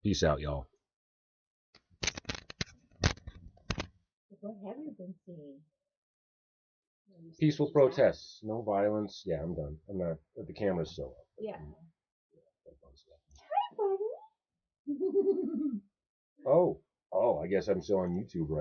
Peace out, y'all. What have you been seeing? Peaceful protests, no violence. Yeah, I'm done. I'm not. The camera's still up. Yeah. Oh, I guess I'm still on YouTube right